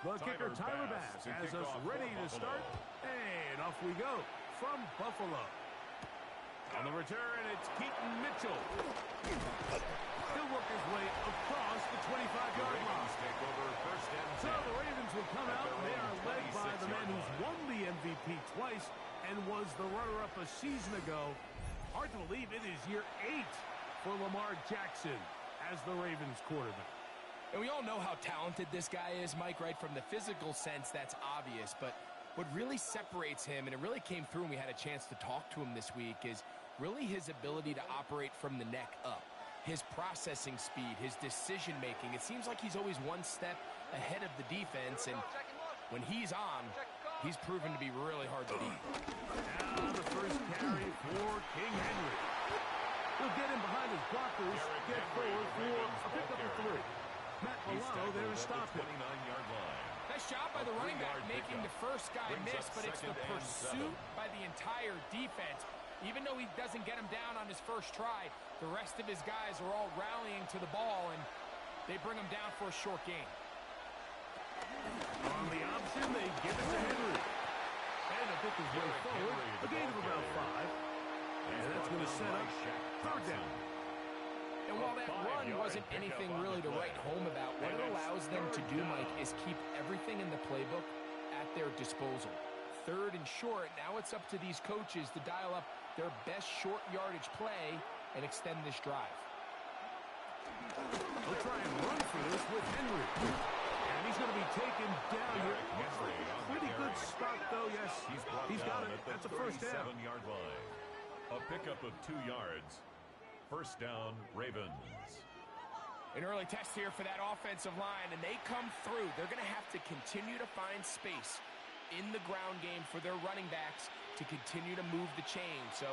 The kicker, Tyler Bass, has us ready to start. And off we go from Buffalo. On the return, it's Keaton Mitchell. He'll work his way across the 25-yard line. So the Ravens will come out. They are led by the man who's won the MVP twice and was the runner-up a season ago. Hard to believe it is year 8 for Lamar Jackson as the Ravens quarterback. And we all know how talented this guy is, Mike, right? From the physical sense, that's obvious. But what really separates him, and it really came through when we had a chance to talk to him this week, is really his ability to operate from the neck up. His processing speed, his decision-making. It seems like he's always one step ahead of the defense, and when he's on, he's proven to be really hard to beat. Now the first carry for King Henry. He'll get in behind his blockers, get forward for a pickup of 3. Matt Milano there to stop him. Nice job by the running back making the first guy miss, but it's the pursuit by the entire defense. Even though he doesn't get him down on his first try, the rest of his guys are all rallying to the ball, and they bring him down for a short gain. On the option, they give it to Henry. And a pick his way forward, a gain of about 5. And that's going to set up third down. And while that run wasn't anything really to write home about, what it allows them to do, Mike, is keep everything in the playbook at their disposal. Third and short, now it's up to these coaches to dial up their best short yardage play and extend this drive. They'll try and run for this with Henry. And he's going to be taken down here. Looks like a pretty good start, though. Yes, he's got it. That's a first down. 37-yard line. A pickup of 2 yards. First down, Ravens. An early test here for that offensive line, and they come through. They're going to have to continue to find space in the ground game for their running backs to continue to move the chain. So,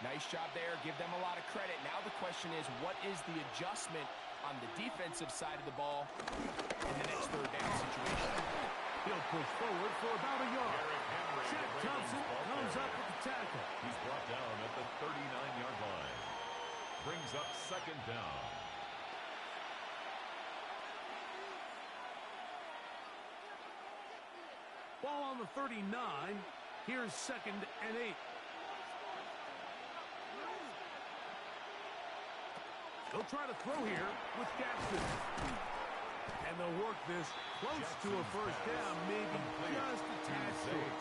nice job there. Give them a lot of credit. Now the question is, what is the adjustment on the defensive side of the ball in the next third down situation? He'll push forward for about a yard. Shaq Thompson comes up with the tackle. He's brought down at the 39-yard line. Brings up second down. Ball on the 39. Here's second and 8. They'll try to throw here with Jackson. And they'll work this close to a first down, maybe just a tad short.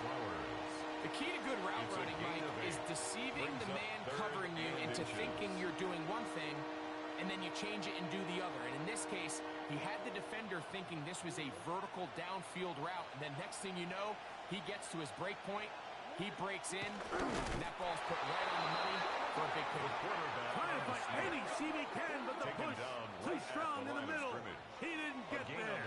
The key to good route running, Mike, is deceiving the man covering you into thinking you're doing one thing, and then you change it and do the other. And in this case, he had the defender thinking this was a vertical downfield route, and then next thing you know, he gets to his break point, he breaks in, and that ball's put right on the money for a big play. Trying to fight any seam he can, but the push too strong in the middle. He didn't get there.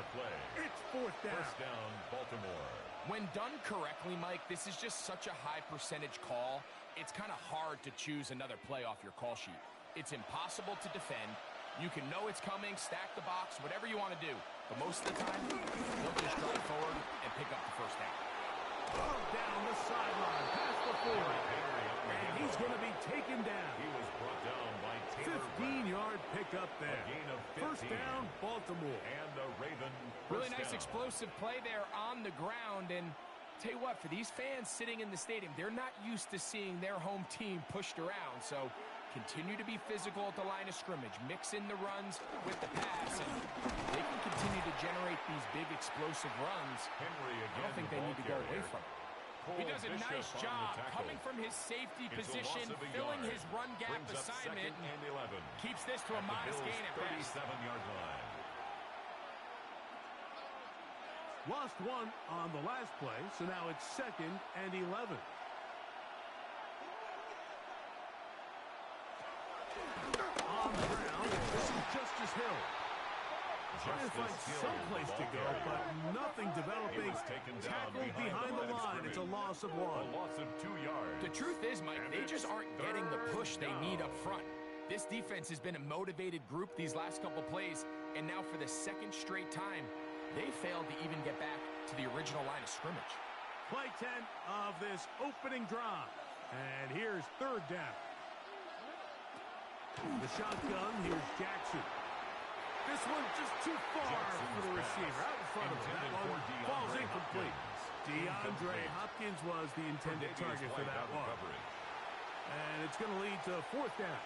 It's fourth down. First down, Baltimore. When done correctly, Mike, this is just such a high percentage call. It's kind of hard to choose another play off your call sheet. It's impossible to defend. You can know it's coming, stack the box, whatever you want to do. But most of the time, they'll just drive forward and pick up the first down. Down the sideline, past the 40. And he's going to be taken down. He was brought down by Taylor. 15-yard pickup there. A gain of 15. First down, Baltimore. And the Raven. Really nice explosive play there on the ground. And tell you what, for these fans sitting in the stadium, they're not used to seeing their home team pushed around. So continue to be physical at the line of scrimmage. Mix in the runs with the pass. And they can continue to generate these big explosive runs. Henry again. I don't think they need to go away from it. Cole He does a Bishop nice job coming from his safety It's position, filling his run gap assignment. And 11. Keeps this to a modest gain at best. 37-yard line. Lost one on the last play, so now it's second and 11. On the ground, this is Justice Hill. Trying to find someplace to go, but nothing developing. Tackled behind the line. It's a loss of 1. A loss of 2 yards. The truth is, Mike, they just aren't getting the push they need up front. This defense has been a motivated group these last couple plays, and now for the second straight time, they failed to even get back to the original line of scrimmage. Play 10 of this opening drive. And here's third down. The shotgun, here's Jackson. This one just too far for the receiver. Out in front of him. That one falls incomplete. DeAndre Hopkins was the intended target for that one. And it's going to lead to a fourth down.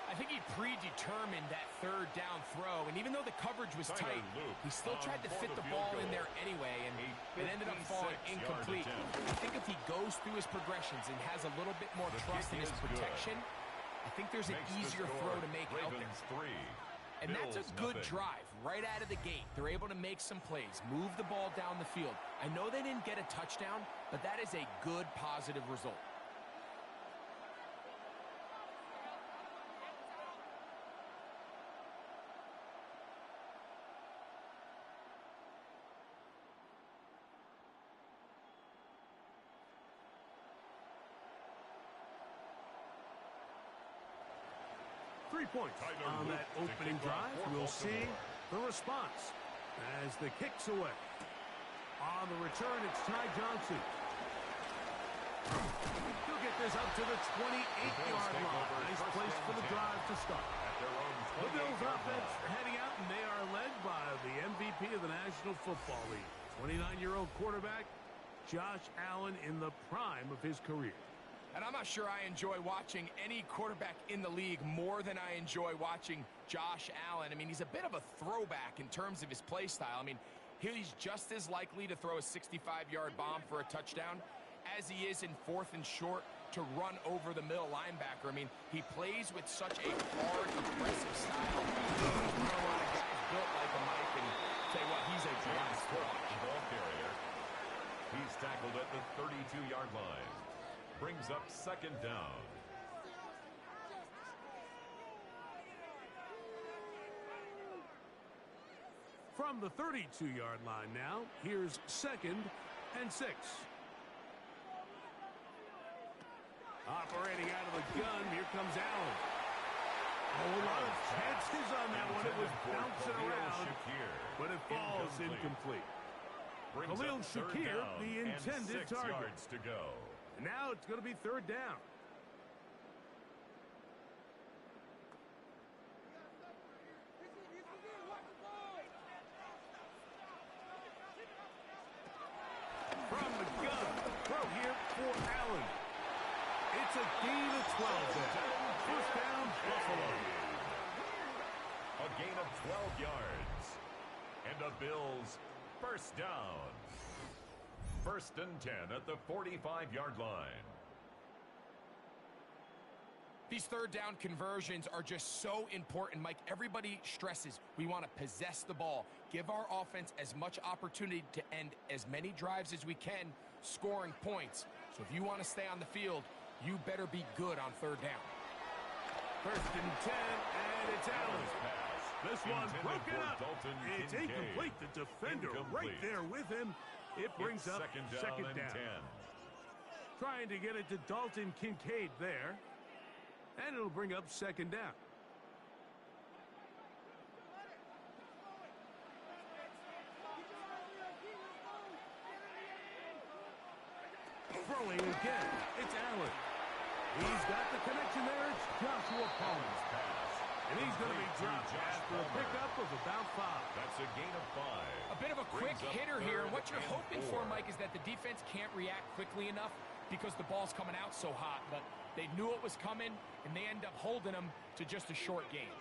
I think he predetermined that third down throw, and even though the coverage was tight, he still tried to fit the ball in there anyway, and it ended up falling incomplete. I think if he goes through his progressions and has a little bit more trust in his protection, I think there's an easier throw to make out there. And that's a good drive right out of the gate. They're able to make some plays, move the ball down the field. I know they didn't get a touchdown, but that is a good, positive result. Points on that opening drive. We'll see the response as the kick's away. On the return, it's Ty Johnson. He'll get this up to the 28-yard line. Nice place for the drive to start. The Bills offense heading out, and they are led by the MVP of the National Football League, 29-year-old quarterback Josh Allen in the prime of his career. And I'm not sure I enjoy watching any quarterback in the league more than I enjoy watching Josh Allen. I mean, he's a bit of a throwback in terms of his play style. I mean, he's just as likely to throw a 65-yard bomb for a touchdown as he is in 4th and short to run over the middle linebacker. I mean, he plays with such a hard, aggressive style. He's one of the guys built like a Mike, and tell you what, he's a blast to watch. Ball carrier. He's tackled at the 32-yard line. Brings up 2nd down. From the 32-yard line now, here's 2nd and 6. Operating out of the gun, here comes Allen. A lot of chances on that one. It was bouncing around, but it falls incomplete. Khalil Shakir, the intended target. 6 yards to go. And now it's going to be 3rd down. From the gun, throw here for Allen. It's a gain of 12 there. 1st down, Buffalo. A gain of 12 yards. And the Bills 1st down. 1st and 10 at the 45-yard line. These 3rd down conversions are just so important, Mike. Everybody stresses we want to possess the ball, give our offense as much opportunity to end as many drives as we can, scoring points. So if you want to stay on the field, you better be good on 3rd down. 1st and 10, and it's Allen. This one broken up. It's incomplete. The defender right there with him. It brings up 2nd down. 10. Trying to get it to Dalton Kincaid there. And it'll bring up 2nd down. Throwing again. It's Allen. He's got the connection there. It's Joshua Palmer's pass. And he's going to be dropped after a pickup of about 5. That's a gain of 5. A bit of a quick hitter here. And what you're hoping for, Mike, is that the defense can't react quickly enough because the ball's coming out so hot. But they knew it was coming, and they end up holding them to just a short gain.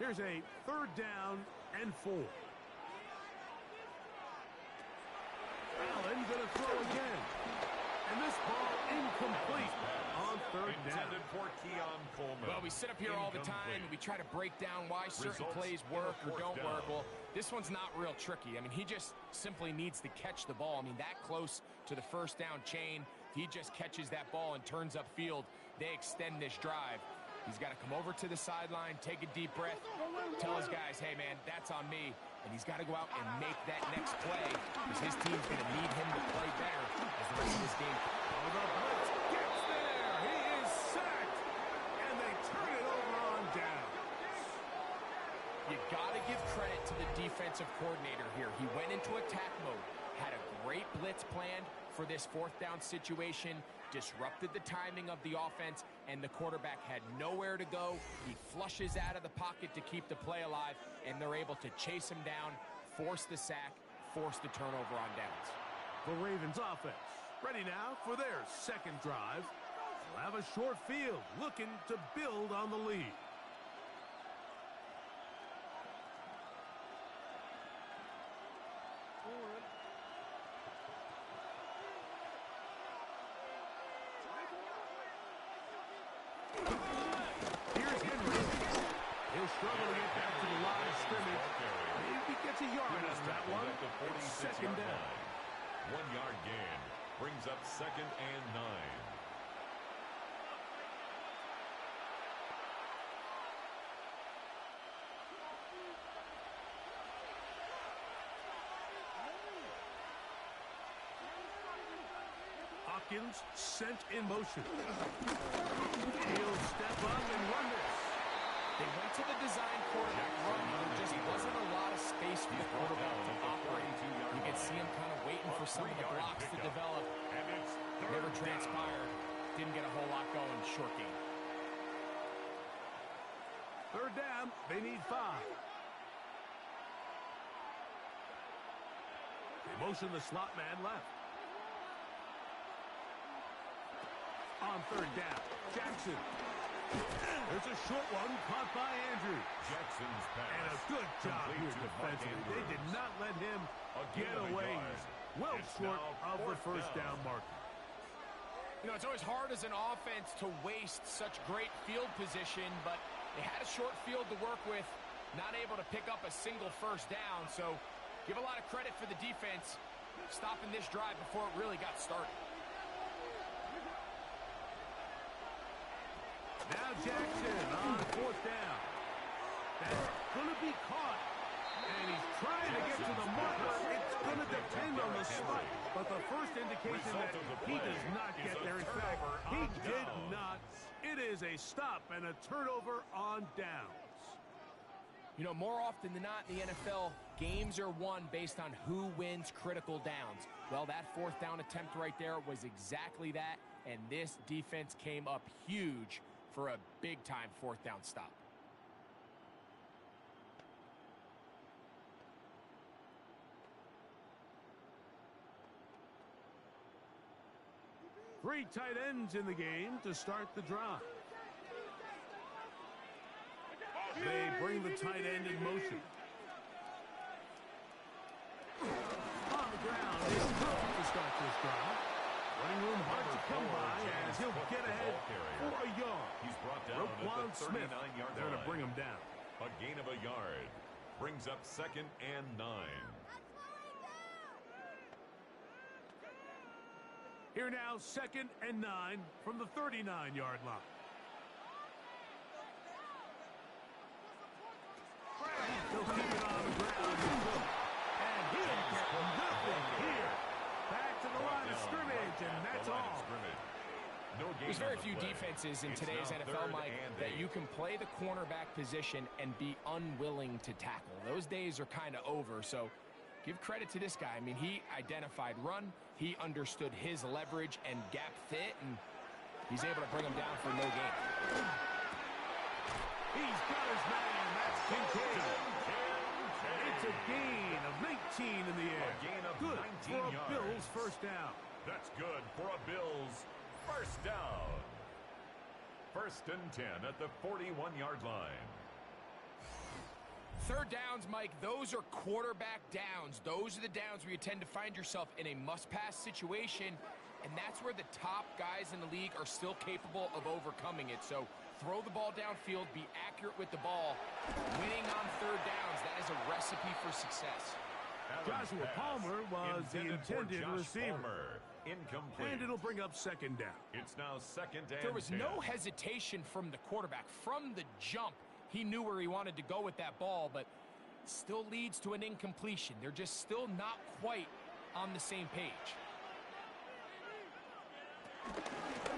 Here's a 3rd down and 4. Allen going to throw again. And this ball incomplete on 3rd down. For Keon Coleman. Well, we sit up here all the time, and we try to break down why certain plays work or don't work. Well, this one's not real tricky. I mean, he just simply needs to catch the ball. I mean, that close to the 1st down chain, if he just catches that ball and turns upfield, they extend this drive. He's got to come over to the sideline, take a deep breath, tell his guys, hey, man, that's on me. And he's got to go out and make that next play because his team's going to need him to play better as the rest of this game. Oh, the blitz gets there. He is sacked. And they turn it over on down. You got to give credit to the defensive coordinator here. He went into attack mode, had a great blitz planned for this 4th down situation, disrupted the timing of the offense, and the quarterback had nowhere to go. He flushes out of the pocket to keep the play alive, and they're able to chase him down, force the sack, force the turnover on downs. The Ravens offense ready now for their second drive. They'll have a short field looking to build on the lead. Here's Henry. He'll struggle to get back to the line of scrimmage. Maybe gets a yard out of that one. It's second down. 1 yard gain brings up 2nd and 9. Hopkins sent in motion. He'll step up and run this. They went to the design quarterback run. There just wasn't a lot of space for the quarterback to operate. You could see him kind of waiting for some of the blocks to develop. Never transpired. Didn't get a whole lot going. Short game. Third down. They need 5. They motion the slot man left. On third down, Jackson. There's a short one caught by Andrews. Jackson's pass. And a good job here defensively. They did not let him get away. He's well short of the first down marker. You know, it's always hard as an offense to waste such great field position, but they had a short field to work with, not able to pick up a single first down. So give a lot of credit for the defense stopping this drive before it really got started. Now Jackson on fourth down. That's going to be caught. And he's trying to get to the marker. It's going to depend on the spot. But the first indication that he does not get there. In fact, he did not. It is a stop and a turnover on downs. You know, more often than not in the NFL, games are won based on who wins critical downs. Well, that fourth down attempt right there was exactly that. And this defense came up huge for a big-time fourth down stop. Three tight ends in the game to start the drive. They bring the tight end in motion. On the ground, it's good to start this drive. Running room hard to come by as he'll get ahead for a yard. He's brought down Roquan at the Smith 39-yard there to line. bring him down. A gain of a yard brings up 2nd and 9. Here now, 2nd and 9 from the 39-yard line. He'll keep it on the ground. And he'll get nothing here. Back to the line of scrimmage, and that's all. There's very few defenses in today's NFL, Mike, that you can play the cornerback position and be unwilling to tackle. Those days are kind of over, so give credit to this guy. I mean, he identified run, he understood his leverage and gap fit, and he's able to bring him down for no gain. He's got his man. That's Kincaid. It's a gain of 19 in the air. Good for a Bills first down. That's good for a Bills first down. 1st and 10 at the 41-yard line. Third downs, Mike, those are quarterback downs. Those are the downs where you tend to find yourself in a must-pass situation, and that's where the top guys in the league are still capable of overcoming it. So throw the ball downfield, be accurate with the ball. Winning on third downs, that is a recipe for success. Joshua Palmer was the intended receiver. Incomplete. And it'll bring up 2nd down. It's now 2nd and 10. There was no hesitation from the quarterback. From the jump, he knew where he wanted to go with that ball, but still leads to an incompletion. They're just still not quite on the same page.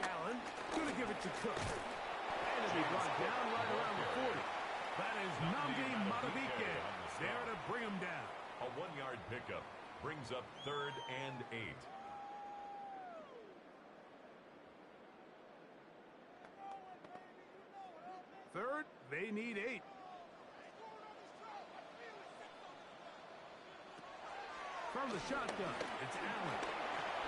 Allen, going to give it to Cook. And it'll be brought down right around the 40. That is Nnamdi Madubuike there to bring him down. A 1-yard pickup brings up 3rd and 8. They need 8. From the shotgun, it's Allen.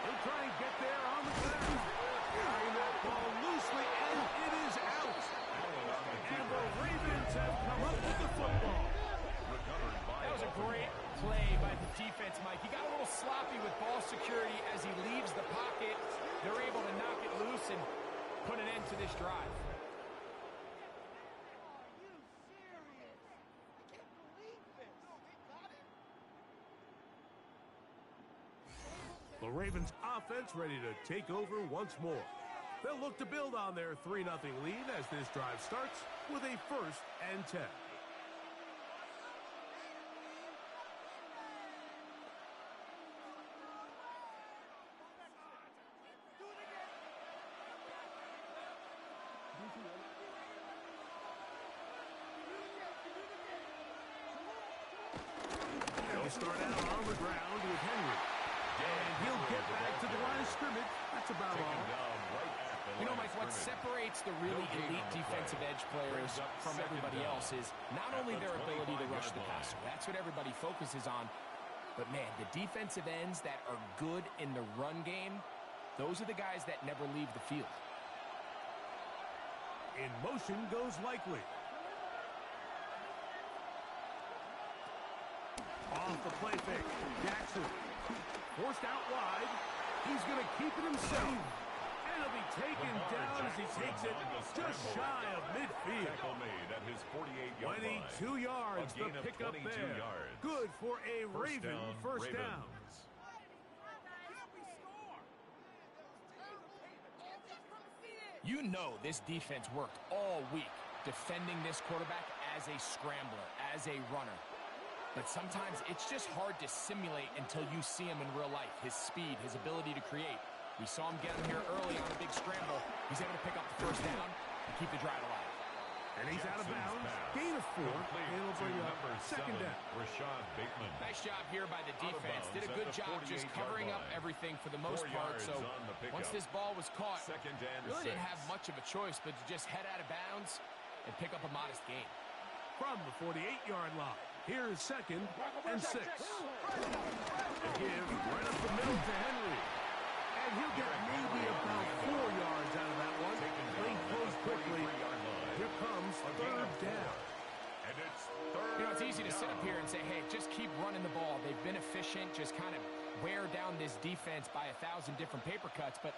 He'll try and get there on the ground. Carrying that ball loosely, and it is out. And the Ravens have come up with the football. That was a great play by the defense, Mike. He got a little sloppy with ball security as he leaves the pocket. They're able to knock it loose and put an end to this drive. The Ravens offense ready to take over once more. They'll look to build on their 3-0 lead as this drive starts with a 1st and 10. They'll start out on the ground with Henry. And he'll get back to the line of scrimmage. That's about all. You know, Mike, what separates the really elite defensive edge players from everybody else is not only their ability to rush the passer. That's what everybody focuses on. But, man, the defensive ends that are good in the run game, those are the guys that never leave the field. In motion goes Likely. Off the play fake. Jackson. Forced out wide. He's going to keep it himself. And he'll be taken down as he takes it just shy of midfield. 22 yards, the pickup there. Good for a Raven first down. You know this defense worked all week defending this quarterback as a scrambler, as a runner. But sometimes it's just hard to simulate until you see him in real life. His speed, his ability to create. We saw him get him here early on a big scramble. He's able to pick up the first down and keep the drive alive. And he's out of bounds. Gain of 4. And he'll bring up 2nd down. Nice job here by the defense. Did a good job just covering up everything for the most part. So once this ball was caught, really didn't have much of a choice but to just head out of bounds and pick up a modest gain. From the 48-yard line. Here's 2nd and 6. Give right up the middle to Henry. And he'll get maybe about 4 yards out of that one. Lane close quickly. Here comes 3rd down. And it's 3rd. You know, it's easy to sit up here and say, hey, just keep running the ball. They've been efficient, just kind of wear down this defense by 1,000 different paper cuts. But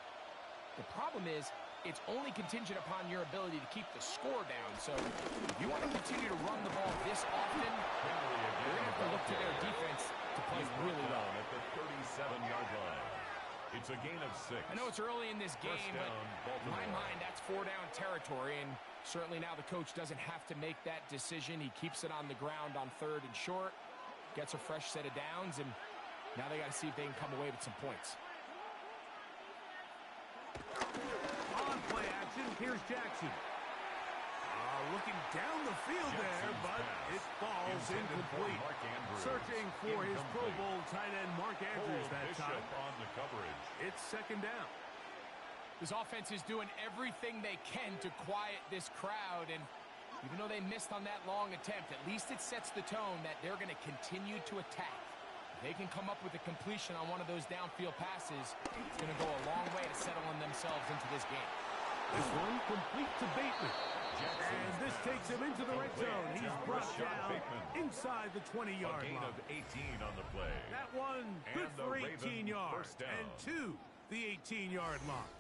the problem is, it's only contingent upon your ability to keep the score down. So if you want to continue to run the ball this often, you're going to have to look to their defense to play really well. At the 37-yard line. It's a gain of 6. I know it's early in this game, but in my mind, that's 4-down territory. And certainly now the coach doesn't have to make that decision. He keeps it on the ground on 3rd and short, gets a fresh set of downs, and now they got to see if they can come away with some points. On play action, here's Jackson. Looking down the field there, but it falls incomplete. Searching for his Pro Bowl tight end Mark Andrews that time. On the coverage. It's 2nd down. This offense is doing everything they can to quiet this crowd, and even though they missed on that long attempt, at least it sets the tone that they're going to continue to attack. If they can come up with a completion on one of those downfield passes, it's going to go a long way to settling themselves into this game. This one complete to Bateman. And this takes him into the red zone. He's brought down inside the 20-yard line. A gain of 18 on the play. That one good for 18 yards and to the 18-yard line.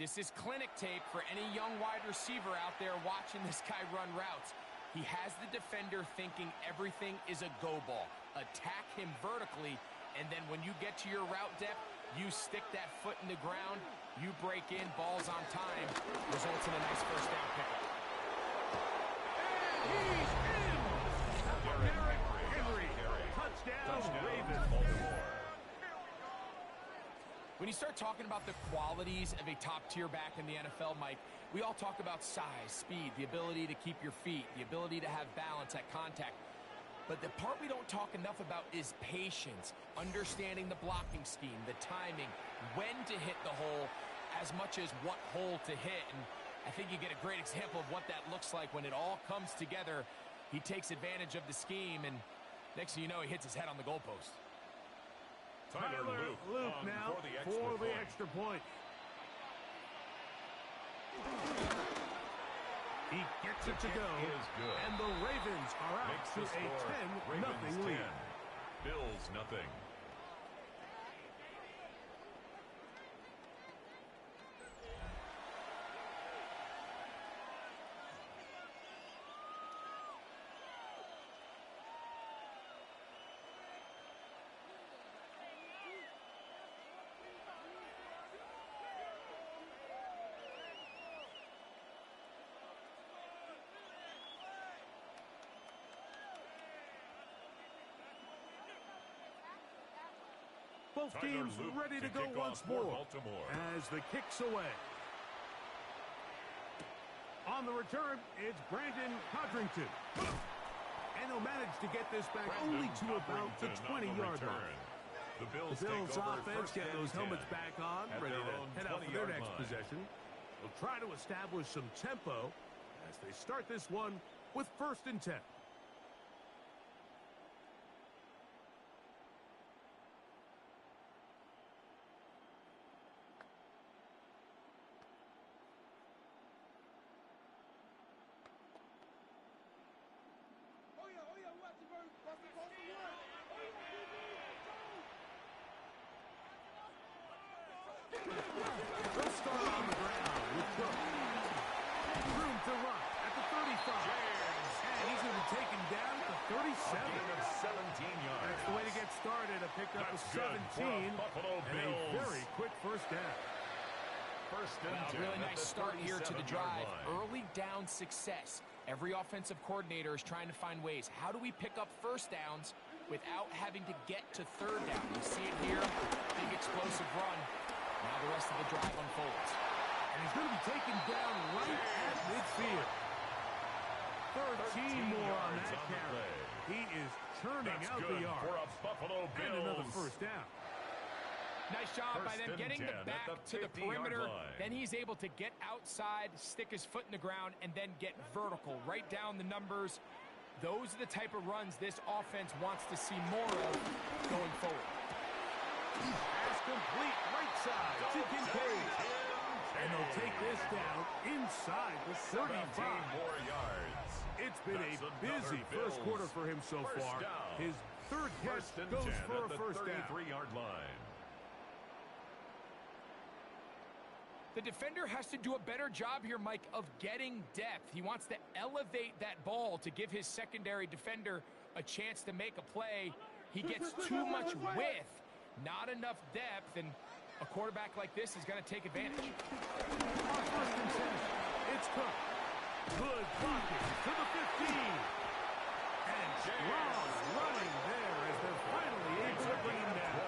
This is clinic tape for any young wide receiver out there watching this guy run routes. He has the defender thinking everything is a go ball. Attack him vertically, and then when you get to your route depth, you stick that foot in the ground, you break in, balls on time, results in a nice first down pickup. And he's in! Derrick Henry, touchdown Ravens. When you start talking about the qualities of a top-tier back in the NFL, Mike, we all talk about size, speed, the ability to keep your feet, the ability to have balance at contact. But the part we don't talk enough about is patience, understanding the blocking scheme, the timing, when to hit the hole as much as what hole to hit. And I think you get a great example of what that looks like when it all comes together. He takes advantage of the scheme, and next thing you know, he hits his head on the goalpost. Tyler Luke now for the extra point. He gets it to go, and the Ravens are out to a 10-0 lead. Bills nothing. Both teams ready to go once more as the kick's away. On the return, it's Brandon Codrington. And he'll manage to get this back only to about the 20-yard line. The Bills offense get those helmets back on, ready to head out for their next possession. They'll try to establish some tempo as they start this one with 1st and 10. They'll start on the ground with Cook. Room to run at the 35. And he's going to be taken down at the 37. 17 yards. That's the way to get started. A pickup of 17 and a very quick 1st down. A really nice start here to the drive. Early down success. Every offensive coordinator is trying to find ways. How do we pick up 1st downs without having to get to 3rd down? You see it here. Big explosive run. Now the rest of the drive unfolds. And he's going to be taken down right at midfield. 13 more on that carry. He is churning out the yard. For a Buffalo Bills. And another 1st down. Nice job by them getting the back to the perimeter. Then he's able to get outside, stick his foot in the ground, and then get vertical. Right down the numbers. Those are the type of runs this offense wants to see more of going forward. Pass complete right side to Kincaid. And they'll take this down inside the 35. More yards. It's been a busy 1st quarter for him so far. His 3rd catch goes for a 1st down. 33-yard line. The defender has to do a better job here, Mike, of getting depth. He wants to elevate that ball to give his secondary defender a chance to make a play. He gets too much width, not enough depth, and a quarterback like this is going to take advantage. On 1st and 10, it's Cook. Good blocking to the 15. And strong running there as they're finally able to bring him down.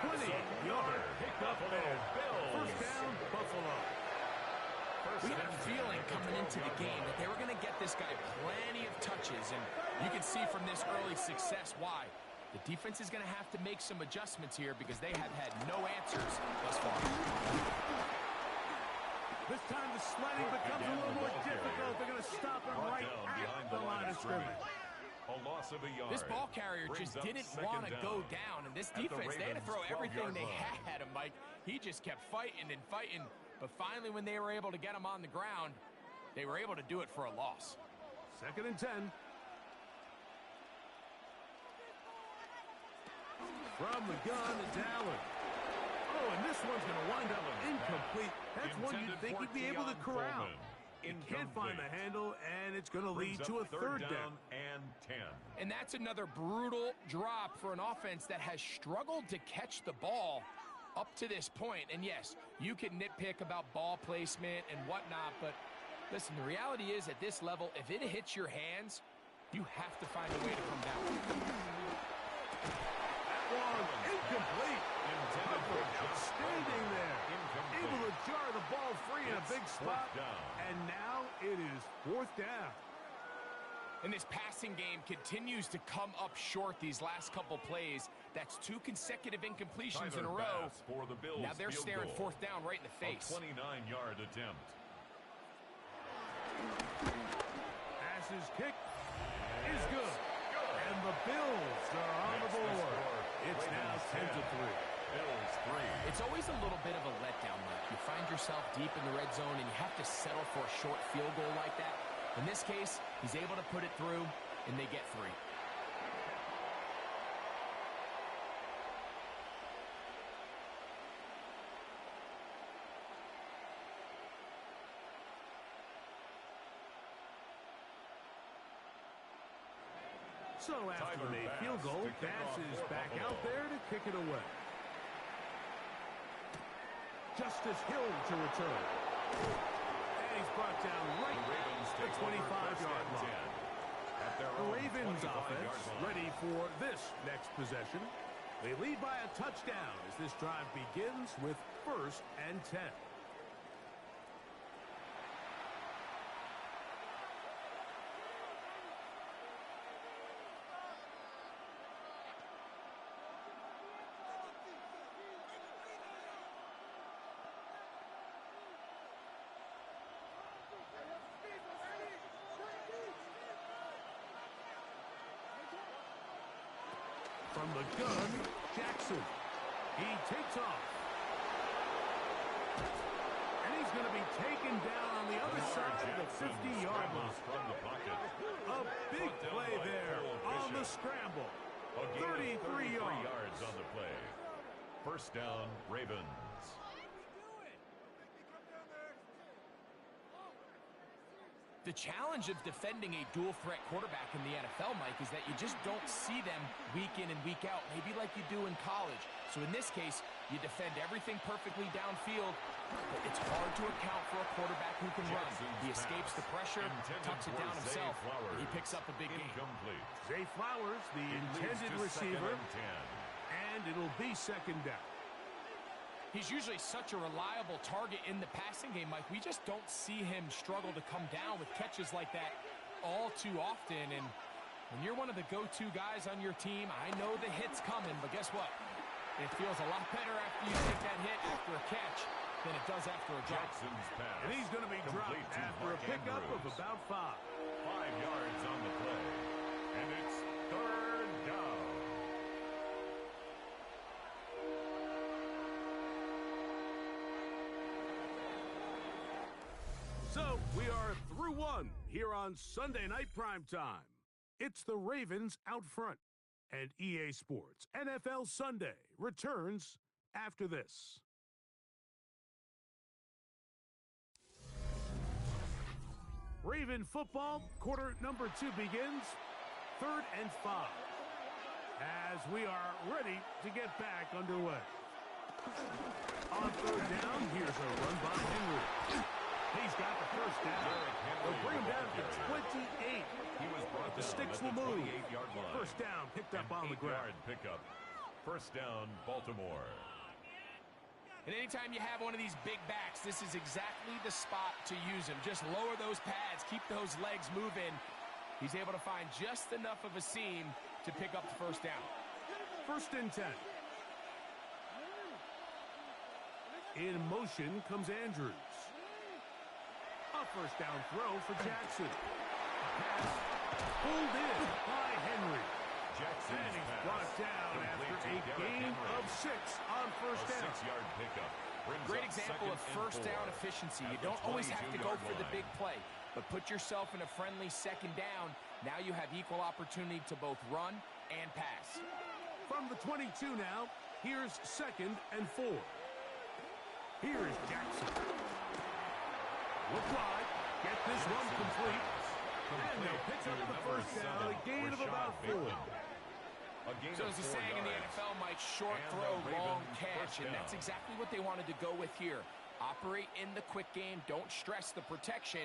20-yard pickup there. 1st down, Buffalo. We had a feeling coming into the game that they were going to get this guy plenty of touches, and you can see from this early success why. The defense is going to have to make some adjustments here because they have had no answers thus far. This time the sledding becomes a little more difficult. They're going to stop him right at the line of scrimmage. A loss of a yard. This ball carrier just didn't want to go down, and this defense, they had to throw everything they had at him, Mike. He just kept fighting and fighting, but finally when they were able to get him on the ground, they were able to do it for a loss. 2nd and 10. From the gun, it's Allen. Oh, and this one's going to wind up incomplete. That's one you'd think he'd be able to corral. He can't find the handle, and it's going to lead to a 3rd down. And 10. And that's another brutal drop for an offense that has struggled to catch the ball up to this point. And yes, you can nitpick about ball placement and whatnot, but listen, the reality is at this level, if it hits your hands, you have to find a way to come down. That one incomplete. Outstanding there. Able to jar the ball free in a big spot. And now it is 4th down. And this passing game continues to come up short these last couple plays. That's 2 consecutive incompletions in a row. For the Bills, now they're staring goal. 4th down right in the face. A 29-yard attempt. Passes kick is good. And the Bills are on the board. It's now 10-3. Bills 3. It's always a little bit of a letdown, Mike. You find yourself deep in the red zone, and you have to settle for a short field goal like that. In this case, he's able to put it through, and they get 3. So after the field goal, Bass is back out there to kick it away. Justice Hill to return. And he's brought down right at the 25-yard line. The Ravens offense ready for this next possession. They lead by a touchdown as this drive begins with 1st and 10. From the gun, Jackson. He takes off. And he's going to be taken down on the other side of the 50-yard line. A big play there on the scramble. 33 yards on the play. 1st down, Ravens. The challenge of defending a dual-threat quarterback in the NFL, Mike, is that you just don't see them week in and week out, maybe like you do in college. So in this case, you defend everything perfectly downfield, but it's hard to account for a quarterback who can run. He escapes the pressure, tucks it down himself, and he picks up a big gain. Zay Flowers, the intended receiver, and it'll be 2nd down. He's usually such a reliable target in the passing game, Mike. We just don't see him struggle to come down with catches like that all too often. And when you're one of the go-to guys on your team, I know the hit's coming, but guess what? It feels a lot better after you take that hit after a catch than it does after a drop. And he's going to be dropped after a pickup of about 5. 5 yards on the play. And it's 3rd down. So, we are through 1 here on Sunday Night Primetime. It's the Ravens out front, and EA Sports NFL Sunday returns after this. Raven football, quarter number 2 begins, 3rd and 5, as we are ready to get back underway. On 3rd down, here's a run by Henry. He's got the 1st down. They'll bring him down to 28. The sticks will move. 1st down picked up on the ground. Pickup. 1st down, Baltimore. And anytime you have one of these big backs, this is exactly the spot to use him. Just lower those pads, keep those legs moving. He's able to find just enough of a seam to pick up the 1st down. 1st and 10. In motion comes Andrews. A 1st down throw for Jackson. Pass pulled in by Henry. Jackson and he's brought down after a gain of 6 on 1st down. 6-yard pickup. Great example of 1st down efficiency. You don't always have to go for the big play, but put yourself in a friendly 2nd down. Now you have equal opportunity to both run and pass. From the 22 now, here's 2nd and 4. Here's Jackson. Look wide. Get this one complete. And they'll pick up the 1st down, a gain of about 4. So as the saying in the NFL, Mike, short throw, long catch, and that's exactly what they wanted to go with here. Operate in the quick game, don't stress the protection,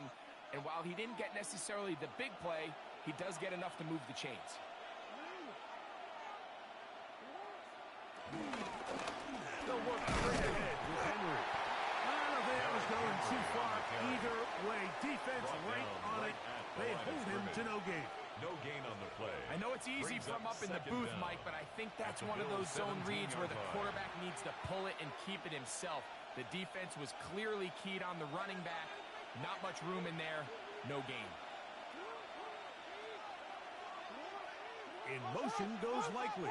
and while he didn't get necessarily the big play, he does get enough to move the chains. They'll work straight ahead with Henry. I don't think that was going too far either way. Defense right on it. They hold him to no gain. No gain on the play. I know it's easy from up in the booth, Mike, but I think that's one of those zone reads where the quarterback needs to pull it and keep it himself. The defense was clearly keyed on the running back. Not much room in there. No gain. In motion goes Likely.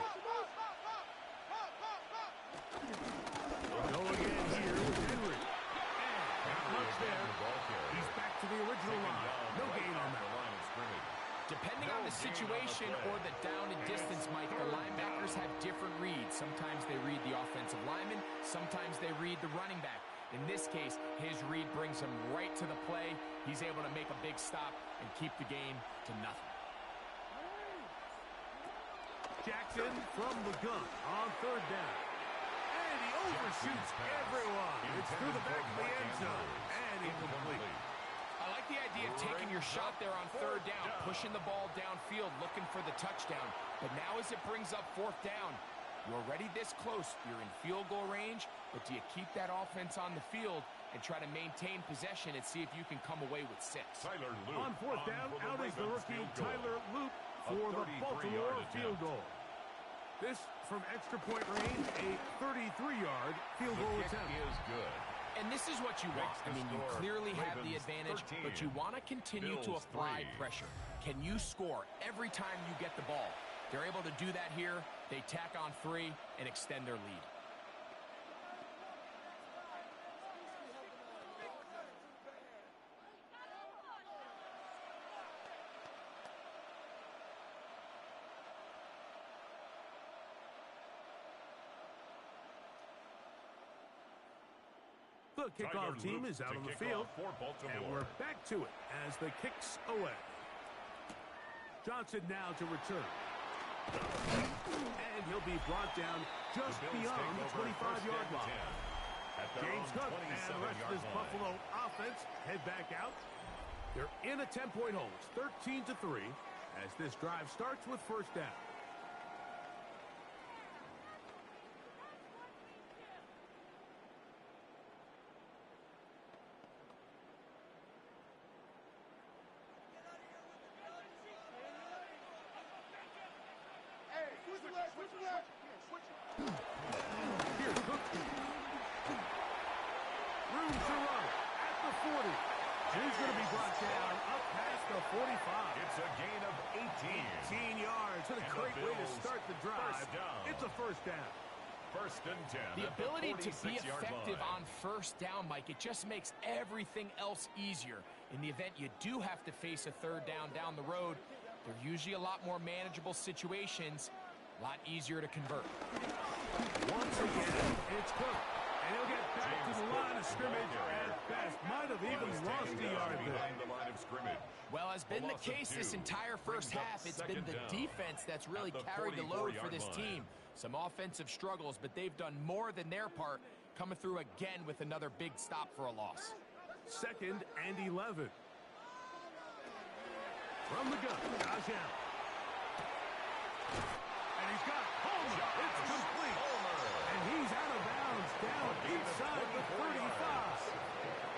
Go again here with Henry. And not much there. He's back to the original line. No gain on that. Depending on the situation or the down and distance, Mike, the linebackers have different reads. Sometimes they read the offensive lineman. Sometimes they read the running back. In this case, his read brings him right to the play. He's able to make a big stop and keep the game to nothing. Jackson from the gun on third down. And he overshoots everyone. It's through the back of the end zone. And incomplete. I like the idea of taking your shot there on third down, pushing the ball downfield, looking for the touchdown. But now as it brings up fourth down, you're already this close. You're in field goal range, but do you keep that offense on the field and try to maintain possession and see if you can come away with 6? On fourth down, out is the rookie Tyler Loop for the Baltimore field goal. This from extra point range, a 33-yard field goal attempt. Is good. And this is what you want. I mean, you clearly have the advantage, but you want to continue to apply pressure. Can you score every time you get the ball? They're able to do that here. They tack on 3 and extend their lead. The kickoff team is out on the field, and we're back to it as the kick's away. Johnson now to return. And he'll be brought down just beyond the 25-yard line. James Cook and the rest of this Buffalo offense head back out. They're in a 10-point hole. It's 13-3 as this drive starts with first down. Here's Cook. Room to run at the 40. He's going to be brought down up past the 45. It's a gain of 18 yards. What a great way to start the drive. It's a first down. First and 10. The ability to be effective on first down, Mike, it just makes everything else easier. In the event you do have to face a third down the road, they're usually a lot more manageable situations. A lot easier to convert. Once again, it's Cook. And he'll get back to the line of scrimmage at best. Might have even lost a yard there. Well, has been the case this entire first half. It's been the defense that's really carried the load for this team. Some offensive struggles, but they've done more than their part, coming through again with another big stop for a loss. Second and 11. From the gun, Josh Allen. And he's got Homer. It's complete. And he's out of bounds down inside the 35.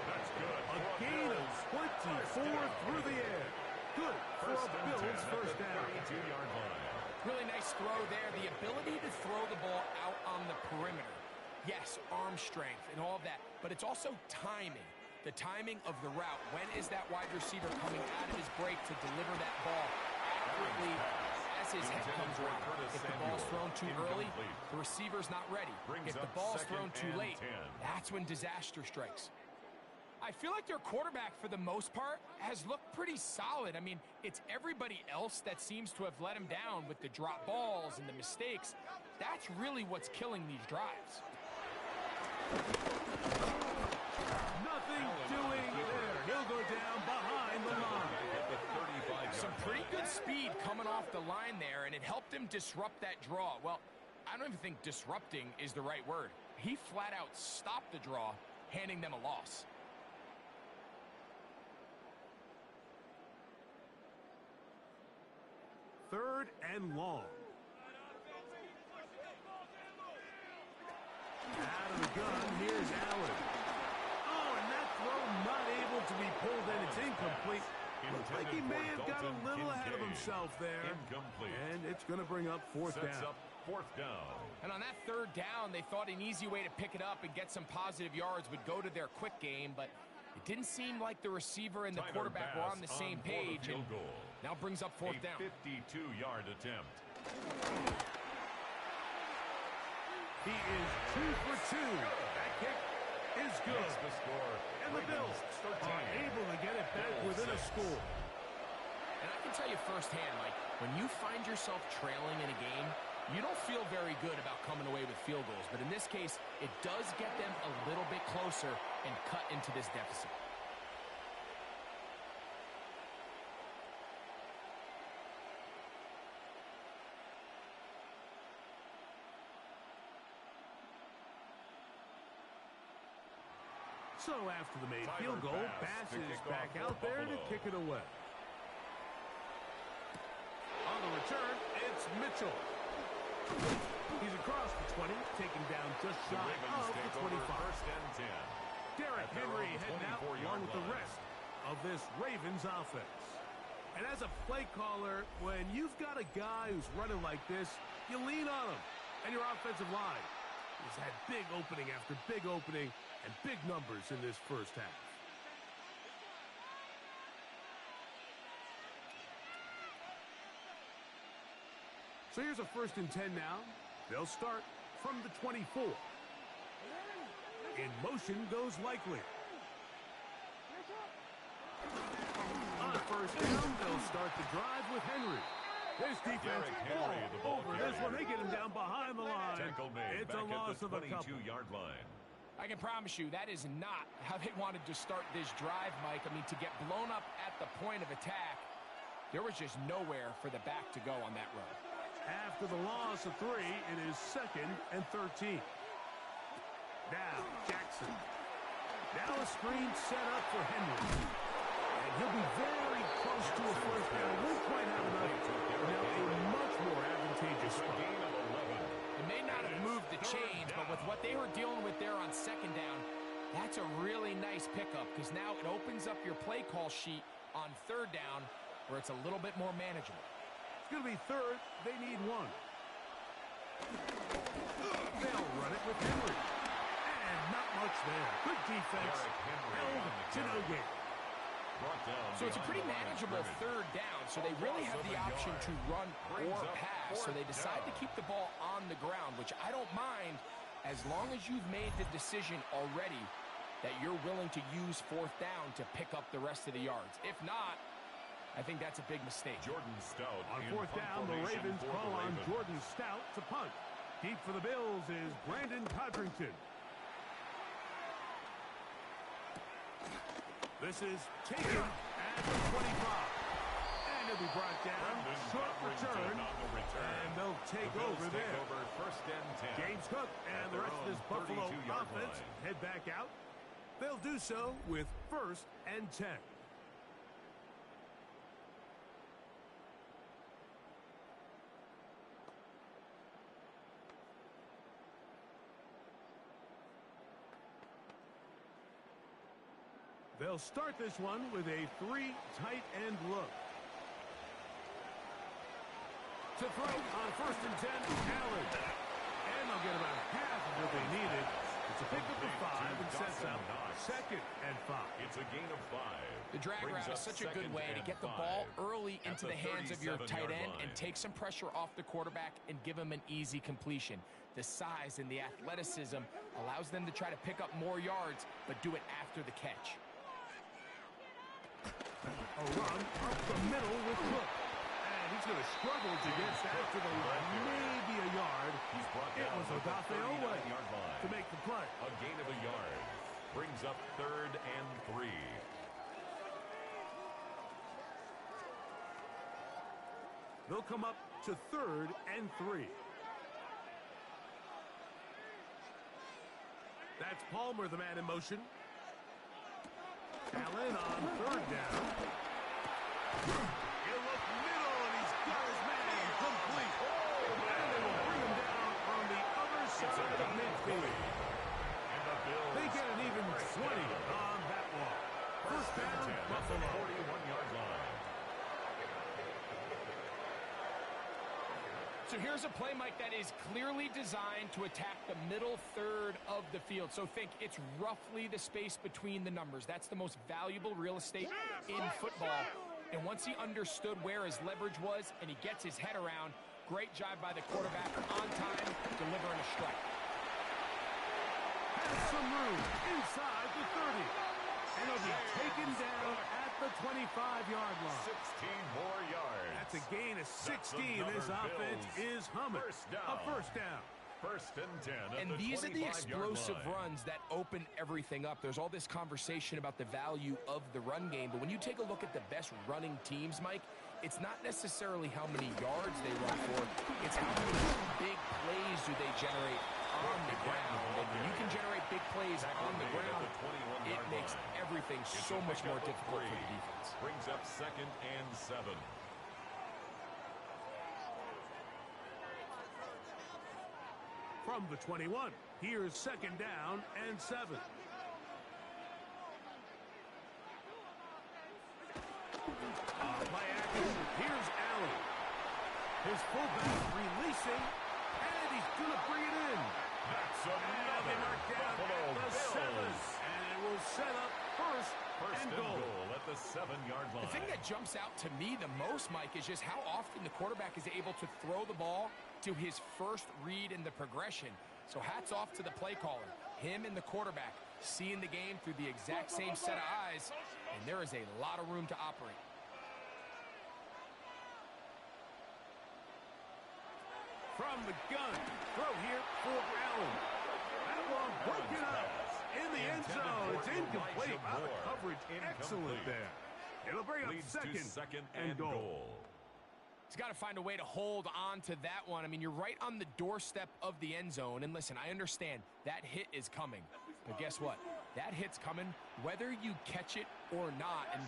That's good. A gain of 24 through the air. Good for a Bills first down. 32-yard line. Really nice throw there. The ability to throw the ball out on the perimeter. Yes, arm strength and all of that, but it's also timing. The timing of the route. When is that wide receiver coming out of his break to deliver that ball accurately as his head comes around? If the ball's thrown too early, the receiver's not ready. If the ball's thrown too late, that's when disaster strikes. I feel like their quarterback, for the most part, has looked pretty solid. I mean, it's everybody else that seems to have let him down with the drop balls and the mistakes. That's really what's killing these drives. Nothing doing there. He'll go down behind the line. Some pretty good speed coming off the line there, and it helped him disrupt that draw. Well, I don't even think disrupting is the right word. He flat out stopped the draw, handing them a loss. Third and long. Out of the gun, here's Allen. Oh, and that throw not able to be pulled in. It's incomplete. Looks like he may have got a little ahead of himself there. Incomplete. And it's going to bring up fourth Sets down. up fourth down. And on that third down, they thought an easy way to pick it up and get some positive yards would go to their quick game, but it didn't seem like the receiver and the quarterback were on the same page. And now brings up fourth down. 52-yard attempt. He is 2 for 2. That kick is good. Makes the score. And the Bills are able to get it back within a score. And I can tell you firsthand, like, when you find yourself trailing in a game, you don't feel very good about coming away with field goals. But in this case, it does get them a little bit closer and cut into this deficit. So after the made field goal, Bass is back out there to kick it away. On the return, it's Mitchell. He's across the 20, taking down just shy of the 25. First and 10. Derrick Henry heading out along with the rest of this Ravens offense. And as a play caller, when you've got a guy who's running like this, you lean on him. And your offensive line has had big opening after big opening and big numbers in this first half. So here's a first and 10 now. They'll start from the 24. In motion goes Likely. On first down, they'll start the drive with Henry. This defense all over this one. They get him down behind the line. It's a loss of a couple. 22-yard line. I can promise you that is not how they wanted to start this drive, Mike. I mean, to get blown up at the point of attack, there was just nowhere for the back to go on that run. After the loss of 3, it is 2nd and 13. Now, Jackson. Now a screen set up for Henry. And he'll be very close to a first down. Won't quite have enough. Now a much more advantageous spot. It may not have moved the chains, but with what they were dealing with there on second down, that's a really nice pickup because now it opens up your play call sheet on third down where it's a little bit more manageable. It's going to be third. They need 1. They'll run it with Henry. And not much there. Good defense. Held to no gain. So it's a pretty manageable third down, so they really have the option to run or pass, so they decide to keep the ball on the ground, which I don't mind as long as you've made the decision already that you're willing to use fourth down to pick up the rest of the yards. If not, I think that's a big mistake. Jordan Stout on fourth down, the Ravens call on Jordan Stout to punt. Deep for the Bills is Brandon Codrington. This is taken at the 25. And he'll be brought down. Short return. And they'll take over there. First and 10. James Cook and the rest of this Buffalo offense head back out. They'll do so with first and 10. They'll start this one with a 3 tight end look. To throw on first and 10, Allen. And they'll get about half of what they needed. It's a pickup of 5 and sets up 2nd and 5. It's a gain of 5. The drag route is such a good way to get the ball early into the hands of your tight end and take some pressure off the quarterback and give him an easy completion. The size and the athleticism allows them to try to pick up more yards, but do it after the catch. A run up the middle with Cook. And he's going to struggle to get that to the line. Maybe a yard. It was Odafe Oweh to make the play. A gain of a yard. Brings up 3rd and 3. They'll come up to 3rd and 3. That's Palmer, the man in motion. Allen on 3rd down. He'll look middle, and he's got his man complete. And they will bring him down on the other side of midfield. They get an even 20 on that walk. First down, Buffalo. 41-yard line. So here's a play, Mike, that is clearly designed to attack the middle third of the field. So think it's roughly the space between the numbers. That's the most valuable real estate in football. And once he understood where his leverage was and he gets his head around, great job by the quarterback on time, delivering a strike. Has some room inside the 30. And he'll be taken down at the 25-yard line. 16 more yards. That's a gain of 16. This offense is humming. A first down. First and 10 at And the these are the 25-yard explosive line. runs that open everything up. There's all this conversation about the value of the run game, but when you take a look at the best running teams, Mike, it's not necessarily how many yards they run for. It's how many big plays do they generate on the ground. And when you can generate big plays on the ground, it makes everything so much more difficult for the defense. Brings up 2nd and 7. From the 21, here's 2nd down and 7. Play action. Here's Allen. His fullback releasing, and he's going to bring it in. That's And they mark down at the 7. And it will set up first and goal. At the 7-yard line. The thing that jumps out to me the most, Mike, is just how often the quarterback is able to throw the ball to his first read in the progression. So hats off to the play caller. Him and the quarterback seeing the game through the exact same set of eyes, and there is a lot of room to operate. From the gun, throw here for Allen. That one broken up in the end zone. It's incomplete. Out of coverage. Excellent there. It'll bring up second and goal. He's got to find a way to hold on to that one. I mean, you're right on the doorstep of the end zone. And listen, I understand that hit is coming. But guess what? That hit's coming whether you catch it or not. And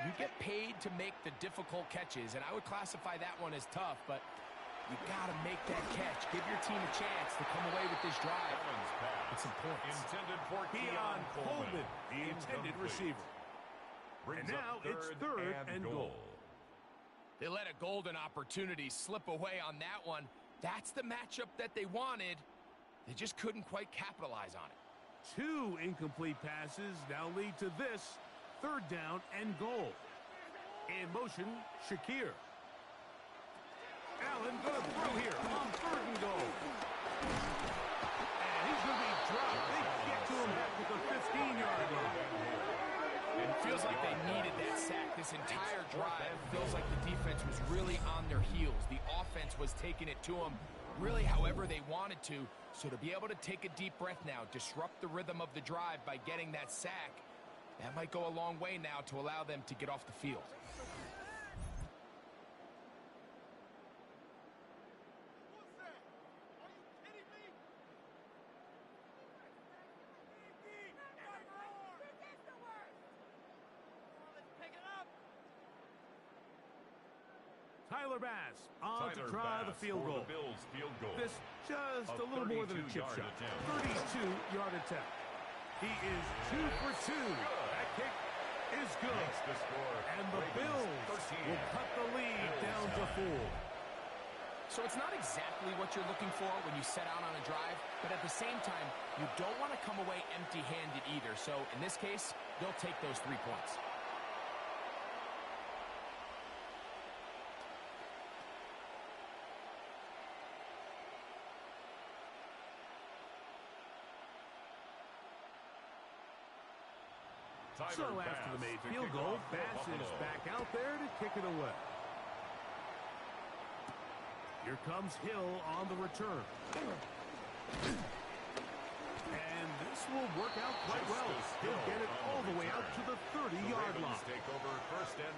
you get paid to make the difficult catches. And I would classify that one as tough, but you got to make that catch. Give your team a chance to come away with this drive. It's important. Intended for Keon Coleman, the intended receiver. And now it's 3rd and goal. They let a golden opportunity slip away on that one. That's the matchup that they wanted. They just couldn't quite capitalize on it. 2 incomplete passes now lead to this 3rd down and goal. In motion, Shakir. Allen going to throw here on 3rd and goal. And he's going to be dropped. They get to him back at the 15-yard line. It feels like they needed that sack this entire drive. It feels like the defense was really on their heels. The offense was taking it to them really however they wanted to. So to be able to take a deep breath now, disrupt the rhythm of the drive by getting that sack, that might go a long way now to allow them to get off the field. Tyler Bass on to try the field goal. This just a little more than a chip shot. 32-yard attempt. He is 2 for 2. That kick is good. And the Bills will cut the lead down to 4. So it's not exactly what you're looking for when you set out on a drive, but at the same time, you don't want to come away empty-handed either. So in this case, they'll take those 3 points. So after the made field goal, Bass is back out there to kick it away. Here comes Hill on the return. And this will work out quite well. He'll get it all the way out to the 30-yard line.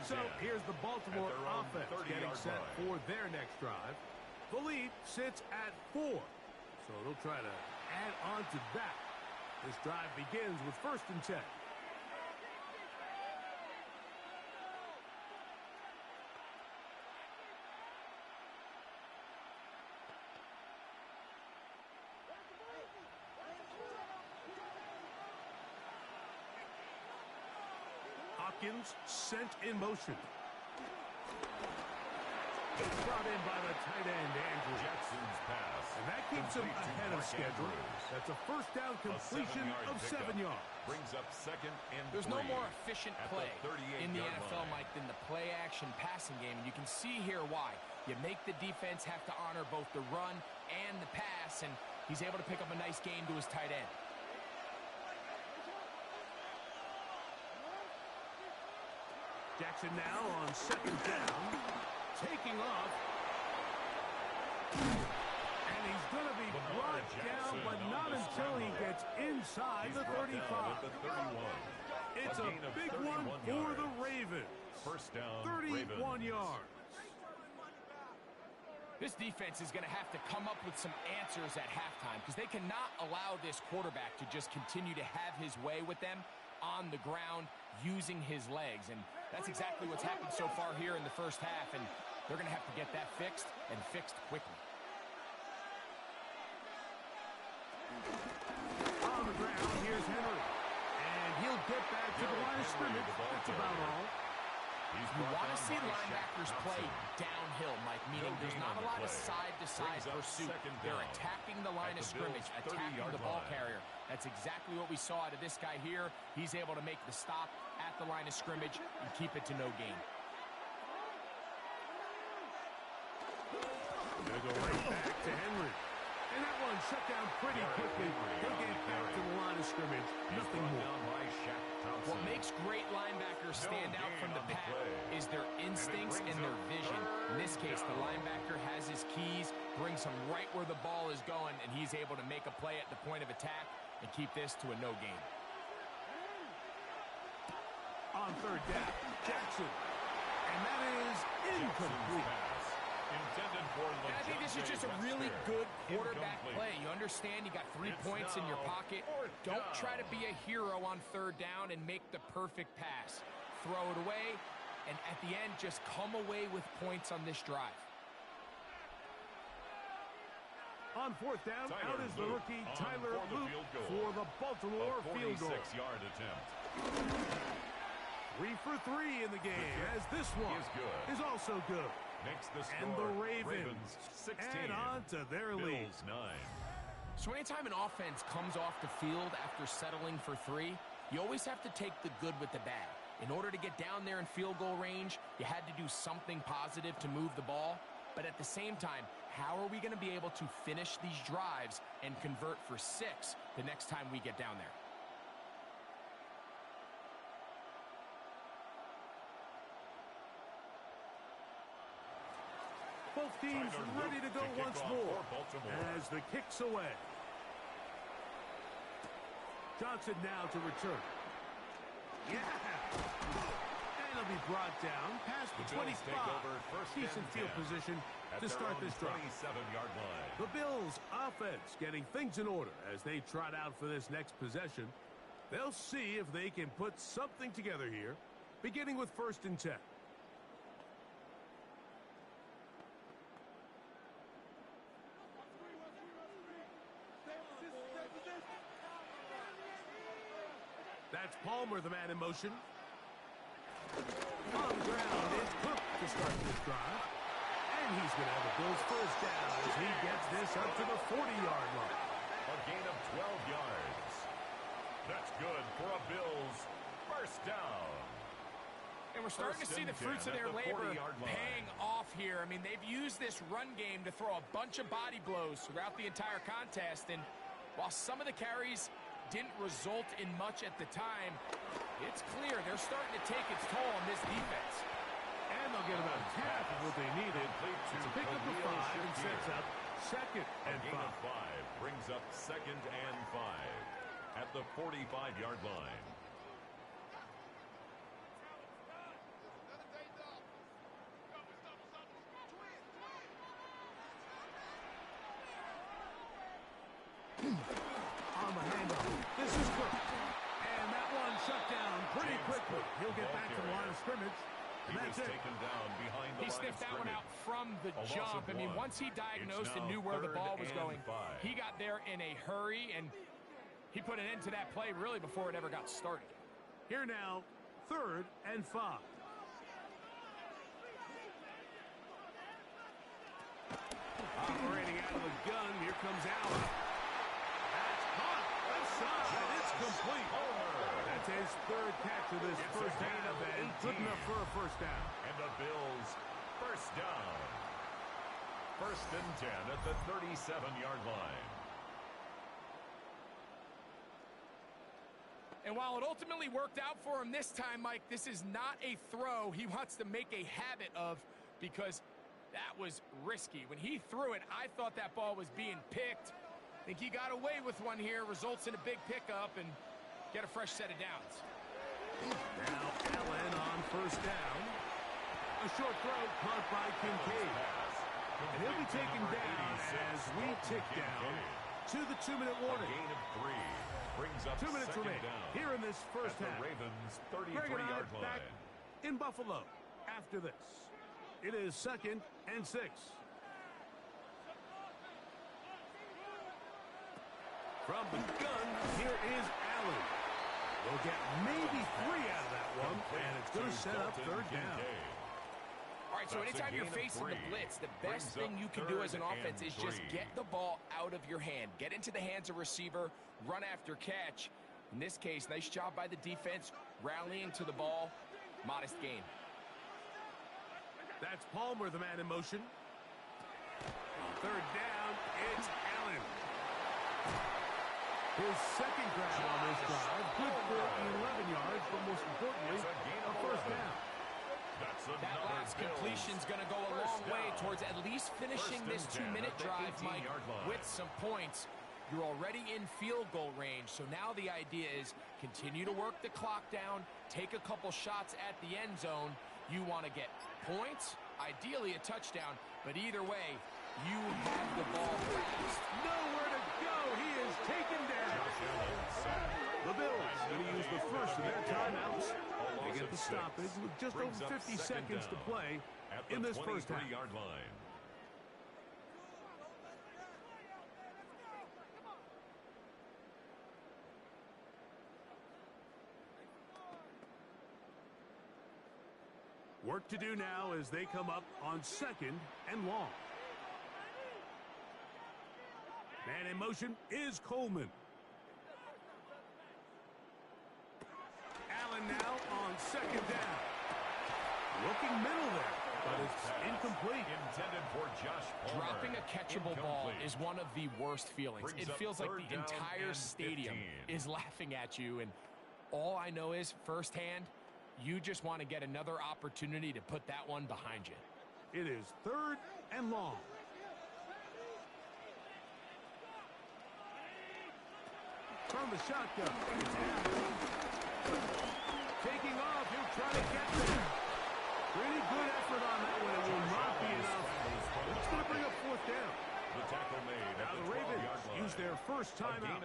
So here's the Baltimore offense getting set for their next drive. The lead sits at 4. So they'll try to add on to that. This drive begins with 1st and 10. Hopkins sent in motion. It's brought in by the tight end, Andrews. Jackson's pass. And that keeps him ahead of schedule. That's a first down completion of 7 yards. Brings up second and There's no more efficient play in the NFL, line. Mike, than the play-action passing game. And you can see here why. You make the defense have to honor both the run and the pass, and he's able to pick up a nice gain to his tight end. Jackson now on second down. Taking off. And he's going to be brought down, but not until he gets inside the 35. It's a big one for the Ravens. First down, 31 yards. This defense is going to have to come up with some answers at halftime because they cannot allow this quarterback to just continue to have his way with them on the ground using his legs. And that's exactly what's happened so far here in the first half, and they're going to have to get that fixed and fixed quickly. On the ground, here's Henry. And he'll get back to the line of scrimmage. That's about all. You want to see linebackers play downhill, Mike, meaning there's not a lot of side-to-side pursuit. They're attacking the line of scrimmage, attacking the ball carrier. That's exactly what we saw out of this guy here. He's able to make the stop at the line of scrimmage and keep it to no gain. Gonna go right back to Henry. And that one shut down pretty quickly. He'll get back to the line of scrimmage. Nothing more. What makes great linebackers stand out from the pack is their instincts and their vision. In this case, the linebacker has his keys, brings him right where the ball is going, and he's able to make a play at the point of attack and keep this to a no gain. On third down, Jackson. And that is incomplete. And I think this is just a really good quarterback play. You understand you got 3 points in your pocket. Don't try to be a hero on third down and make the perfect pass. Throw it away, and at the end, just come away with points on this drive. On fourth down, out is the rookie Tyler Luke for the Baltimore field goal. 46-yard attempt. 3 for 3 in the game, as this one is also good. Makes the score. And the Ravens 16 add on to their lead. Bills 9. So anytime an offense comes off the field after settling for 3, you always have to take the good with the bad. In order to get down there in field goal range, you had to do something positive to move the ball. But at the same time, how are we going to be able to finish these drives and convert for 6 the next time we get down there? Both teams ready to go once more as the kick's away. Johnson now to return. Yeah! And he'll be brought down past the 25. Decent field position to start this drive. 27-yard line. The Bills' offense getting things in order as they trot out for this next possession. They'll see if they can put something together here, beginning with 1st and 10. That's Palmer, the man in motion. On the ground, it's Cook to start this drive. And he's going to have the Bills first down as he gets this up to the 40-yard line. A gain of 12 yards. That's good for a Bills first down. And we're starting to see the fruits of their labor paying off here. I mean, they've used this run game to throw a bunch of body blows throughout the entire contest. And while some of the carries didn't result in much at the time, it's clear they're starting to take its toll on this defense. And they'll get about half of what they needed to pick up the 5 and sets up 2nd and 5. 5 brings up 2nd and 5 at the 45-yard line. On the handoff, this is Cook. And that one shut down pretty quickly. He'll get back to the line of scrimmage. And that's it. Taken down behind the He sniffed that one out from the jump. I mean, once he diagnosed and knew where the ball was going, he got there in a hurry, and he put an end to that play really before it ever got started. Here now, 3rd and 5. Operating out of the gun, here comes Allen. That's caught. Left side, it's complete. That's his third catch of this first half, and good enough for a first down. And the Bills first down. First and 10 at the 37-yard line. And while it ultimately worked out for him this time, Mike, this is not a throw he wants to make a habit of, because that was risky. When he threw it, I thought that ball was being picked. I think he got away with one here, results in a big pickup, and get a fresh set of downs. Now Allen on first down. A short throw caught by Kincaid. And he'll be taken down as we tick down to the 2-minute warning. A gain of 3 brings up 2 minutes remaining here in this first half. The Ravens' 33-yard back line. In Buffalo after this. It is 2nd and 6. From the gun, here is Allen. They'll get maybe 3 out of that one, and it's going to set up third down. All right, so anytime you're facing the blitz, the best thing you can do as an offense is just get the ball out of your hand. Get into the hands of receiver, run after catch. In this case, nice job by the defense, rallying to the ball. Modest gain. That's Palmer, the man in motion. On third down, it's Allen. His second grab on this drive, good for 11 yards, but most importantly, a first down. That last completion's going to go a long way towards at least finishing this 2-minute drive, Mike, with some points. You're already in field goal range, so now the idea is continue to work the clock down, take a couple shots at the end zone. You want to get points, ideally a touchdown, but either way, you have the ball fast. Nowhere to go. He is taken down. The Bills going to use the first of their timeouts. They get the stoppage with just over 50 seconds to play in this first half. Line. Work to do now as they come up on 2nd and long. Man in motion is Coleman. Allen now on 2nd down. Looking middle there, but it's incomplete. Intended for Josh Palmer. Dropping a catchable ball is one of the worst feelings. It feels like the entire stadium is laughing at you, and all I know is firsthand, you just want to get another opportunity to put that one behind you. It is 3rd and long. From the shotgun, it's Allen. Taking off, he'll try to get there. Pretty good effort on that one. It will not be enough. It's going to bring up 4th down. The tackle made. Now the Ravens use their first timeout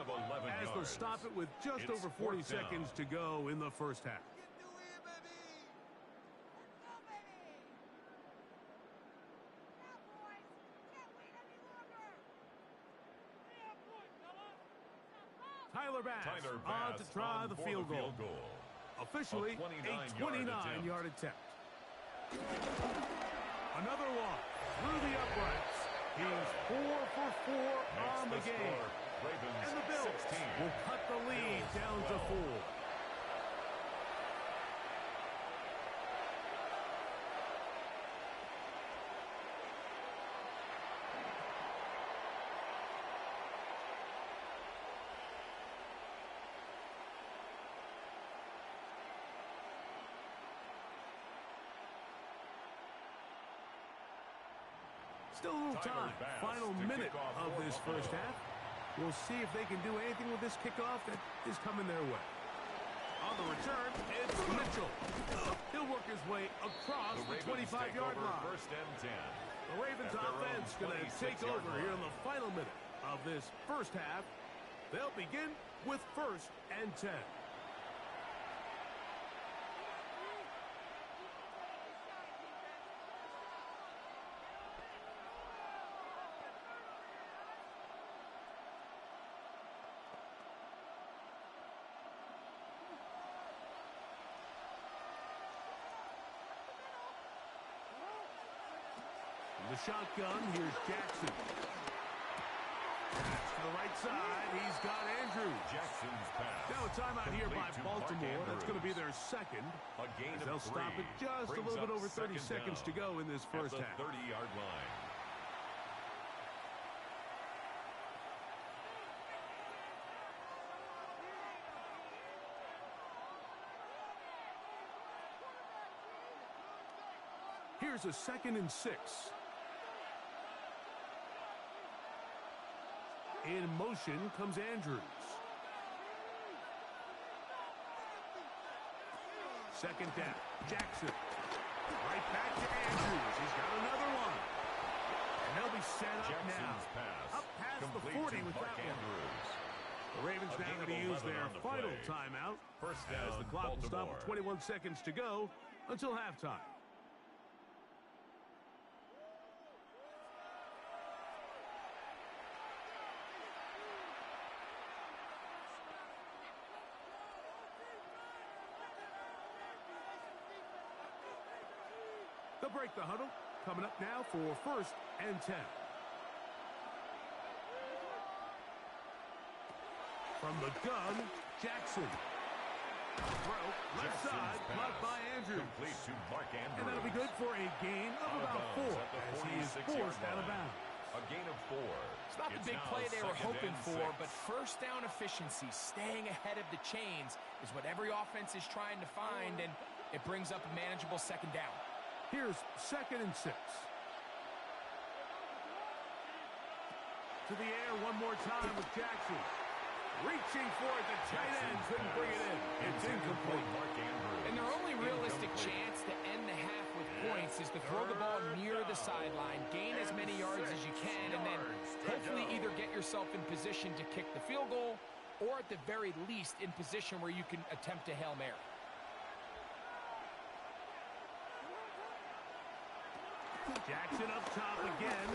as they'll stop it with just over 40 seconds to go in the first half. Tyler Bass on to try the field goal. Officially, a 29-yard attempt. Another one through the uprights. He's 4 for 4 on the game. And the Bills will cut the lead down to 4. Still a little time. Final minute of this first half. We'll see if they can do anything with this kickoff that is coming their way. On the return, it's Mitchell. He'll work his way across the 25-yard line. First and 10. The Ravens offense going to take over here in the final minute of this first half. They'll begin with 1st and 10. the shotgun. Here's Jackson. Pass to the right side. He's got Andrews. Jackson's pass. Now a timeout here by Baltimore. That's going to be their second. A gain They'll of 3. stop it just a little bit over 30 seconds to go in this first half. 30-yard line. Here's a 2nd and 6. In motion comes Andrews. 2nd down. Jackson. Right back to Andrews. He's got another one. And they'll be set up Jackson's now. pass. Up past the Complete 40 to with Mark that one. Andrews. The Ravens A now gain going of to use 11 their on the final play. timeout. First As down, the clock will stop Baltimore. with 21 seconds to go until halftime. They'll break the huddle. Coming up now for 1st and 10. From the gun, Jackson. Throw, left side, blocked by Andrews. Complete to Mark Andrews. And that'll be good for a gain of about 4 as he is forced out of bounds. A gain of 4. It's not the big play they were hoping for, but first down efficiency, staying ahead of the chains, is what every offense is trying to find, and it brings up a manageable 2nd down. Here's 2nd and 6. To the air one more time with Jackson. Reaching for it, the tight end couldn't bring it in. It's incomplete. And their only realistic chance to end the half with points is to throw the ball near the sideline, gain as many yards as you can, and then hopefully either get yourself in position to kick the field goal or at the very least in position where you can attempt a Hail Mary. Jackson up top again.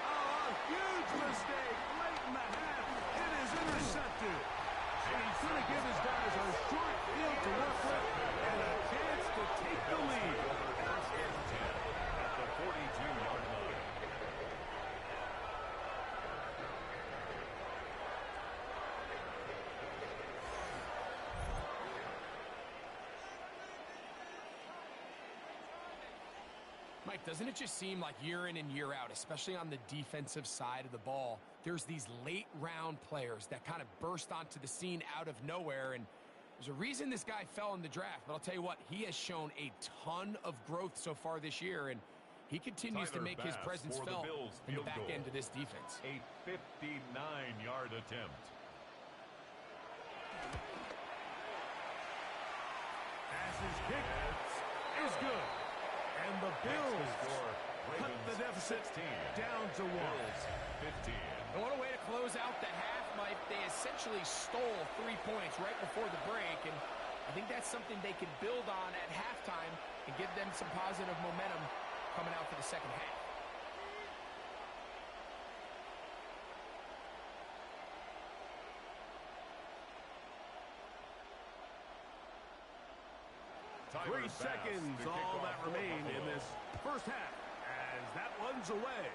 Oh, a huge mistake late in the half. It is intercepted. And he's going to give his guys a short field to work with and a chance to take the lead. First and 10 at the 42-yard line. Mike, doesn't it just seem like year in and year out, especially on the defensive side of the ball, there's these late round players that kind of burst onto the scene out of nowhere, and there's a reason this guy fell in the draft, but I'll tell you what, he has shown a ton of growth so far this year, and he continues to make his presence felt in the back end of this defense. A 59-yard attempt. Pass is kicked. Is good. And the Bills cut the deficit down to 1. 15. And what a way to close out the half, Mike. They essentially stole 3 points right before the break, and I think that's something they can build on at halftime and give them some positive momentum coming out for the second half. Three seconds, all that remain in this first half as that one's away.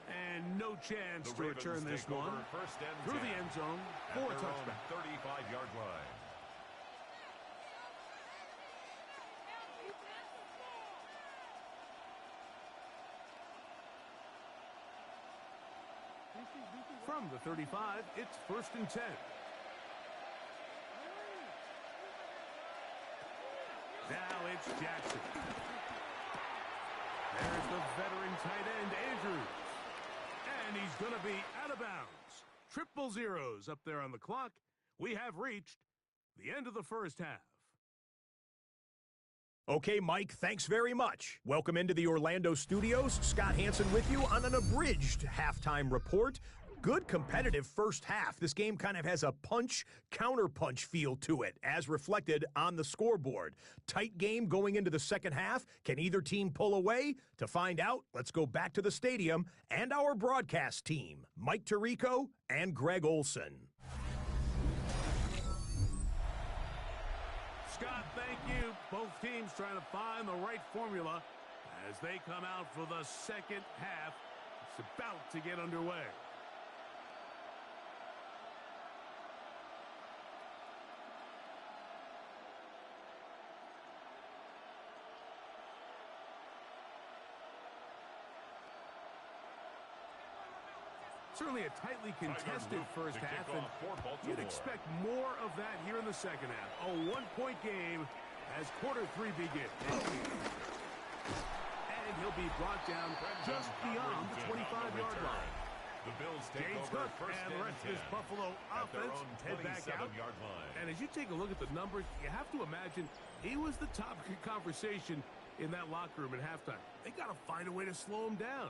And no chance to return this one through the end zone for a touchback. 35-yard line. From the 35, it's 1st and 10. Now it's Jackson. There's the veteran tight end, Andrews. And he's going to be out of bounds. Triple zeros up there on the clock. We have reached the end of the first half. Okay, Mike, thanks very much. Welcome into the Orlando studios. Scott Hansen with you on an abridged halftime report. Good competitive first half. This game kind of has a punch-counterpunch feel to it, as reflected on the scoreboard. Tight game going into the second half. Can either team pull away? To find out, let's go back to the stadium and our broadcast team, Mike Tirico and Greg Olson. Scott, thank you. Both teams trying to find the right formula as they come out for the second half. It's about to get underway. Certainly a tightly contested first half, and you'd expect more of that here in the second half. A one-point game as quarter 3 begins. And he'll be brought down just beyond the 25-yard line. The Bills take James over Cook first and the rest of this Buffalo offense head back out. And as you take a look at the numbers, you have to imagine he was the topic of conversation in that locker room at halftime. They got to find a way to slow him down.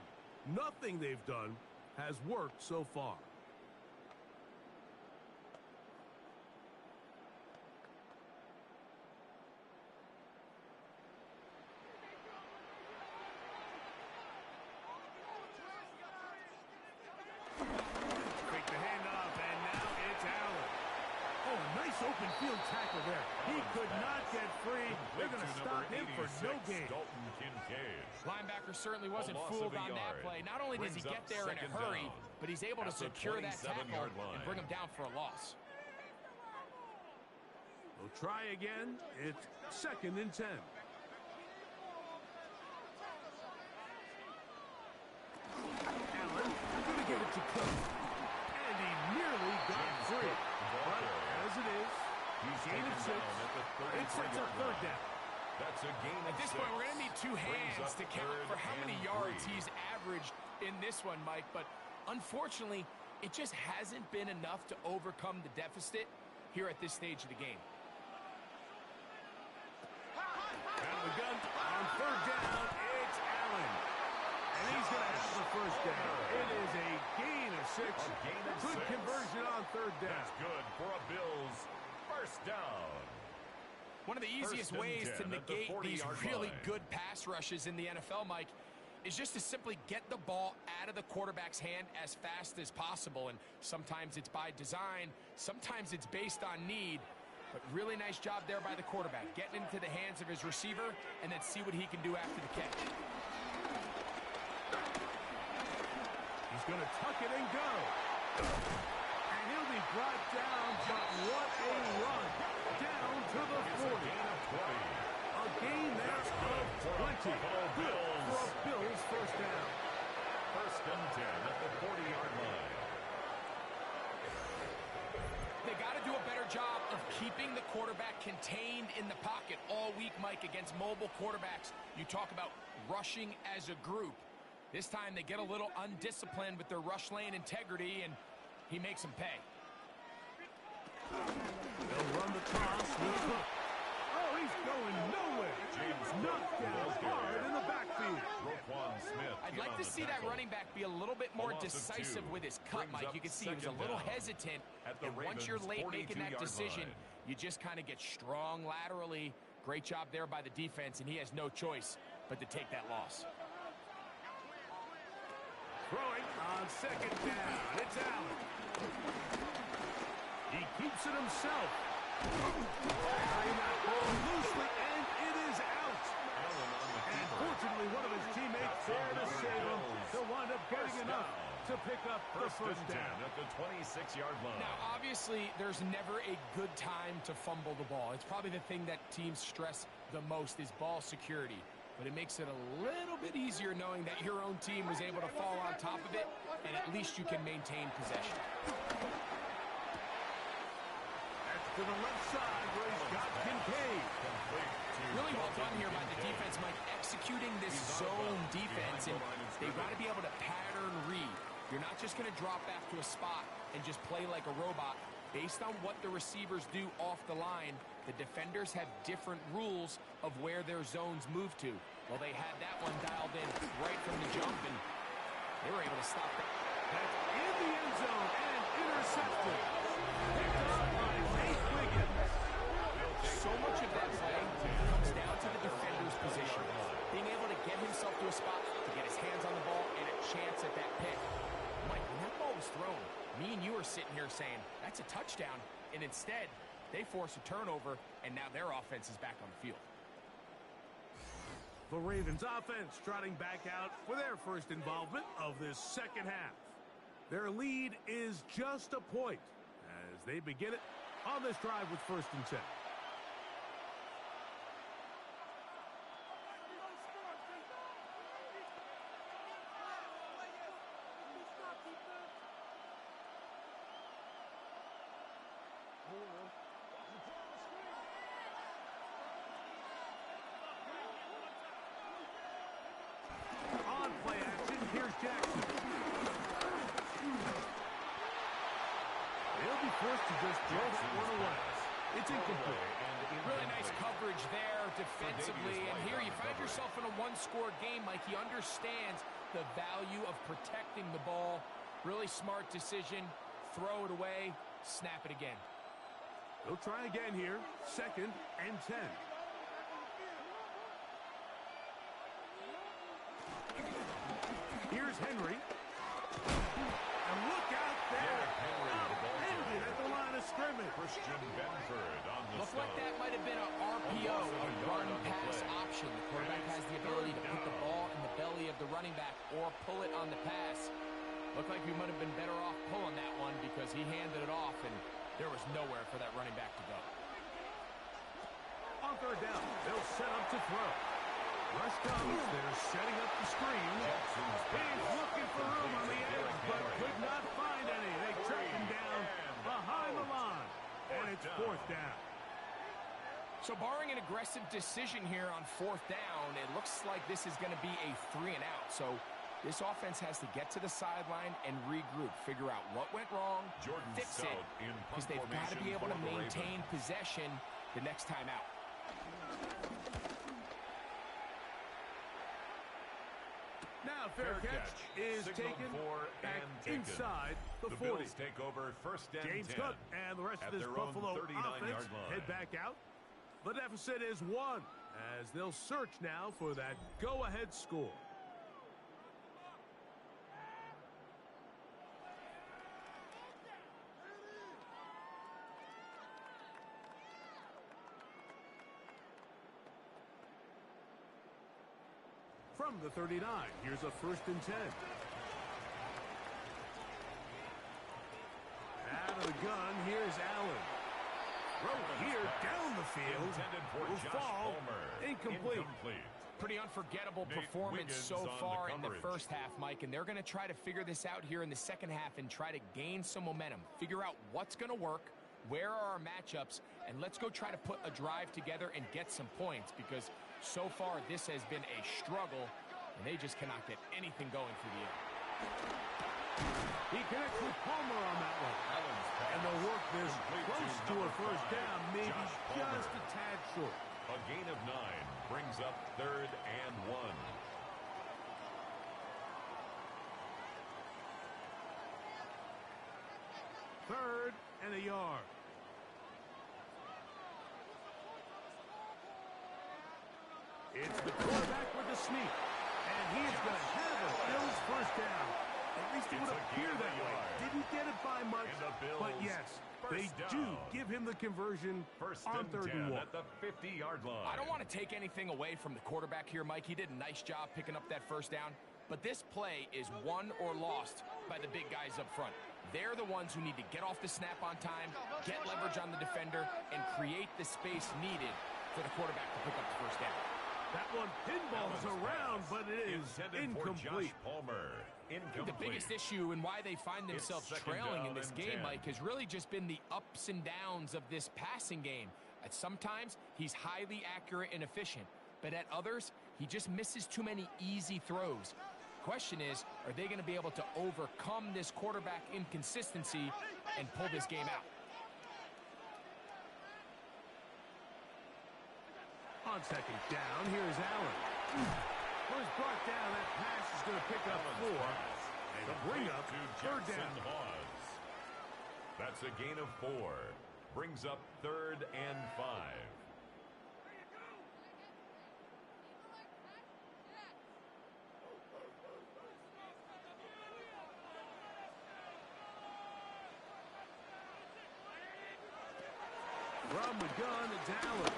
Nothing they've done has worked so far. Fake the handoff, and now it's Allen. Oh, nice open field tackle there. He could not get free. They're going to stop him for no gain. Linebacker certainly wasn't fooled on that play. Not only does he get there in a hurry, but he's able to secure that tackle and bring him down for a loss. We'll try again. It's 2nd and 10. Allen going to give it to Cook. And he nearly got free. But as it is, he's gained 6. It sets up 3rd down. That's a gain At this point, we're going to need 2 hands to count for how many yards he's averaged in this one, Mike. But unfortunately, it just hasn't been enough to overcome the deficit here at this stage of the game. Out of the gun on 3rd down, it's Allen. And he's going to have the 1st down. It is a gain of 6. Good conversion on 3rd down. That's good for a Bills 1st down. One of the easiest ways to negate these really good pass rushes in the NFL, Mike, is just to simply get the ball out of the quarterback's hand as fast as possible. And sometimes it's by design, sometimes it's based on need. But really nice job there by the quarterback, getting into the hands of his receiver and then see what he can do after the catch. He's going to tuck it and go. And he'll be brought down, but what a run. Down to the 40. A gain there of 20. Good for a Bills 1st down. 1st and 10 at the 40-yard line. They got to do a better job of keeping the quarterback contained in the pocket all week, Mike, against mobile quarterbacks. You talk about rushing as a group. This time they get a little undisciplined with their rush lane integrity, and he makes them pay. They'll run the toss with Cook. Oh, he's going nowhere. Knocked down hard in the backfield. I'd like to see that running back be a little bit more decisive with his cut, Mike. You can see he was a little hesitant, and once you're late making that decision, you just kind of get strong laterally. Great job there by the defense, and he has no choice but to take that loss. Throwing on 2nd down. It's Allen. He keeps it himself. Carrying that ball loosely, and it is out. And fortunately, one of his teammates there to save him. He'll wind up getting enough to pick up the 1st down. At the 26-yard line. Now, obviously, there's never a good time to fumble the ball. It's probably the thing that teams stress the most is ball security. But it makes it a little bit easier knowing that your own team was able to fall on top of it, and at least you can maintain possession. That's to the left side where he's got Kincaid. Really well done here by the defense, Mike, executing this zone defense, and they've got to be able to pattern read. You're not just going to drop back to a spot and just play like a robot. Based on what the receivers do off the line, the defenders have different rules of where their zones move to. Well, they had that one dialed in right from the jump, and they were able to stop that. That's in the end zone and intercepted. Picked up by Nate Wiggins. So much of that play comes down to the defender's position. Being able to get himself to a spot to get his hands on the ball and a chance at that pick. Mike, when that ball was thrown, me and you were sitting here saying, that's a touchdown. And instead, They force a turnover, and now their offense is back on the field. The Ravens offense trotting back out for their first involvement of this second half. Their lead is just a point as they begin it on this drive with 1st and 10. On play action, here's Jackson. They'll be forced to just throw that one away. It's incomplete. Really nice coverage there defensively. And here you find yourself in a one-score game. Mike, he understands the value of protecting the ball. Really smart decision. Throw it away. Snap it again. They'll try again here. 2nd and 10. Here's Henry. And look out there. Ended at the line of scrimmage. Christian Benford on the Looked like that might have been an RPO, a run-pass option. The quarterback has the ability to put the ball in the belly of the running back or pull it on the pass. Looked like he might have been better off pulling that one because he handed it off, and there was nowhere for that running back to go. On 3rd down, they'll set up to throw. Rush comes. They're setting up the screen. He's looking for room on the edge, but could not find any. They track him down behind the line, and it's 4th down. So barring an aggressive decision here on 4th down, it looks like this is going to be a 3-and-out. So this offense has to get to the sideline and regroup, figure out what went wrong, fix it, because they've got to be able to maintain possession the next time out. Now fair catch is taken back inside the 40. Bills take over 1st and 10. James Cook and the rest of this Buffalo offense head back out. The deficit is 1 as they'll search now for that go-ahead score. From the 39, here's a 1st and 10. Out of the gun, here's Allen. Throw here down the field. Will fall. Incomplete. Pretty unforgettable performance so far in the first half, Mike, and they're going to try to figure this out here in the second half and try to gain some momentum. Figure out what's going to work, where are our matchups, and let's go try to put a drive together and get some points because so far this has been a struggle, and they just cannot get anything going through the air. He connects with Palmer on that one. And they'll work this close to a 1st down, maybe just a tad short. A gain of 9 brings up 3rd and 1. Third and a yard. It's the quarterback with the sneak. And he's going to have it. Bills 1st down. At least it would appear that way. Didn't get it by much, but yes, they do give him the conversion on 3rd and 1. At the 50-yard line. I don't want to take anything away from the quarterback here, Mike. He did a nice job picking up that 1st down, but this play is won or lost by the big guys up front. They're the ones who need to get off the snap on time, get leverage on the defender, and create the space needed for the quarterback to pick up the 1st down. That one pinballs around, but it is incomplete. Palmer. The biggest issue and why they find themselves trailing in this game, Mike, has really just been the ups and downs of this passing game. At sometimes, he's highly accurate and efficient, but at others, he just misses too many easy throws. Question is, are they going to be able to overcome this quarterback inconsistency and pull this game out? On 2nd down, here's Allen. Was brought down. That pass is going to pick up 4 and bring up 3rd down. That's a gain of 4. Brings up 3rd and 5. From the gun, it's Allen.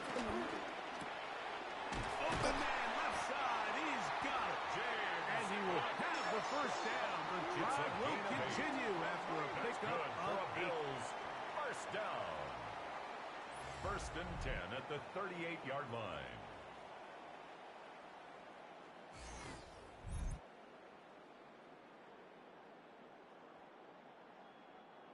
Open man, left side. He's got it. And he will have the first down. The drive will continue after a pickup of Bills. First down. First and 10 at the 38-yard line.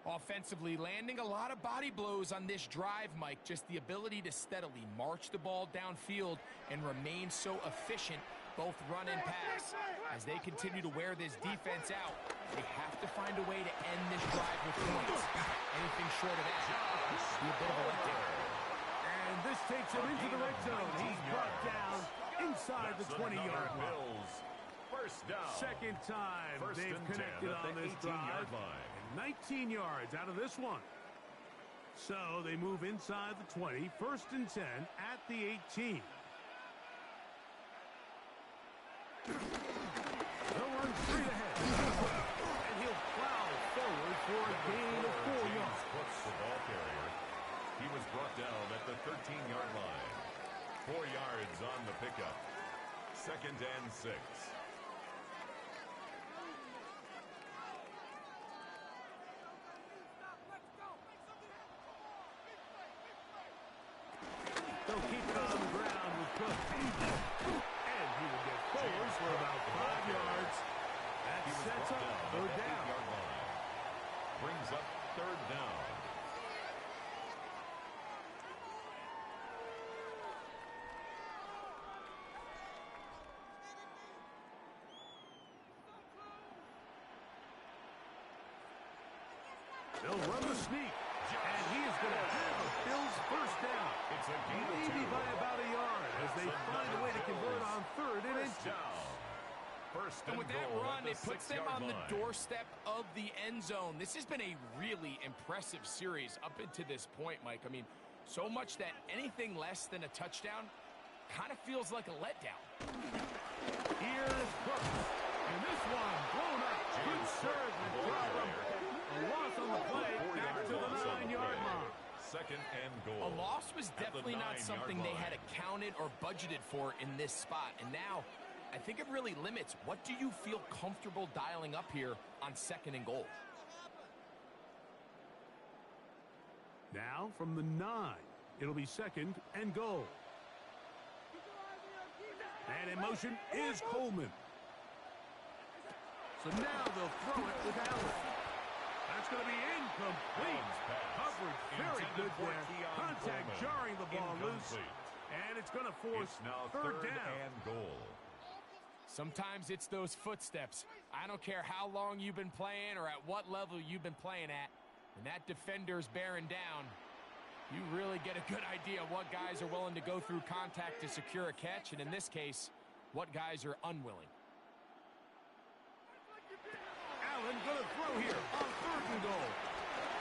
Offensively, landing a lot of body blows on this drive, Mike. Just the ability to steadily march the ball downfield and remain so efficient, both run and pass. As they continue to wear this defense out, they have to find a way to end this drive with points. Anything short of that would be a bit of a letdown. And this takes him into the red zone. He's brought down inside the 20-yard line. First down. Second time they've connected on this drive. 19 yards out of this one. So they move inside the 20. First and 10 at the 18. They'll run straight ahead. And he'll plow forward for a gain of 4 yards. The ball carrier. He was brought down at the 13-yard line. 4 yards on the pickup. Second and 6. They'll keep it on the ground with Cook. And he will get forward for about 5 yards. That sets up third down. Brings up third down. They'll run the sneak. And he is going to have a Bills first down. It's a gain of 2. Maybe by about a yard as they find a way to convert on third and inches. And with that run, it puts them on the doorstep of the end zone. This has been a really impressive series up until this point, Mike. I mean, so much that anything less than a touchdown kind of feels like a letdown. Here's Cook. And this one blown up. Good serve and drop him. A loss on the play. Back to the 9-yard line. Second and goal. A loss was definitely not something they had accounted or budgeted for in this spot. And now, I think it really limits what do you feel comfortable dialing up here on second and goal. Now from the 9, it'll be second and goal. And in motion is Coleman. So now they'll throw it with Allen. That's going to be incomplete. Coverage very good there. Contact jarring the ball loose. And it's going to force third down. And goal. Sometimes it's those footsteps. I don't care how long you've been playing or at what level you've been playing at. When that defender's bearing down, you really get a good idea of what guys are willing to go through contact to secure a catch, and in this case, what guys are unwilling. Allen going to throw here on third and goal.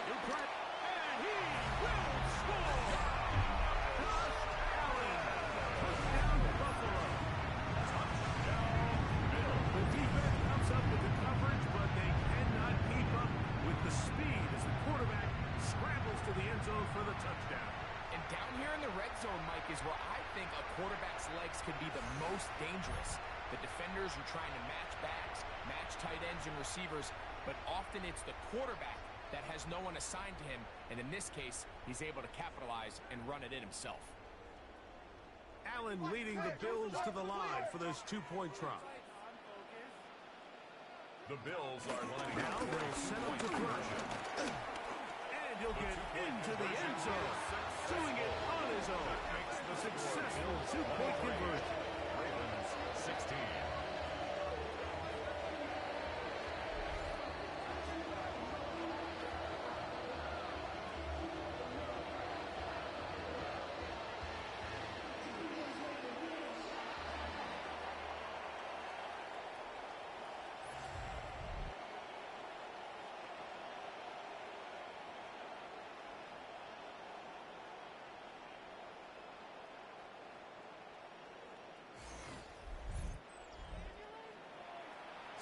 He'll try, and he will score! Josh Allen! Touchdown to Buffalo. The defense comes up with the coverage, but they cannot keep up with the speed as the quarterback scrambles to the end zone for the touchdown. And down here in the red zone, Mike, is where I think a quarterback's legs could be the most dangerous. The defenders are trying to match backs, match tight ends and receivers, but often it's the quarterback that has no one assigned to him, and in this case, he's able to capitalize and run it in himself. Allen leading the Bills to the line for this two-point try. The Bills are lining now up. They'll set up to throw. And he'll get into the end zone, doing it on his own. A successful two-point conversion. Ravens 16.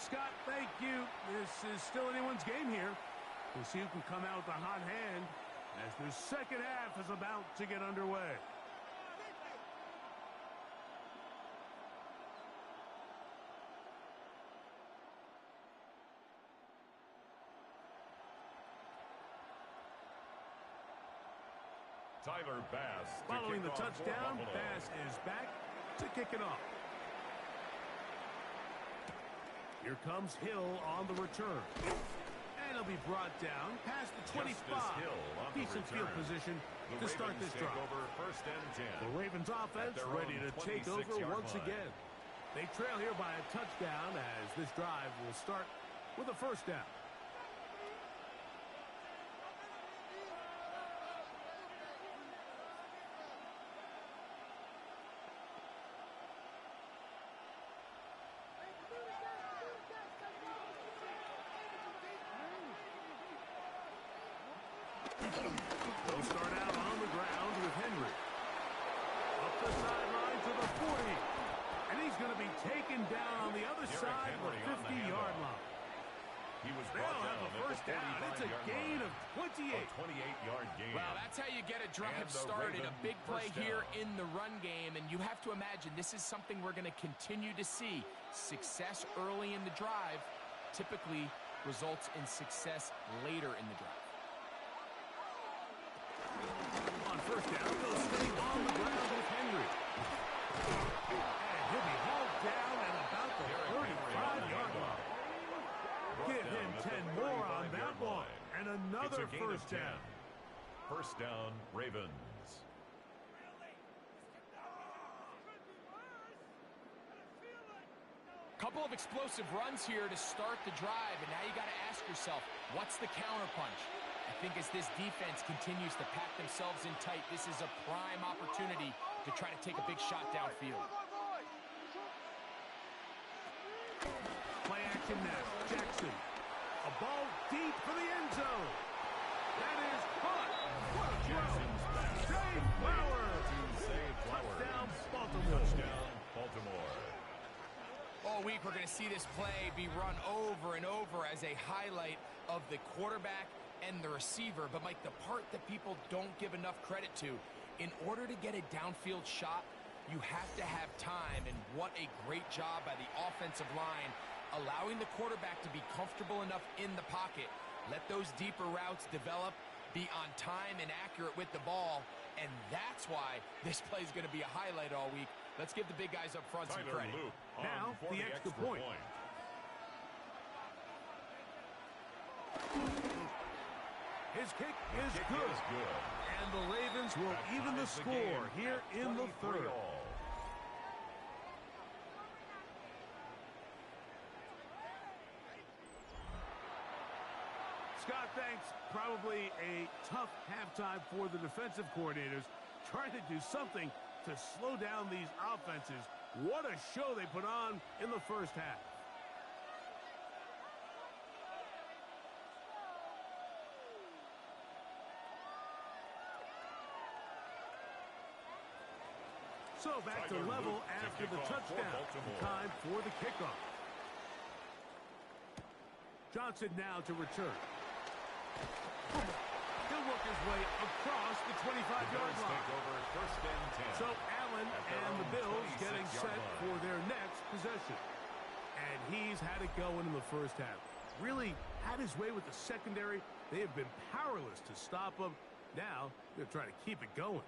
Scott, thank you. This is still anyone's game here. We'll see who can come out with a hot hand. as the second half is about to get underway. Tyler Bass. Following the touchdown, Bass is back to kick it off. Here comes Hill on the return. And he'll be brought down past the 25. Decent field position to start this drive. First and 10. The Ravens offense ready to take over once again. They trail here by a touchdown as this drive will start with a first down. They'll start out on the ground with Henry. Up the sideline to the 40. And he's going to be taken down on the other side of the 50-yard line. They'll have a first down. It's a gain of 28. A 28-yard gain. Well, that's how you get a drive started. A big play here in the run game. And you have to imagine this is something we're going to continue to see. Success early in the drive typically results in success later in the drive. On first down, they'll stay on the ground with Henry. And he'll be hauled down at about the 35-yard line. Give him 10 more on that one. And another first down. First down, Ravens. Couple of explosive runs here to start the drive, and now you got to ask yourself, what's the counterpunch? I think as this defense continues to pack themselves in tight, this is a prime opportunity to try to take a big shot downfield. Play action now. Jackson. A ball deep for the end zone. That is caught. What a throw. Save Flowers. Touchdown, Baltimore. Touchdown, Baltimore. All week we're going to see this play be run over and over as a highlight of the quarterback and the receiver. But, Mike, the part that people don't give enough credit to, in order to get a downfield shot, you have to have time. And what a great job by the offensive line, allowing the quarterback to be comfortable enough in the pocket, let those deeper routes develop, be on time and accurate with the ball. And that's why this play is going to be a highlight all week. Let's give the big guys up front some credit. Now, the extra point. His kick is good. And the Ravens will even the score here in the third. Scott, thanks. Probably a tough halftime for the defensive coordinators, trying to do something to slow down these offenses. What a show they put on in the first half. So back to level after the touchdown. Time for the kickoff. Johnson now to return. He'll work his way across the 25-yard line. So Allen and the Bills getting set for their next possession. And he's had it going in the first half. Really had his way with the secondary. They have been powerless to stop him. Now they're trying to keep it going.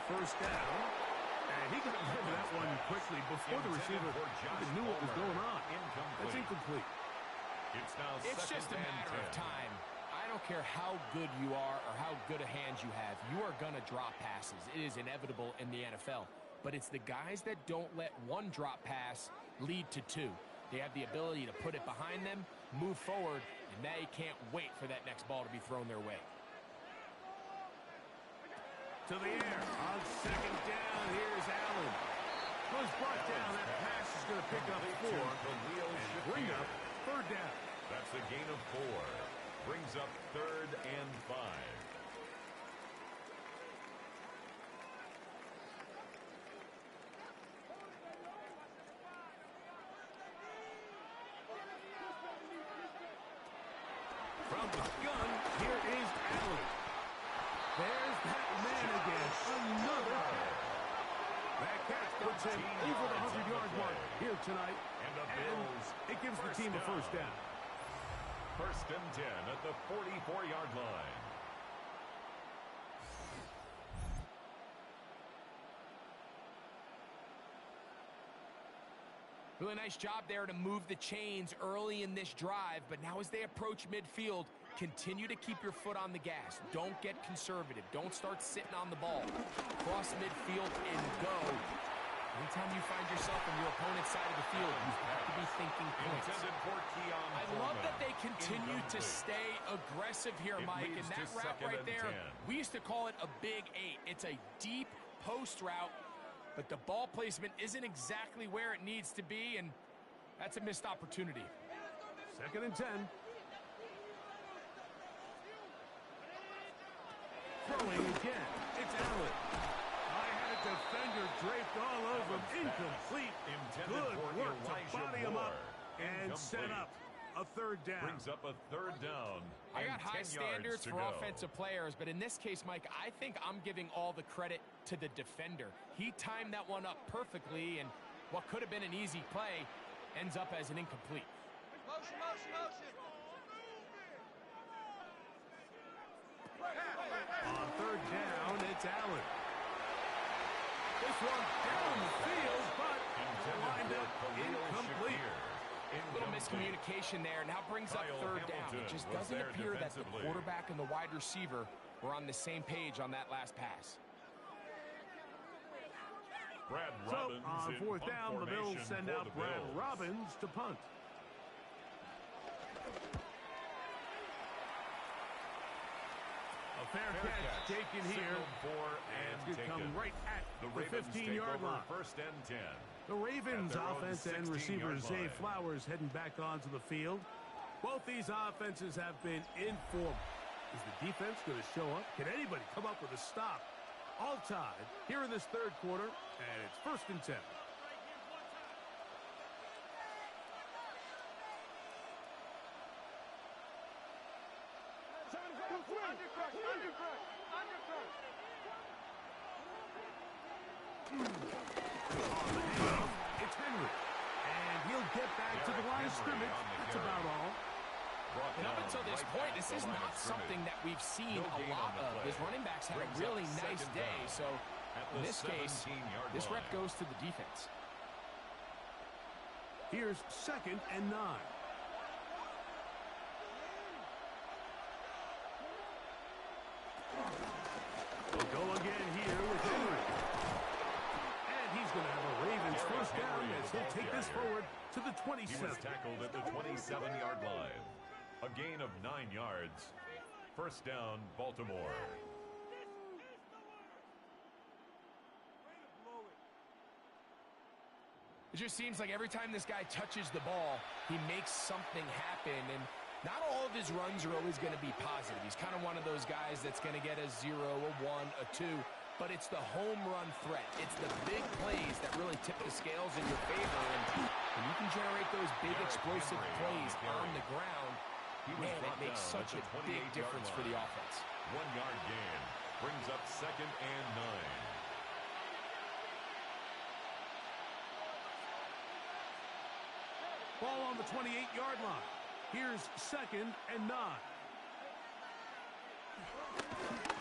First down, and he got rid of that one quickly before the receiver even knew what was going on. That's incomplete. It's just a matter of time. I don't care how good you are or how good a hand you have. You are going to drop passes. It is inevitable in the NFL. But it's the guys that don't let one drop pass lead to two. They have the ability to put it behind them, move forward, and they can't wait for that next ball to be thrown their way. To the air. On second down, here's Allen. Was brought down. That pass is going to pick up 4 and bring up third down. That's a gain of 4. Brings up 3rd and 5. From the gun, here is Allen. There's that man again. Another catch. That catch puts him over the 100-yard mark here tonight. And it gives the team a first down. 1st and 10 at the 44-yard line. Really nice job there to move the chains early in this drive, but now as they approach midfield, continue to keep your foot on the gas. Don't get conservative. Don't start sitting on the ball. Cross midfield and go. Anytime you find yourself on your opponent's side of the field, you have to be thinking points. I love that they continue to stay aggressive here, Mike, and that route right there, we used to call it a big 8. It's a deep post route, but the ball placement isn't exactly where it needs to be, and that's a missed opportunity. 2nd and 10. Throwing again. It's Allen. I had a defender draped all over him. Incomplete. Good work to body him up and set up a 3rd down. Brings up a 3rd down. I got high standards for offensive players, but in this case, Mike, I think I'm giving all the credit to the defender. He timed that one up perfectly, and what could have been an easy play ends up as an incomplete. Motion, motion, motion. On 3rd down, it's Allen. This one down the field, but lined up incomplete. A little miscommunication there. Now brings up 3rd down. It just doesn't appear that the quarterback and the wide receiver were on the same page on that last pass. So on 4th down, the Bills send out Brad Robbins to punt. A fair catch taken here. And it come right at the 15-yard line. 1st and 10. The Ravens offense and receiver Zay Flowers heading back onto the field. Both these offenses have been informal. Is the defense going to show up? Can anybody come up with a stop? All tied here in this 3rd quarter, and it's 1st and 10. It's Henry, and he'll get back to the line of scrimmage. That's about all. And up until this point, this is not something that we've seen a lot of. His running backs had a really nice day, so in this case, this rep goes to the defense. Here's 2nd and 9. We'll go again here with Henry. And he's going to have a Ravens first down as he'll take this forward to the 27. He was tackled at the 27-yard line. A gain of 9 yards. 1st down, Baltimore. It just seems like every time this guy touches the ball, he makes something happen, and not all of his runs are always going to be positive. He's kind of one of those guys that's going to get a 0, a 1, a 2, but it's the home run threat. It's the big plays that really tip the scales in your favor, and when you can generate those big explosive plays on the ground, man, it makes such a big difference for the offense. 1-yard gain brings up 2nd and 9. Ball on the 28-yard line. Here's 2nd and 9.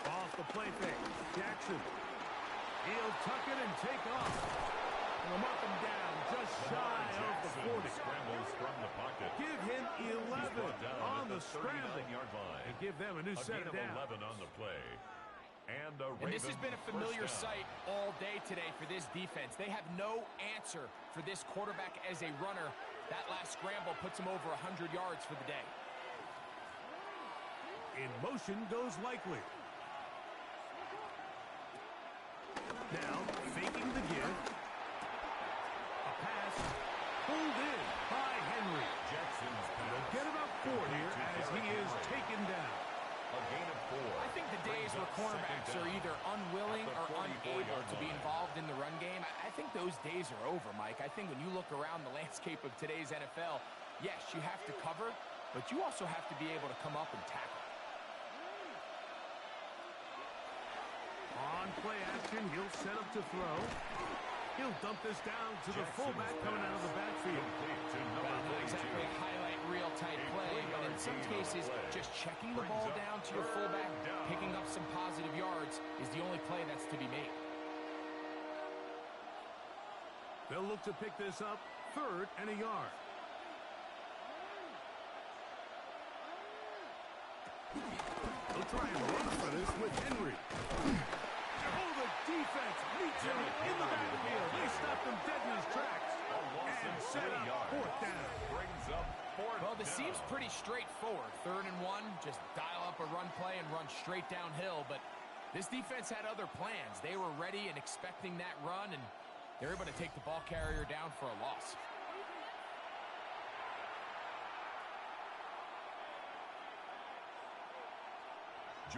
Off the play fake. Jackson. He'll tuck it and take off. We'll mark him down just shy of the 40. Scrambles from the pocket. Give him 11 on the scramble. And give them a new set of downs. 11 on the play. And this has been a familiar sight all day today for this defense. They have no answer for this quarterback as a runner. That last scramble puts him over 100 yards for the day. In motion goes Likely. Now, faking the give. A pass pulled in by Henry. Jackson's He'll get about 4 here as he is taken able to be involved in the run game, I think those days are over, Mike. I think when you look around the landscape of today's NFL, yes, you have to cover, but you also have to be able to come up and tackle. On play action, he'll set up to throw. He'll dump this down to the fullback coming out of the backfield. Well, not exactly a highlight reel type play, but in some cases, just checking the ball down to your fullback, picking up some positive yards is the only play that's to be made. They'll look to pick this up, 3rd and a yard. They'll try and run for this with Henry. Oh, the defense meets him in the backfield. They stop him dead in his tracks and set up 4th down. Well, this seems pretty straightforward. 3rd and 1, just dial up a run play and run straight downhill. But this defense had other plans. They were ready and expecting that run, and they're able to take the ball carrier down for a loss.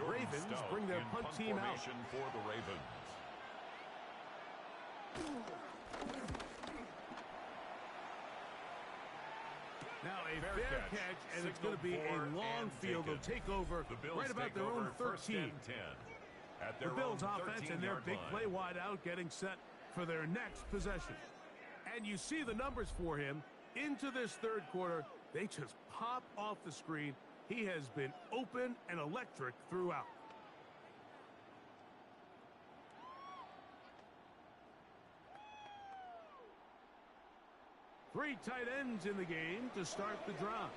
Ravens bring their punt team out. For the Ravens. Now a fair catch, and it's going to be a long field. They'll take over right about their own 13. The Bills offense and their big play wide out getting set for their next possession. And you see the numbers for him into this 3rd quarter. They just pop off the screen. He has been open and electric throughout. Three tight ends in the game to start the drive.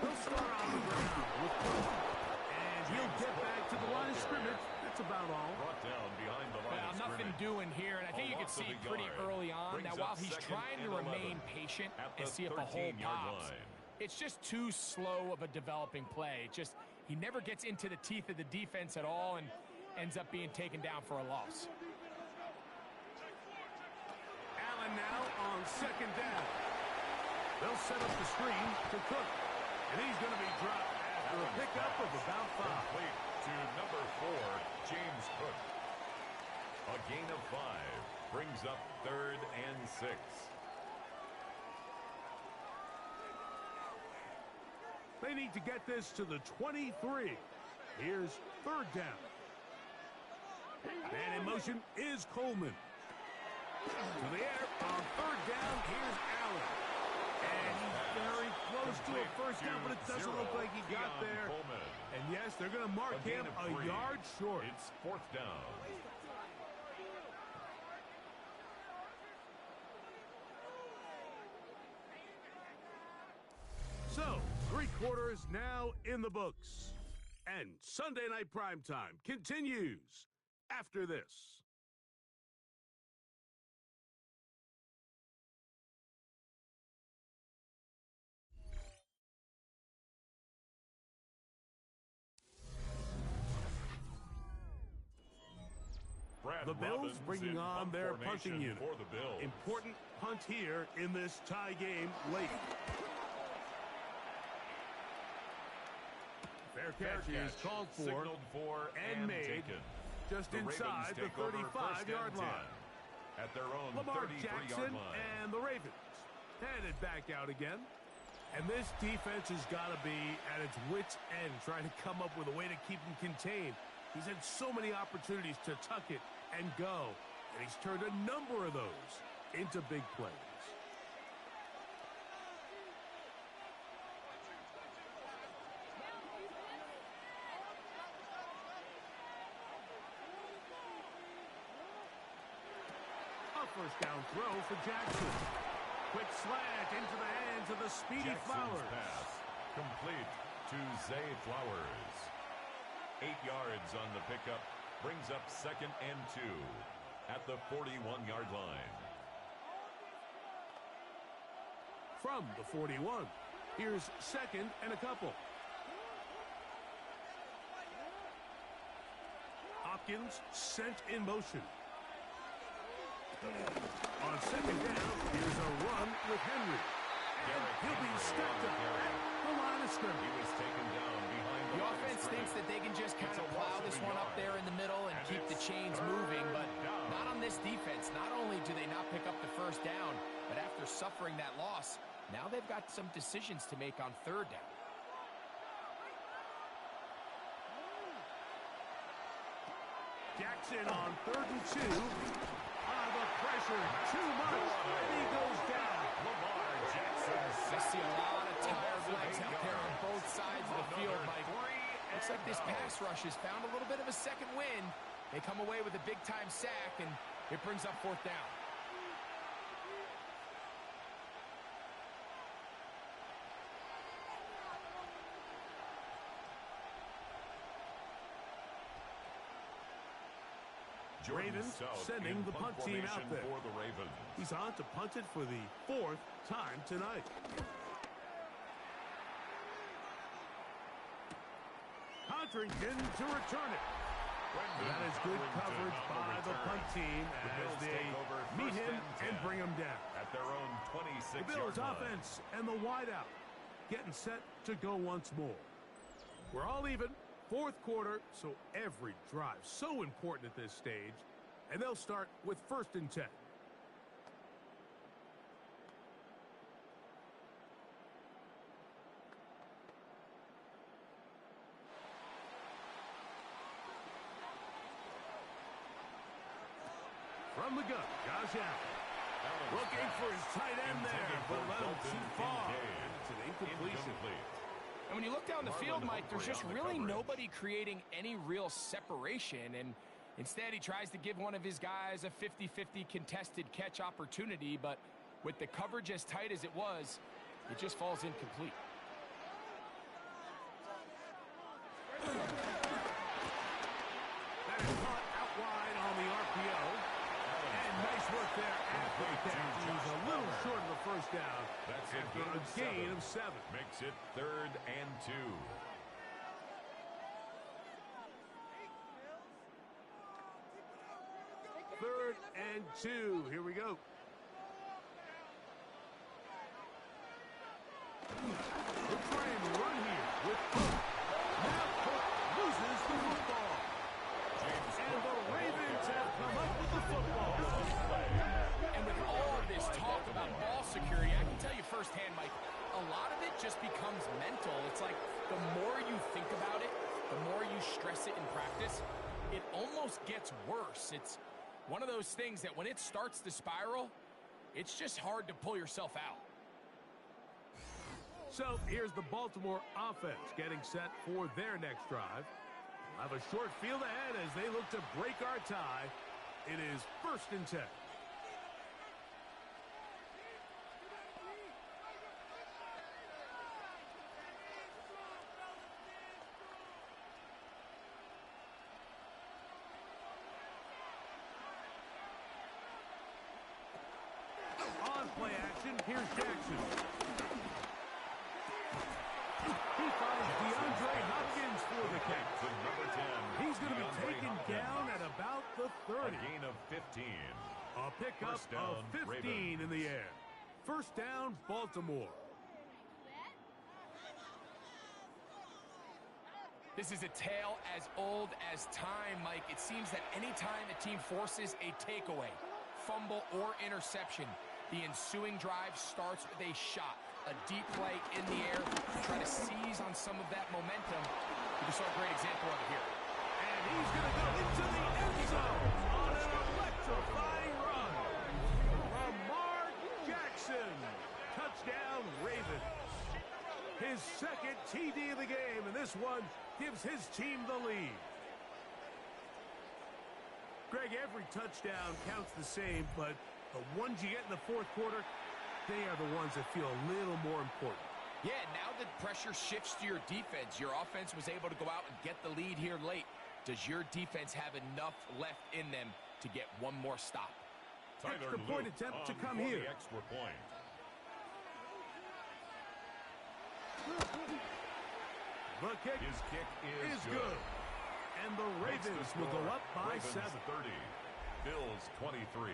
He'll start on the ground with punt. And he'll get back to the line of scrimmage. That's about all. Brought down behind the line of nothing doing here, and I think you can see pretty early on that while he's trying to remain patient and see if a hole pops, it's just too slow of a developing play. He never gets into the teeth of the defense at all and ends up being taken down for a loss. Allen now on 2nd down. They'll set up the screen to Cook, and he's going to be dropped after a pickup of about 5. Complete to number 4, James Cook. A gain of 5 brings up 3rd and 6. They need to get this to the 23. Here's 3rd down. Man in motion is Coleman. To the air on 3rd down. Here's Allen. And he's very close to a 1st down, but it doesn't look like he got there. And yes, they're going to mark him a yard short. It's 4th down. So, 3 quarters now in the books. And Sunday Night Primetime continues after this. The Bills bringing on their punting unit. For the Bills. Important punt here in this tie game late. Fair catch is called for and made taken. just inside the 35-yard line. At their own Lamar 33-yard Jackson line. and the Ravens headed back out again. And this defense has got to be at its wits' end, trying to come up with a way to keep him contained. He's had so many opportunities to tuck it and go, and he's turned a number of those into big plays. A 1st down throw for Jackson. Quick slant into the hands of the speedy Jackson's Flowers. Pass complete to Zay Flowers. 8 yards on the pickup, brings up 2nd and 2 at the 41-yard line. From the 41, here's 2nd and a couple. Hopkins sent in motion. On 2nd down, here's a run with Henry. And he'll be stepped up at the line of scrimmage. He was taken down behind The thinks that they can just kind of plow this one up there in the middle and keep the chains moving, but not on this defense. Not only do they not pick up the first down, but after suffering that loss, now they've got some decisions to make on third down. Jackson on 3rd and 2. The pressure, too much, and he goes down. Lamar Jackson. I see a lot of tired legs out there on both sides of the field, Mike. Looks like this pass rush has found a little bit of a second wind. They come away with a big-time sack, and it brings up 4th down. Ravens sending the punt team out there. For the Ravens. He's on to punt it for the 4th time tonight. Codrington to return it. That is good coverage by the punt team as they meet him and bring him down. At their own 26-yard line. The Bills offense and the wideout getting set to go once more. We're all even. 4th quarter, so every drive so important at this stage, and they'll start with 1st and 10. From the gun, Josh Allen. Looking for his tight end there, but let him too far. It's an incompletion. And when you look down the field, Mike, there's just really nobody creating any real separation. And instead, he tries to give one of his guys a 50-50 contested catch opportunity. But with the coverage as tight as it was, it just falls incomplete. That is caught out wide on the RPO. And nice work there after the catch. He was a little short of the first down. That's after a gain of 7. Makes it 3rd and 2. Third and 2. Here we go. We'll try and run here with Cook. Now Cook loses the football. And the Ravens have come up with the football. And with all of this talk about ball security, I can tell you firsthand, Mike, a lot of it just becomes mental. It's like the more you think about it, the more you stress it in practice, it almost gets worse. It's one of those things that when it starts to spiral, it's just hard to pull yourself out. So here's the Baltimore offense getting set for their next drive. We'll have a short field ahead as they look to break our tie. It is 1st and 10. On play action, here's Jackson. He finds DeAndre Hopkins for the catch. To number 10. He's going to be taken down at about the 30. A gain of 15. A pickup First down, of 15 Ravens. in the air. 1st down, Baltimore. This is a tale as old as time, Mike. It seems that anytime a team forces a takeaway, fumble, or interception, the ensuing drive starts with a shot, a deep play in the air to try to seize on some of that momentum. You saw a great example of it here. And he's going to go into the end zone on an electrifying run. Lamar Jackson. Touchdown, Ravens. His 2nd TD of the game, and this one gives his team the lead. Greg, every touchdown counts the same, but the ones you get in the 4th quarter, they are the ones that feel a little more important. Yeah, now the pressure shifts to your defense. Your offense was able to go out and get the lead here late. Does your defense have enough left in them to get one more stop? Extra point attempt to come here. The extra point. The kick His kick is good. And the Makes the Ravens will go score. up by Ravens 7. 30. Bills 23.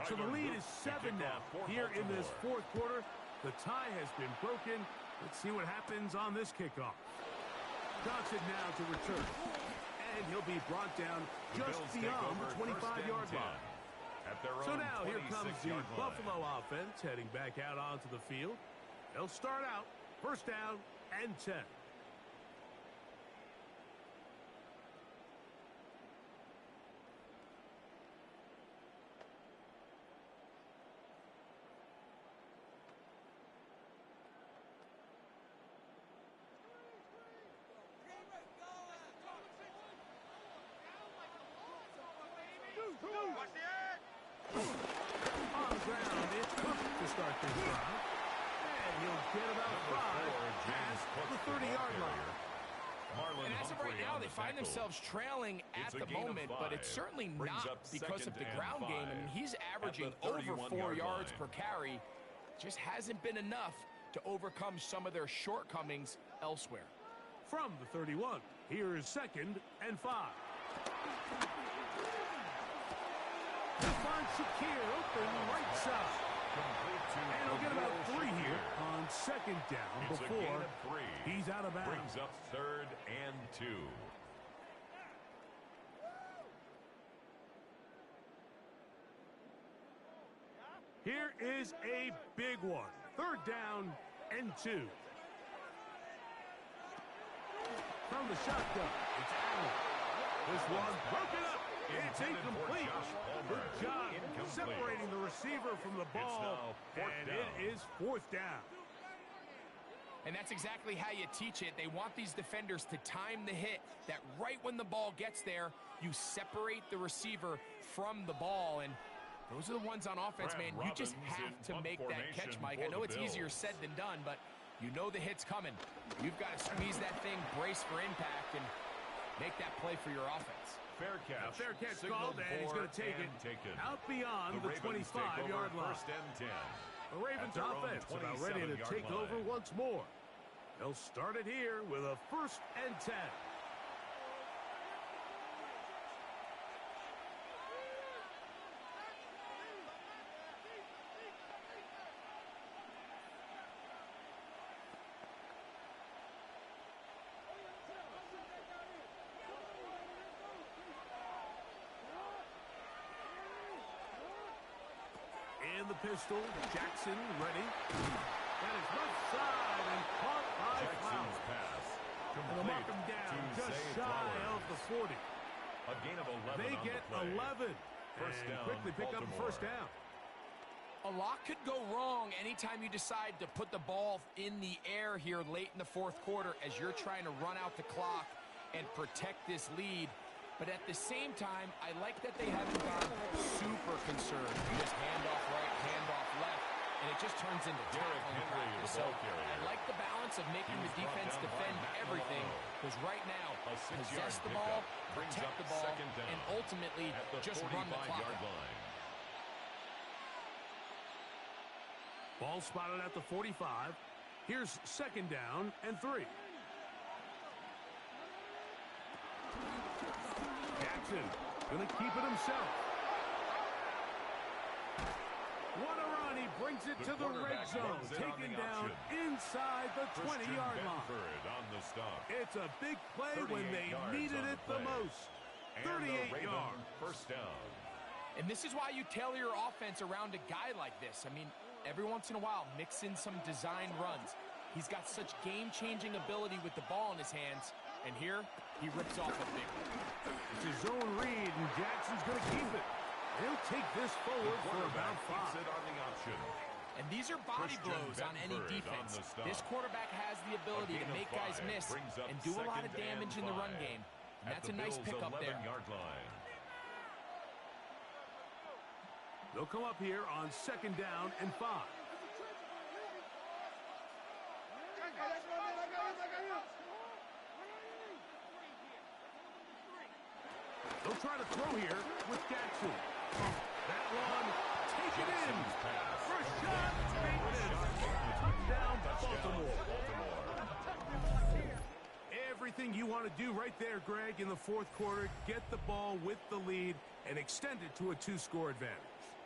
So the lead is 7 now. Here in this fourth quarter, the tie has been broken. Let's see what happens on this kickoff. Johnson now to return. And he'll be brought down just beyond the 25-yard line. So now here comes the Buffalo offense heading back out onto the field. They'll start out first down and 10. On the ground, it's Cook to start this drive. And he'll get about 5 past the 30-yard line. And as of right now, they find themselves trailing at the moment, but it's certainly not because of the ground game. I mean, he's averaging over 4 yards per carry. Just hasn't been enough to overcome some of their shortcomings elsewhere. From the 31, here is 2nd and 5. He'll find Shakir open right side. And he'll get about 3 here on 2nd down before he's out of bounds. Brings up 3rd and 2. Here is a big one. 3rd down and 2. From the shotgun, it's Allen. This one broken up. It's incomplete. Good job separating the receiver from the ball. And it is 4th down. And that's exactly how you teach it. They want these defenders to time the hit, that right when the ball gets there, you separate the receiver from the ball. And those are the ones on offense, man. You just have to make that catch, Mike. I know it's easier said than done, but you know the hit's coming. You've got to squeeze that thing, brace for impact, and make that play for your offense. Fair catch. A fair catch called, and he's going to take it out beyond the 25-yard line. 1st and 10. The Ravens offense about ready to take over once more. They'll start it here with a 1st and 10. In the pistol, Jackson ready. That is left side and caught by Flowers. Pass. And they'll mark him down just shy of the 40. A gain of 11 They get 11. First and down, quickly pick up Baltimore. 1st down. A lot could go wrong anytime you decide to put the ball in the air here late in the 4th quarter as you're trying to run out the clock and protect this lead. But at the same time, I like that they haven't gone super concerned. You just hand off right, hand off left, and it just turns into tackling practice. So I like the balance of making the defense defend everything, because right now, possess the ball, protect the ball, and ultimately just run the clock out. Ball spotted at the 45. Here's 2nd down and 3. Jackson going to keep it himself. What a run. He brings it to the red zone. Taken down inside the 20-yard line. It's a big play when they needed it the most. 38 yards. First down. And this is why you tailor your offense around a guy like this. I mean, every once in a while, mix in some design runs. He's got such game-changing ability with the ball in his hands. And here, he rips off a big one. It's his zone read, and Jackson's going to keep it. He'll take this forward for about 5. It on the option. And these are body blows on any defense. This quarterback has the ability to make guys miss and do a lot of damage in the run game. And that's a nice pickup there. They'll come up here on 2nd down and 5. They'll try to throw here with Jackson. That one, take it in. First shot, touchdown, Baltimore. Everything you want to do right there, Greg, in the 4th quarter. Get the ball with the lead and extend it to a 2-score advantage.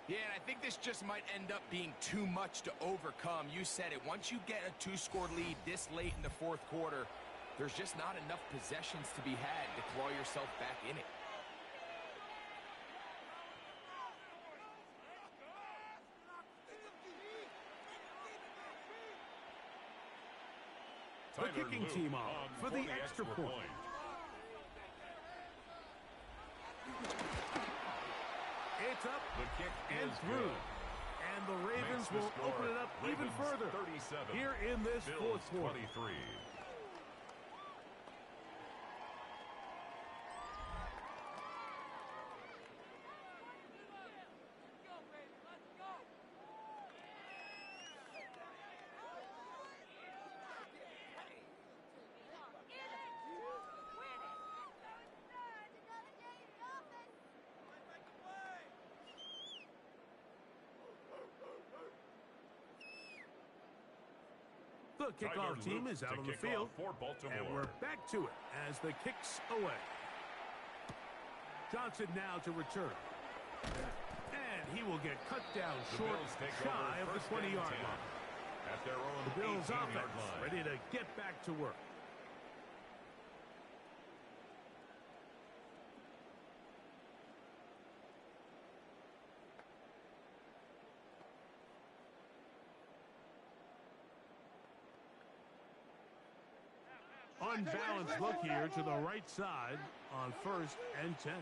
Yeah, and I think this just might end up being too much to overcome. You said it. Once you get a 2-score lead this late in the fourth quarter, there's just not enough possessions to be had to claw yourself back in it. The kicking team on for the extra point. It's up and through. And the Ravens will open it up even further here in this fourth quarter. 23. The kickoff team is out on the field, for Baltimore. and we're back to it as the kick's away. Johnson now to return. And he will get cut down short, shy of the 20-yard line. At their own The Bills 18-yard offense line. ready to get back to work. Unbalanced look here to the right side on 1st and 10.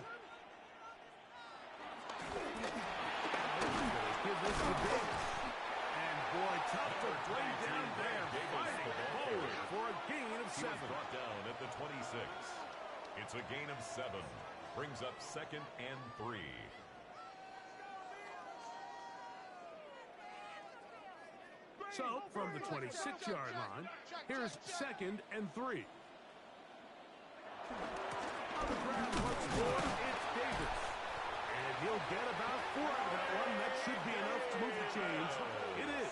Give this to Davis. And boy, tough to bring down there. Fighting forward for a gain of 7. He was brought down at the 26. It's a gain of 7. Brings up 2nd and 3. So, from the 26-yard line, here's 2nd and 3. On the ground once more, it's Davis. And he'll get about 4 out of that one. That should be enough to move the chains. It is.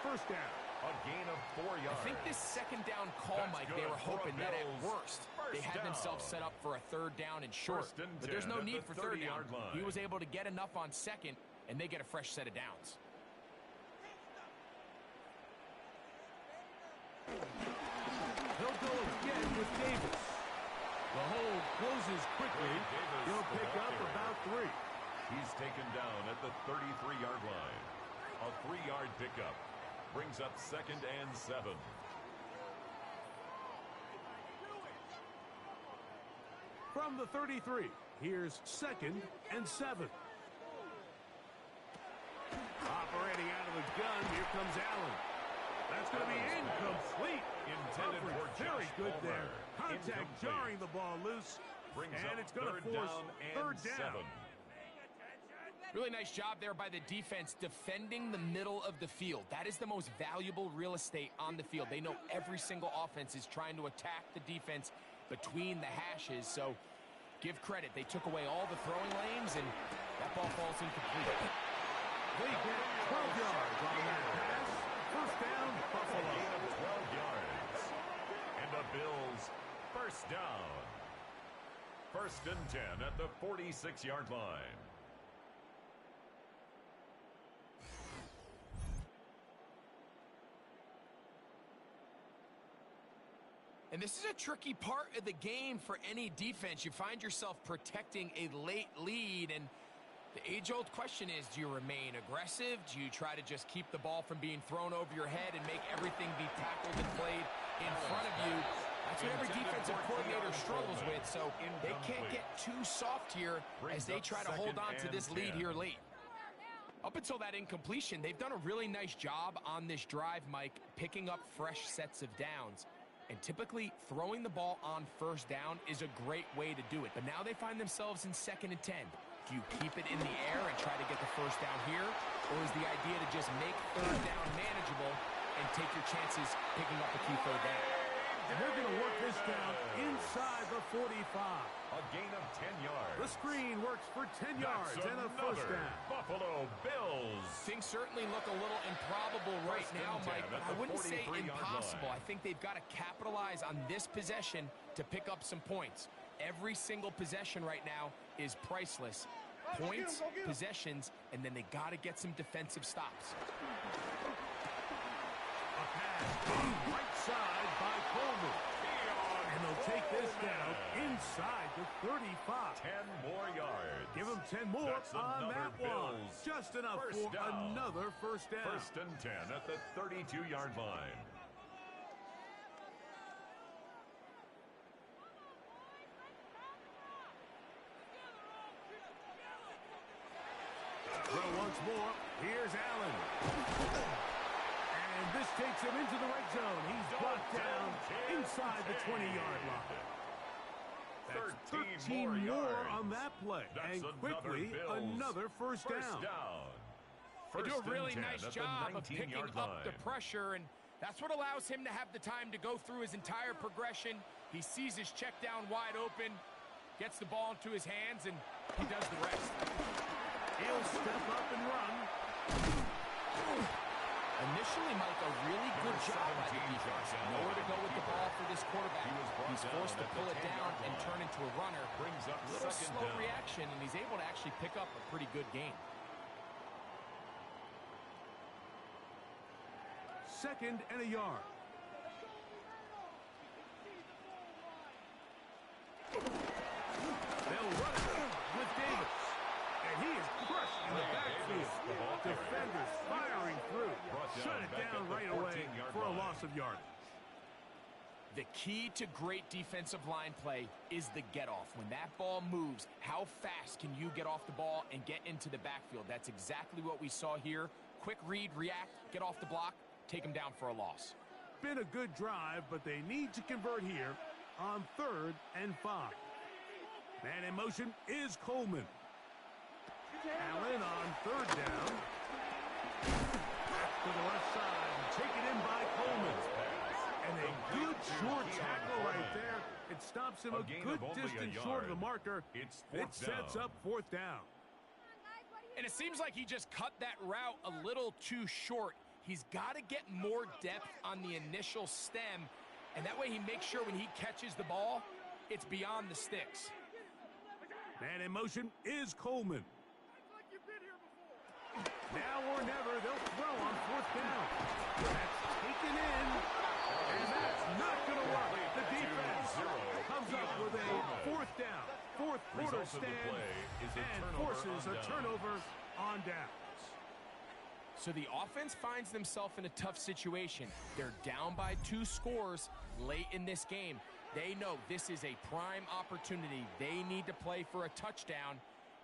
1st down. A gain of 4 yards. I think this 2nd down call, Mike, they were hoping that at worst they had themselves set up for a 3rd down and short. But there's no need for 3rd down. He was able to get enough on 2nd, and they get a fresh set of downs. He'll go again with Davis. The hole closes quickly. He'll pick up about 3. He's taken down at the 33-yard line. A 3-yard pickup. Brings up 2nd and 7. From the 33, here's 2nd and 7. Operating out of the gun, here comes Allen. That's going to be incomplete. Intended for very Josh good Palmer. there. Contact Incomplete. jarring the ball loose. Brings And up it's going to 3rd force down and 3rd down. 7. Really nice job there by the defense defending the middle of the field. That is the most valuable real estate on the field. They know every single offense is trying to attack the defense between the hashes. So give credit. They took away all the throwing lanes, and that ball falls incomplete. They get 12 yards on that pass. 1st down, Buffalo. A gain of 12 yards. And the Bills 1st down. 1st and 10 at the 46-yard line. And this is a tricky part of the game for any defense. You find yourself protecting a late lead, and the age-old question is, do you remain aggressive? Do you try to just keep the ball from being thrown over your head and make everything be tackled and played in front of you? That's what every defensive coordinator struggles with, so they can't get too soft here as they try to hold on to this lead here late. Up until that incompletion, they've done a really nice job on this drive, Mike, picking up fresh sets of downs. And typically, throwing the ball on 1st down is a great way to do it. But now they find themselves in 2nd and 10. Do you keep it in the air and try to get the 1st down here? Or is the idea to just make 3rd down manageable and take your chances picking up a key 3rd down? And they're going to work this down inside the 45. A gain of 10 yards. The screen works for 10 yards and a 1st down. Buffalo Bills. Things certainly look a little improbable right now, Mike, but I wouldn't say impossible. I think they've got to capitalize on this possession to pick up some points. Every single possession right now is priceless. Points, possessions, and then they got to get some defensive stops. A pass on right side by Coleman. And they'll take this down inside the 35. 10 more yards. Give them 10 more That's on another that one. Bills Just enough first for down. another first down. 1st and 10 at the 32-yard line. Throw once more. Here's Allen. And this takes him into the red zone. He's brought down inside the 20-yard line. That's 13 more on that play. That's and quickly, another first down. They do a First really and 10 nice at the job of 19-yard picking up line. the pressure, and that's what allows him to have the time to go through his entire progression. He sees his check down wide open, gets the ball into his hands, and he does the rest. He'll step up and run. Initially, Mike, a really good job by the defense. Nowhere to go with the ball for this quarterback. He's forced to pull it down and turn into a runner. Brings up A little second slow down. reaction, and he's able to actually pick up a pretty good game. 2nd and a yard. They'll run it with Davis. And he is crushed in the backfield. Defenders firing through. Shut it down right away for a loss of yardage. The key to great defensive line play is the get-off. When that ball moves, how fast can you get off the ball and get into the backfield? That's exactly what we saw here. Quick read, react, get off the block, take him down for a loss. Been a good drive, but they need to convert here on 3rd and 5. Man in motion is Coleman. Allen on 3rd down. Back to the left side. Taken in by Coleman. And a good short tackle right there. It stops him a good distance short of the marker. It sets up 4th down. And it seems like he just cut that route a little too short. He's got to get more depth on the initial stem, and that way he makes sure when he catches the ball, it's beyond the sticks. Man in motion is Coleman. Now or never, they'll throw on 4th down. That's taken in, and that's not going to work. The defense comes up with a 4th down, 4th quarter stand, and forces a turnover on downs. So the offense finds themselves in a tough situation. They're down by 2 scores late in this game. They know this is a prime opportunity. They need to play for a touchdown.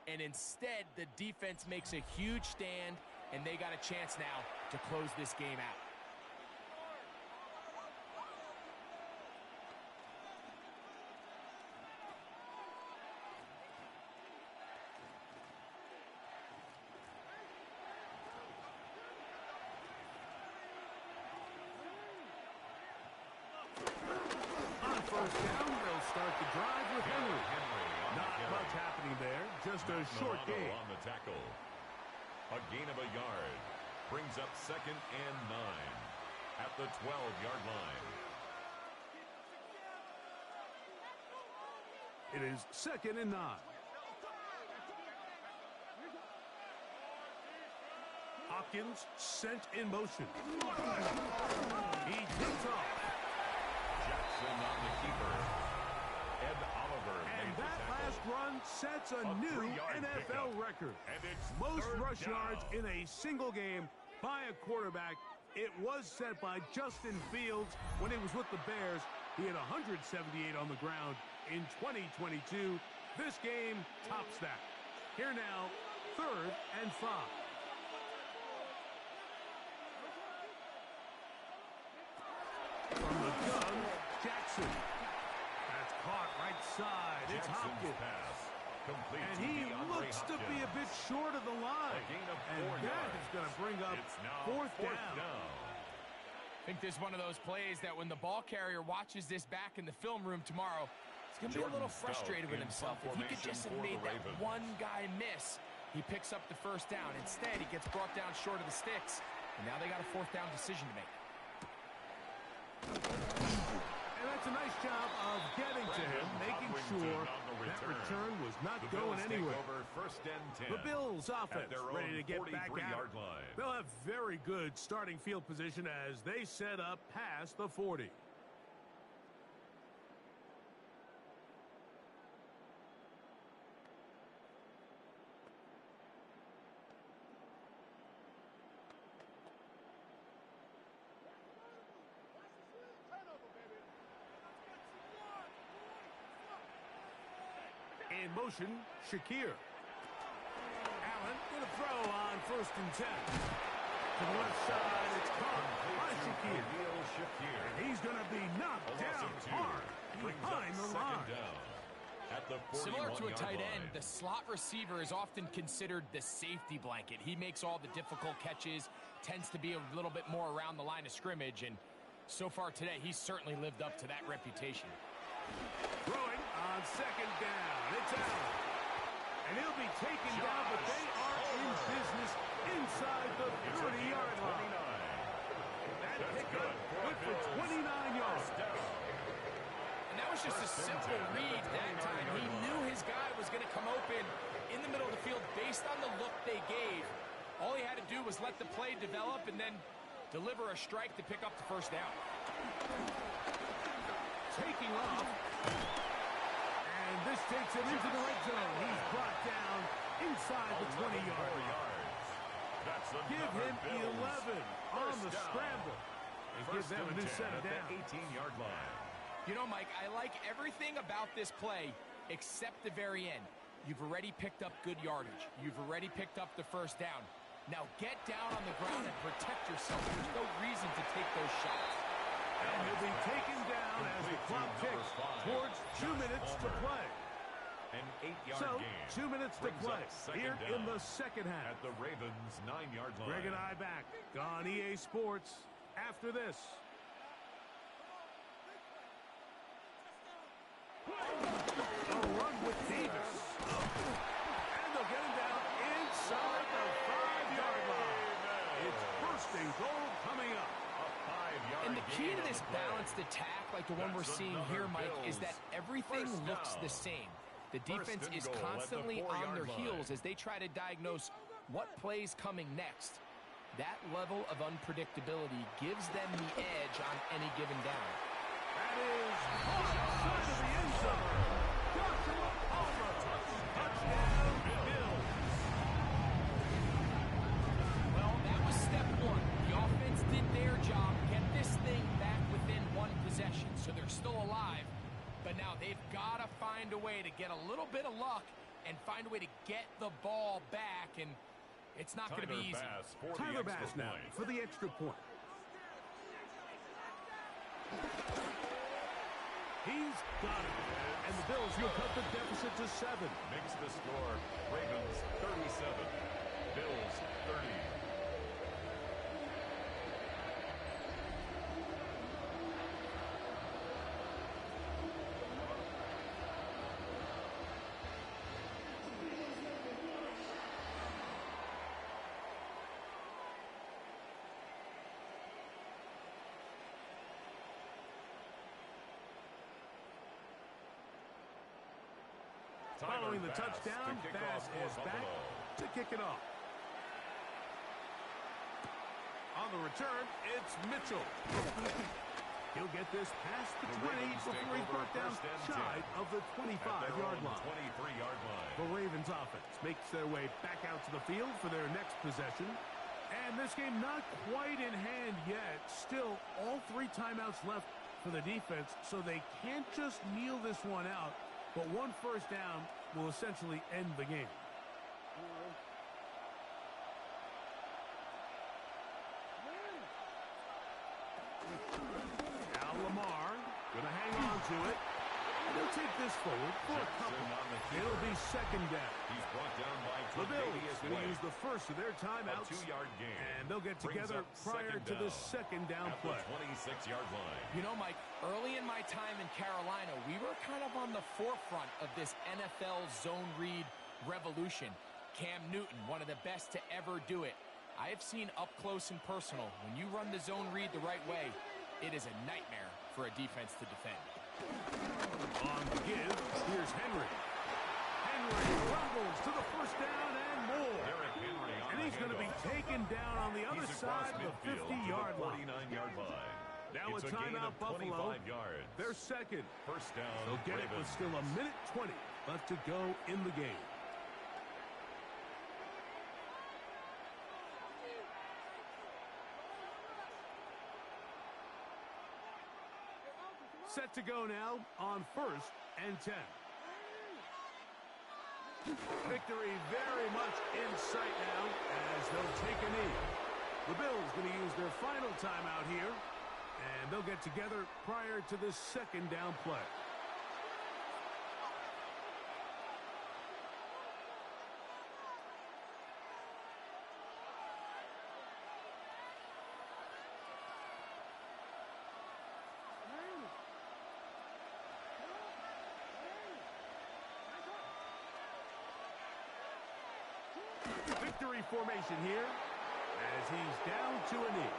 And instead, the defense makes a huge stand, and they got a chance now to close this game out. On 1st down, they'll start the drive with Henry. Not much happening there, just a short game. On the tackle. A gain of a yard. Brings up 2nd and 9 at the 12-yard line. It is 2nd and 9. Hopkins sent in motion. He takes off. Jackson on the keeper. Ed Oliver. And that last run sets a new 3-yard NFL pickup. record. And it's Most 3rd rush down. yards in a single game by a quarterback. It was set by Justin Fields when he was with the Bears. He had 178 on the ground in 2022. This game tops that. Here now, 3rd and 5. From the gun, Jackson. That's caught right side. It's Jackson's Hopkins. pass. Complete And to he DeAndre looks to be a bit Hopkins. short of the line. A gain of 4 And that yards. is going to bring up It's now 4th fourth down. I think this is one of those plays that when the ball carrier watches this back in the film room tomorrow, he's going to be a little Jordan frustrated Stout with in himself. If he could just have formation made for the that Ravens. one guy miss, he picks up the 1st down. Instead, he gets brought down short of the sticks, and now they got a 4th down decision to make. And that's That's a nice job of getting to him, making sure that return was not going anywhere. First and 10. The Bills offense ready to get back at yard it. line. They'll have very good starting field position as they set up past the 40. In motion, Shakir. Allen with a throw on 1st and 10. To the left side, it's caught by Shakir. And he's going to be knocked down hard behind the line. Similar to a tight end, the slot receiver is often considered the safety blanket. He makes all the difficult catches, tends to be a little bit more around the line of scrimmage, and so far today, he's certainly lived up to that reputation. Throwing on 2nd down. It's Allen. And he'll be taken down, but they are in business inside the 30-yard line. That pickup good for 29 yards. And that was just a simple read that time. He knew his guy was going to come open in the middle of the field based on the look they gave. All he had to do was let the play develop and then deliver a strike to pick up the 1st down. Taking off. And this takes him into the red zone. He's brought down inside the 20-yard line. Give him 11 on the scramble. And give them a new set of down. 18-yard line. You know, Mike, I like everything about this play except the very end. You've already picked up good yardage. You've already picked up the 1st down. Now get down on the ground and protect yourself. There's no reason to take those shots. And he'll be taken down as the clock ticks towards 2 minutes to play. An 8-yard So, 2 minutes to play here in the 2nd half. At the Ravens' 9-yard line. Greg and I back on EA Sports after this. A run with Davis. And they'll get him down inside the 5-yard line. It's 1st and goal coming up. And the key to this balanced attack, like the one we're seeing here, Mike, is that everything looks the same. The defense is constantly on their heels as they try to diagnose what play's coming next. That level of unpredictability gives them the edge on any given down. That is caught outside of the end zone. Joshua Palmer, touchdown, Bills. Well, that was step 1. The offense did their job, get this thing back within 1 possession, so they're still alive. But now they've got to find a way to get a little bit of luck and find a way to get the ball back, and it's not going to be easy. Tyler Bass now for the extra point. He's got it. And the Bills will cut the deficit to 7. Makes the score Ravens 37, Bills 30. Following the touchdown, Bass is back to kick it off. On the return, it's Mitchell. He'll get this past the 20 before he's brought down shy of the 25-yard line. 23-yard line. The Ravens offense makes their way back out to the field for their next possession. And this game not quite in hand yet. Still, all 3 timeouts left for the defense, so they can't just kneel this one out. But 1 1st down will essentially end the game. Now Lamar going to hang on to it. They'll take this forward for a couple. It'll be 2nd down. He's brought down by The Bills going to use the first of their timeouts. A 2-yard gain. And they'll get together prior to the 2nd down play. At the 26-yard line. You know, Mike, early in my time in Carolina, we were kind of on the forefront of this NFL zone read revolution. Cam Newton, one of the best to ever do it. I have seen up close and personal, when you run the zone read the right way, it is a nightmare for for a defense to defend. On the give, here's Henry. Henry rumbles to the first down and more. And he's going to be taken down on the other side of the 50-yard line. 49-yard line. Now It's a timeout, Buffalo. Yards. They're second. First down, They'll get it with still a minute 20 left to go in the game. Set to go now on 1st and 10. Victory very much in sight now as they'll take a knee. The Bills going to use their final timeout here, and they'll get together prior to this second down play. Victory formation here as he's down to a knee.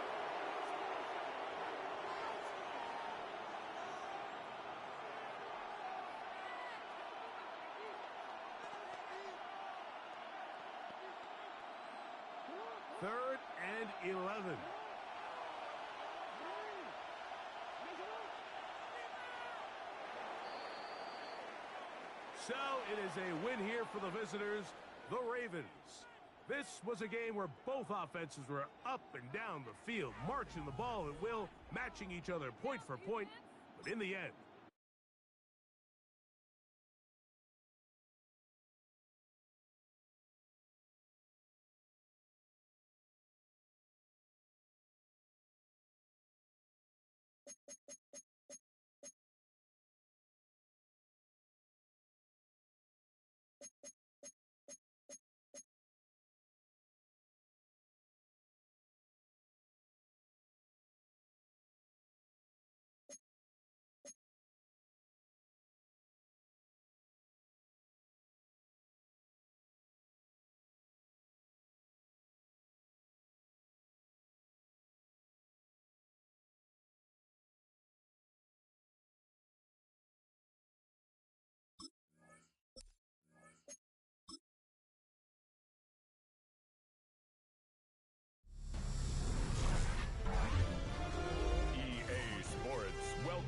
Third and 11. So it is a win here for the visitors, the Ravens. This was a game where both offenses were up and down the field, marching the ball at will, matching each other point for point. But in the end,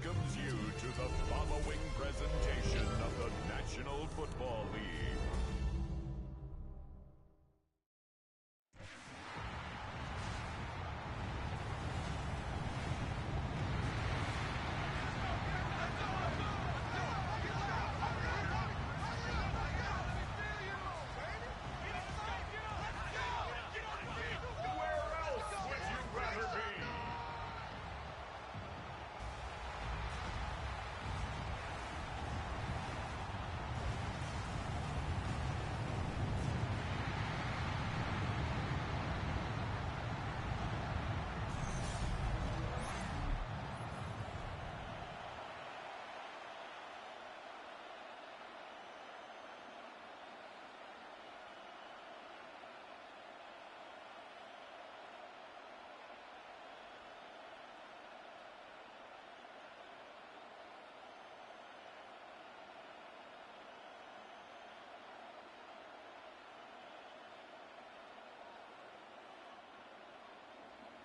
welcomes you to the following presentation of the National Football League.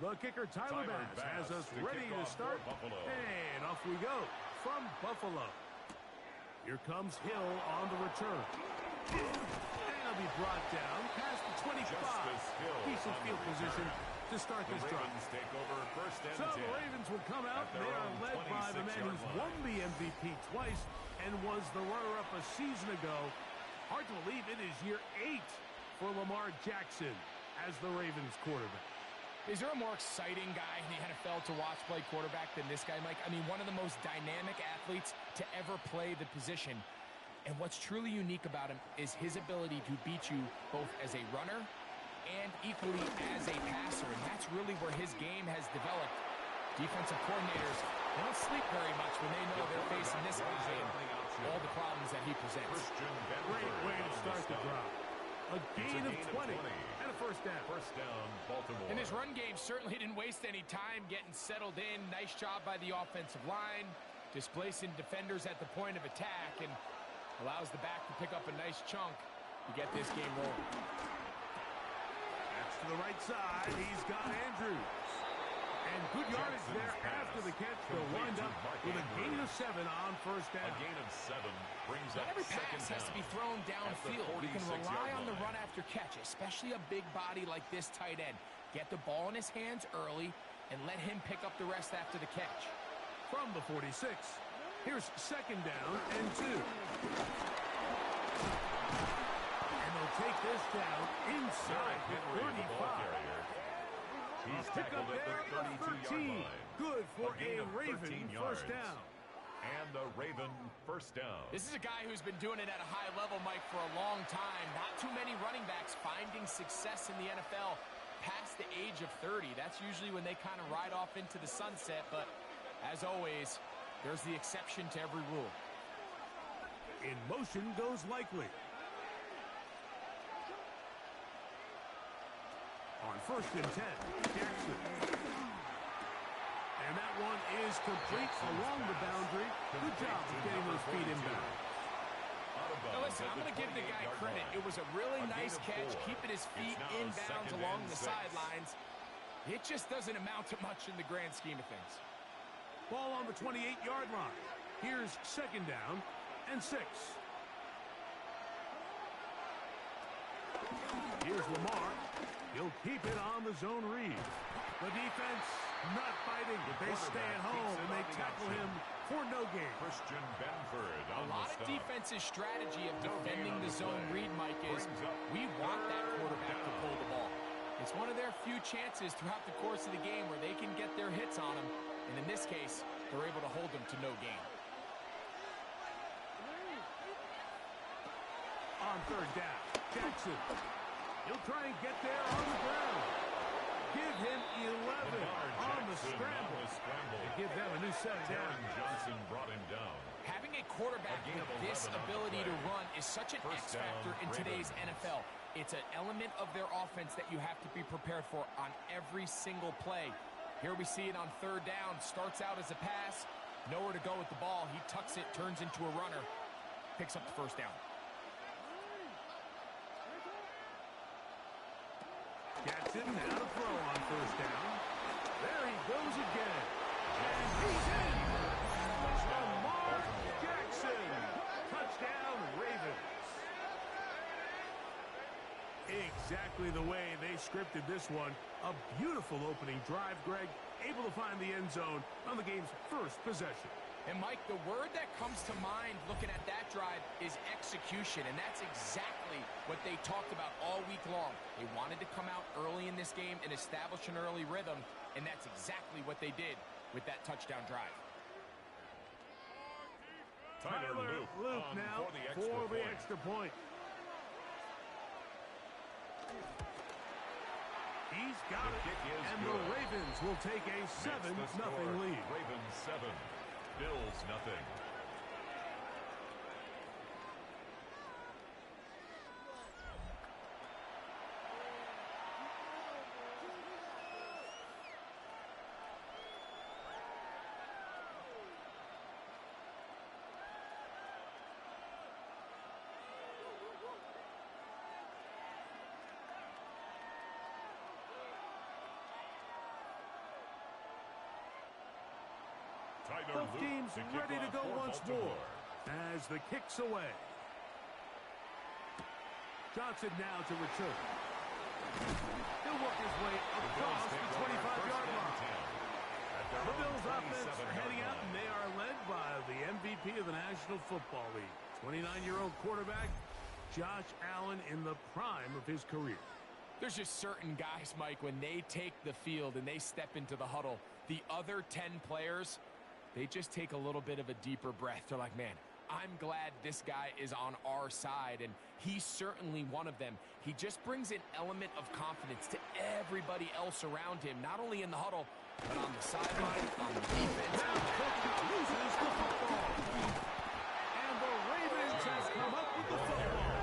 the kicker, Tyler Bass, has us ready to start. And off we go from Buffalo. Here comes Hill on the return. And he'll be brought down past the 25. Decent field position to start this drive. So the Ravens will come out, and they are led by the man who's won the MVP twice and was the runner-up a season ago. Hard to believe it is year 8 for Lamar Jackson as the Ravens quarterback. Is there a more exciting guy in the NFL to watch play quarterback than this guy, Mike? I mean, one of the most dynamic athletes to ever play the position. And what's truly unique about him is his ability to beat you both as a runner and equally as a passer. And that's really where his game has developed. Defensive coordinators don't sleep very much when they know they're facing this guy and all the problems that he presents. Great way to start the drive. A gain of 20 and a first down. First down, Baltimore. And his run game certainly didn't waste any time getting settled in. Nice job by the offensive line, displacing defenders at the point of attack, and allows the back to pick up a nice chunk to get this game rolling. That's to the right side. He's got Andrews. And good yardage there after the catch. They'll wind up with a gain of 7 on first down. A gain of 7 brings up Not every second pass has to be thrown downfield. You can rely on the run after catch, especially a big body like this tight end. Get the ball in his hands early and let him pick up the rest after the catch. From the 46, here's second down and 2. And they'll take this down inside the 35. He's tackled at the 32-yard line. Good for a Raven 13 yards. first down. And a Raven first down. This is a guy who's been doing it at a high level, Mike, for a long time. Not too many running backs finding success in the NFL past the age of 30. That's usually when they kind of ride off into the sunset. But as always, there's the exception to every rule. In motion goes Likely. On first and 10, Jackson. And that one is complete along the boundary. Good job of getting those feet inbound. Now listen, I'm going to give the guy credit. It was a really nice catch, keeping his feet inbounds along the sidelines. It just doesn't amount to much in the grand scheme of things. Ball on the 28-yard line. Here's second down and 6. Here's Lamar. He'll keep it on the zone read. The defense not fighting. They stay at home and they tackle him for no gain. Christian Benford A on lot of defense's strategy of defending the zone read, Mike, is we want that quarterback to pull the ball. It's one of their few chances throughout the course of the game where they can get their hits on him. And in this case, they're able to hold him to no gain. On third down, Jackson. He'll try and get there on the ground. Give him 11 on the scramble. And give them a new set down. Johnson brought him down. Having a quarterback with this ability to run is such an X factor in today's NFL. It's an element of their offense that you have to be prepared for on every single play. Here we see it on third down. Starts out as a pass. Nowhere to go with the ball. He tucks it, turns into a runner. Picks up the first down. Jackson now to throw on first down. There he goes again. And he's in. Lamar Jackson. Touchdown, Ravens. Exactly the way they scripted this one. A beautiful opening drive, Greg. Able to find the end zone on the game's first possession. And, Mike, the word that comes to mind looking at that drive is execution, and that's exactly what they talked about all week long. They wanted to come out early in this game and establish an early rhythm, and that's exactly what they did with that touchdown drive. Tyler Luke now for the extra point. He's got it, and the Ravens will take a 7-0 lead. Ravens 7. Bills nothing. Both teams ready to go once more as the kick's away. Johnson now to return. He'll work his way across the 25-yard line. The Bills offense heading out, and they are led by the MVP of the National Football League, 29-year-old quarterback Josh Allen in the prime of his career. There's just certain guys, Mike, when they take the field and they step into the huddle, the other 10 players, they just take a little bit of a deeper breath. They're like, man, I'm glad this guy is on our side, and he's certainly one of them. He just brings an element of confidence to everybody else around him, not only in the huddle, but on the sideline, on the defense. Now loses the football. And the Ravens has come up with the football.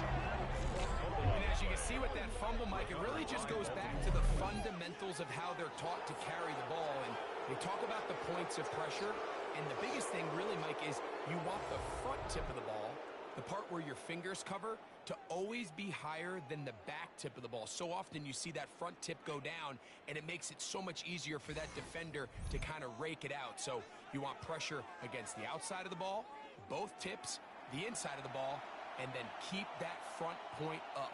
And as you can see with that fumble, Mike, it really just goes back to the fundamentals of how they're taught to carry the ball. And they talk about the points of pressure. And the biggest thing really, Mike, is you want the front tip of the ball, the part where your fingers cover, to always be higher than the back tip of the ball. So often you see that front tip go down, and it makes it so much easier for that defender to kind of rake it out. So you want pressure against the outside of the ball, both tips, the inside of the ball, and then keep that front point up.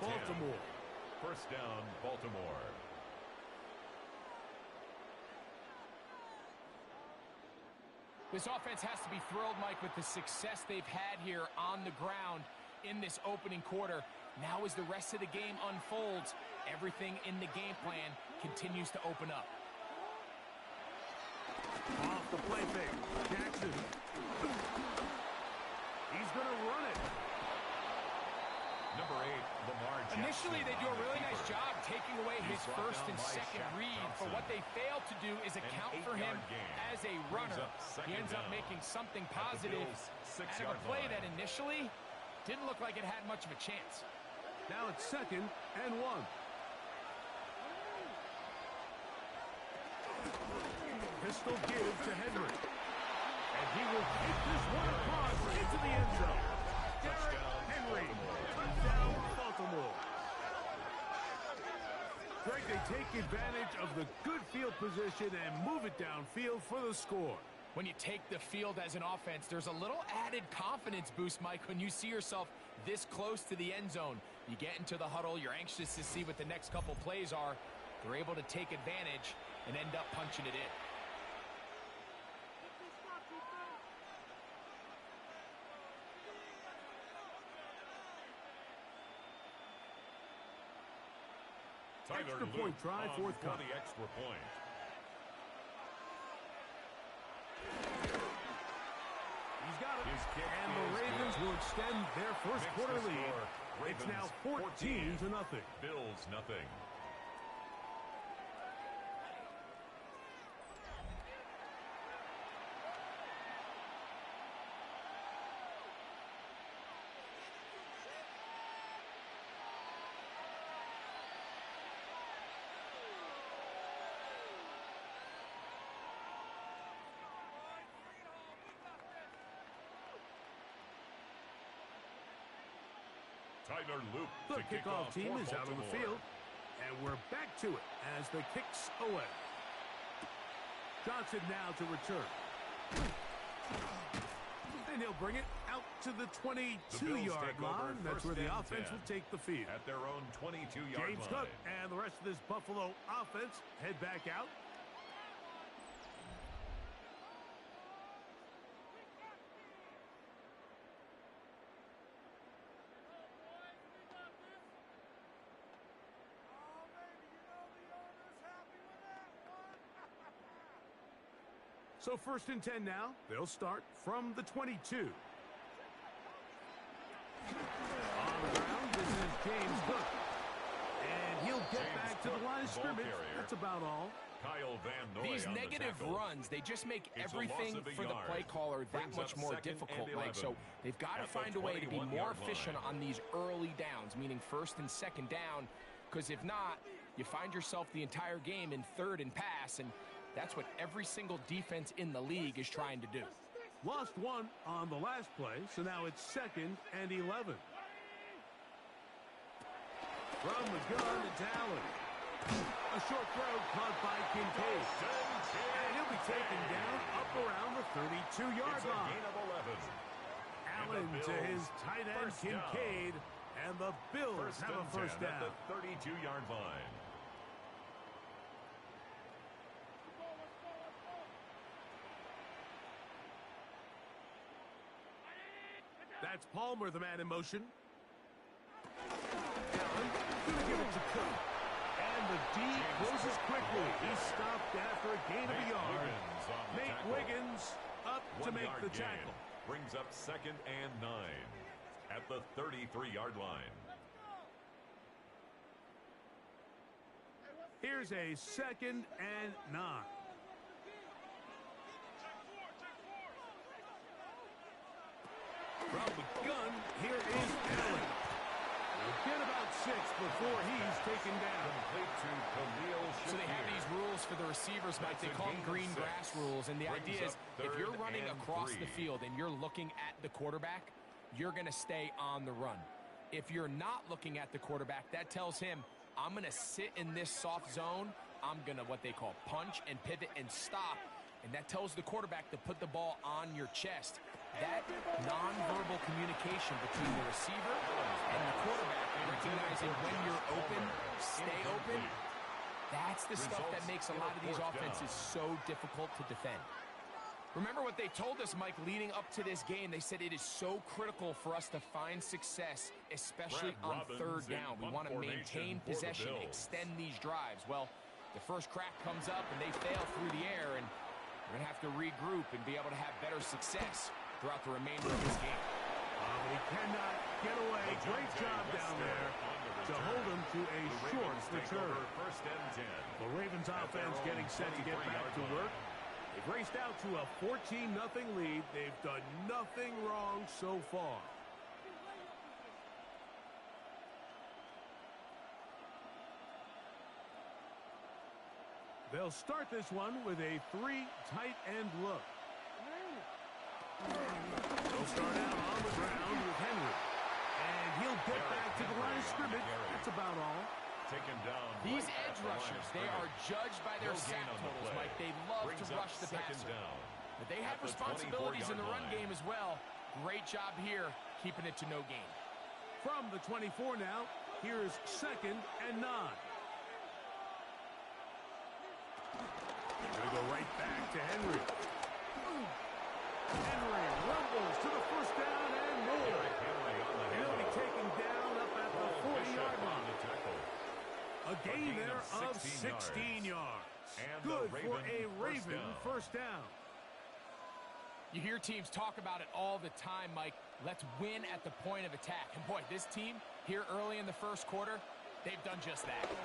Baltimore. First down, Baltimore. This offense has to be thrilled, Mike, with the success they've had here on the ground in this opening quarter. Now as the rest of the game unfolds, everything in the game plan continues to open up. Off the play fake. Jackson. He's going to run it. Number 8, Lamar Jackson. Initially, they do a really nice job taking away his first and second read. But what they fail to do is account for him as a runner. He ends up making something positive out of a play that initially didn't look like it had much of a chance. Now it's 2nd and 1. Pistol give to Henry. And he will kick this one across into the end zone. Derrick Henry. Touchdown, Baltimore. Greg, they take advantage of the good field position and move it downfield for the score. When you take the field as an offense, there's a little added confidence boost, Mike, when you see yourself this close to the end zone. You get into the huddle, you're anxious to see what the next couple plays are. They're able to take advantage and end up punching it in. Extra point try, fourth for cut. the extra point. He's got it. And the Ravens will extend their first quarter lead. It's now 14-0. Bills nothing. Tyler Luke. The kickoff team is out on the field, and we're back to it as the kicks away. Johnson now to return. And he'll bring it out to the 22-yard line. That's where the offense will take the field. At their own 22-yard line. James Cook and the rest of this Buffalo offense head back out. So 1st and 10 now. They'll start from the 22. On the ground, this is James Cook. And he'll get back to the line of scrimmage. That's about all. Kyle Van Noy. These negative runs, they just make everything for the play caller that much more difficult, Mike. So they've got to find a way to be more efficient on these early downs, meaning 1st and 2nd down, because if not, you find yourself the entire game in 3rd and pass, and that's what every single defense in the league is trying to do. Lost one on the last play, so now it's 2nd and 11. From the gun, it's Allen. A short throw caught by Kincaid. And he'll be taken down up around the 32-yard line. Gain of 11. Allen to his tight end, Kincaid. And the Bills have a first down. At the 32-yard line. That's Palmer, the man in motion. Allen Gonna give it to Cook. And the D closes quickly. He's stopped after a gain of a yard. Nate Wiggins up to make the tackle. Brings up 2nd and 9 at the 33-yard line. Here's a 2nd and 9. From the gun, here is Allen. We'll get about 6 before he's taken down. So they have these rules for the receivers, Mike. They call them green grass rules. And the idea is if you're running across the field and you're looking at the quarterback, you're going to stay on the run. If you're not looking at the quarterback, that tells him, I'm going to sit in this soft zone. I'm going to what they call punch and pivot and stop. And that tells the quarterback to put the ball on your chest. That nonverbal communication between the receiver and the quarterback, recognizing when you're open, stay open, that's the stuff that makes a lot of these offenses so difficult to defend. Remember what they told us, Mike, leading up to this game. They said it is so critical for us to find success, especially on 3rd down. We want to maintain possession, extend these drives. Well, the first crack comes up and they fail through the air, and we're going to have to regroup and be able to have better success throughout the remainder of this game. But he cannot get away. Great job down there to hold him to a short return. 1st and 10. The Ravens offense getting set to get back to work. They've raced out to a 14-0 lead. They've done nothing wrong so far. They'll start this one with a 3 tight end look. They'll start out on the ground with Henry. And he'll get back to the line of scrimmage. That's about all. Taken down. These edge rushers, they are judged by their sack totals, Mike. They love to rush the passer. But they have responsibilities in the run game as well. Great job here, keeping it to no gain. From the 24 now, here's 2nd and 9. They're going to go right back to Henry. Henry rumbles to the 1st down and more. And he'll be taken down up at the 40-yard line. A gain there of 16 yards. Good for a Raven 1st down. You hear teams talk about it all the time, Mike. Let's win at the point of attack. And boy, this team here early in the 1st quarter, they've done just that. And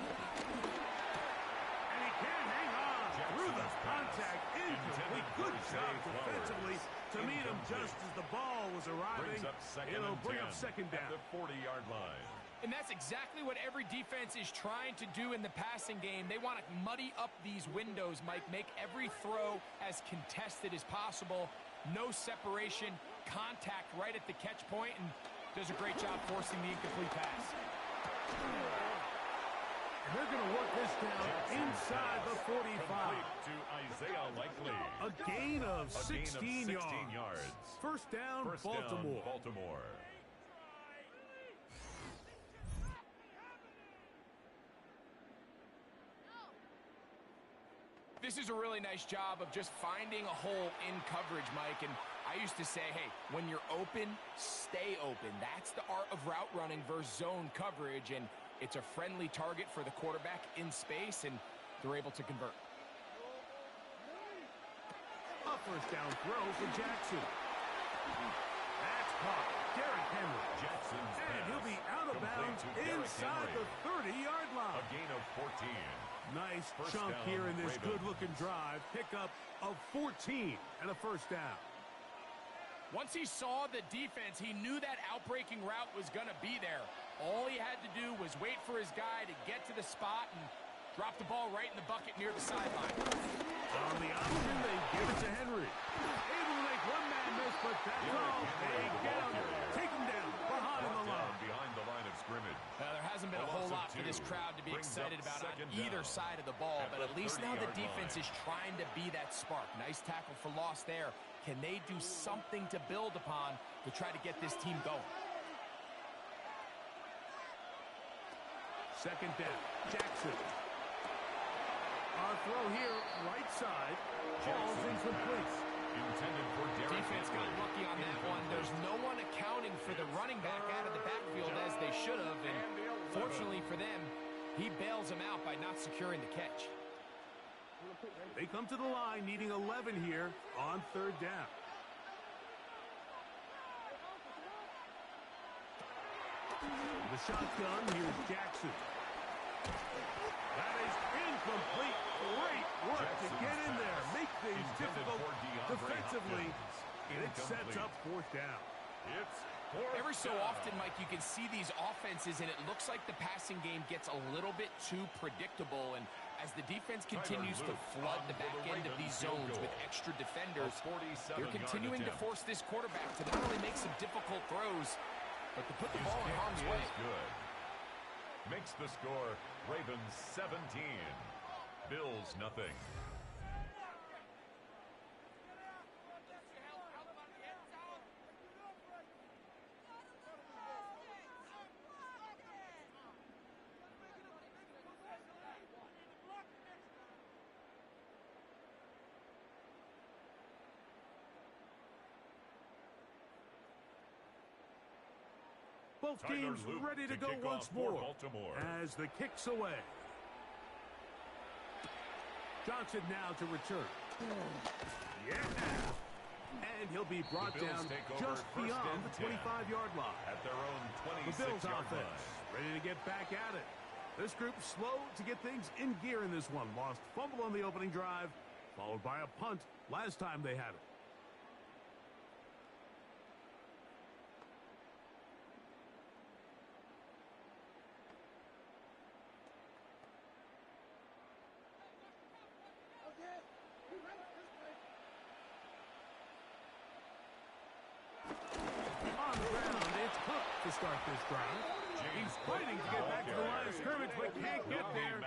he can't hang on through the contact. Incomplete. Good job defensively to meet him just as the ball was arriving. It'll bring up 2nd down. At the 40-yard line. And that's exactly what every defense is trying to do in the passing game. They want to muddy up these windows, Mike. Make every throw as contested as possible. No separation, contact right at the catch point, and does a great job forcing the incomplete pass. And they're going to work this down inside the 45. To Isaiah Likely. A gain of 16 yards. 1st down, Baltimore. Baltimore. This is a really nice job of just finding a hole in coverage, Mike. And I used to say, hey, when you're open, stay open. That's the art of route running versus zone coverage. And it's a friendly target for the quarterback in space, and they're able to convert. A 1st down throw for Jackson. That's caught. Derrick Henry. Jackson's and he'll be out of bounds inside the 30-yard line. A gain of 14. Nice chunk here in this good-looking drive. Pickup of 14 and a 1st down. Once he saw the defense, he knew that outbreaking route was going to be there. All he had to do was wait for his guy to get to the spot and drop the ball right in the bucket near the sideline. On the option, they give it to Henry. Able to make one man miss, but that's all. They get him. Take him down behind the line. Behind the line of scrimmage. There hasn't been a whole lot for this crowd to be excited about on either side of the ball, but at least now the defense is trying to be that spark. Nice tackle for loss there. Can they do something to build upon to try to get this team going? 2nd down. Jackson. Our throw here, right side. Falls incomplete. Intended for defense got lucky on that one. There's no one accounting for the running back out of the backfield as they should have, and Unfortunately for them, he bails them out by not securing the catch. They come to the line needing 11 here on third down. The shotgun, here's Jackson. That is incomplete. Great work to get in there. Make things difficult defensively. And it sets up fourth down. Every so often, Mike, you can see these offenses, and it looks like the passing game gets a little bit too predictable. And as the defense continues to flood the back end of these zones with extra defenders, you're continuing to force this quarterback to not only make some difficult throws, but to put the ball in harm's way. Good. Makes the score Ravens 17, Bills nothing. Both teams ready to go once more as the kick's away. Johnson now to return. Yeah! And he'll be brought down just beyond the 25-yard line. At their own 26-yard The Bills line. offense ready to get back at it. This group slow to get things in gear in this one. Lost fumble on the opening drive, followed by a punt last time they had it. On the ground, it's Cook to start this drive. He's fighting to get back to the line of scrimmage, but can't get there.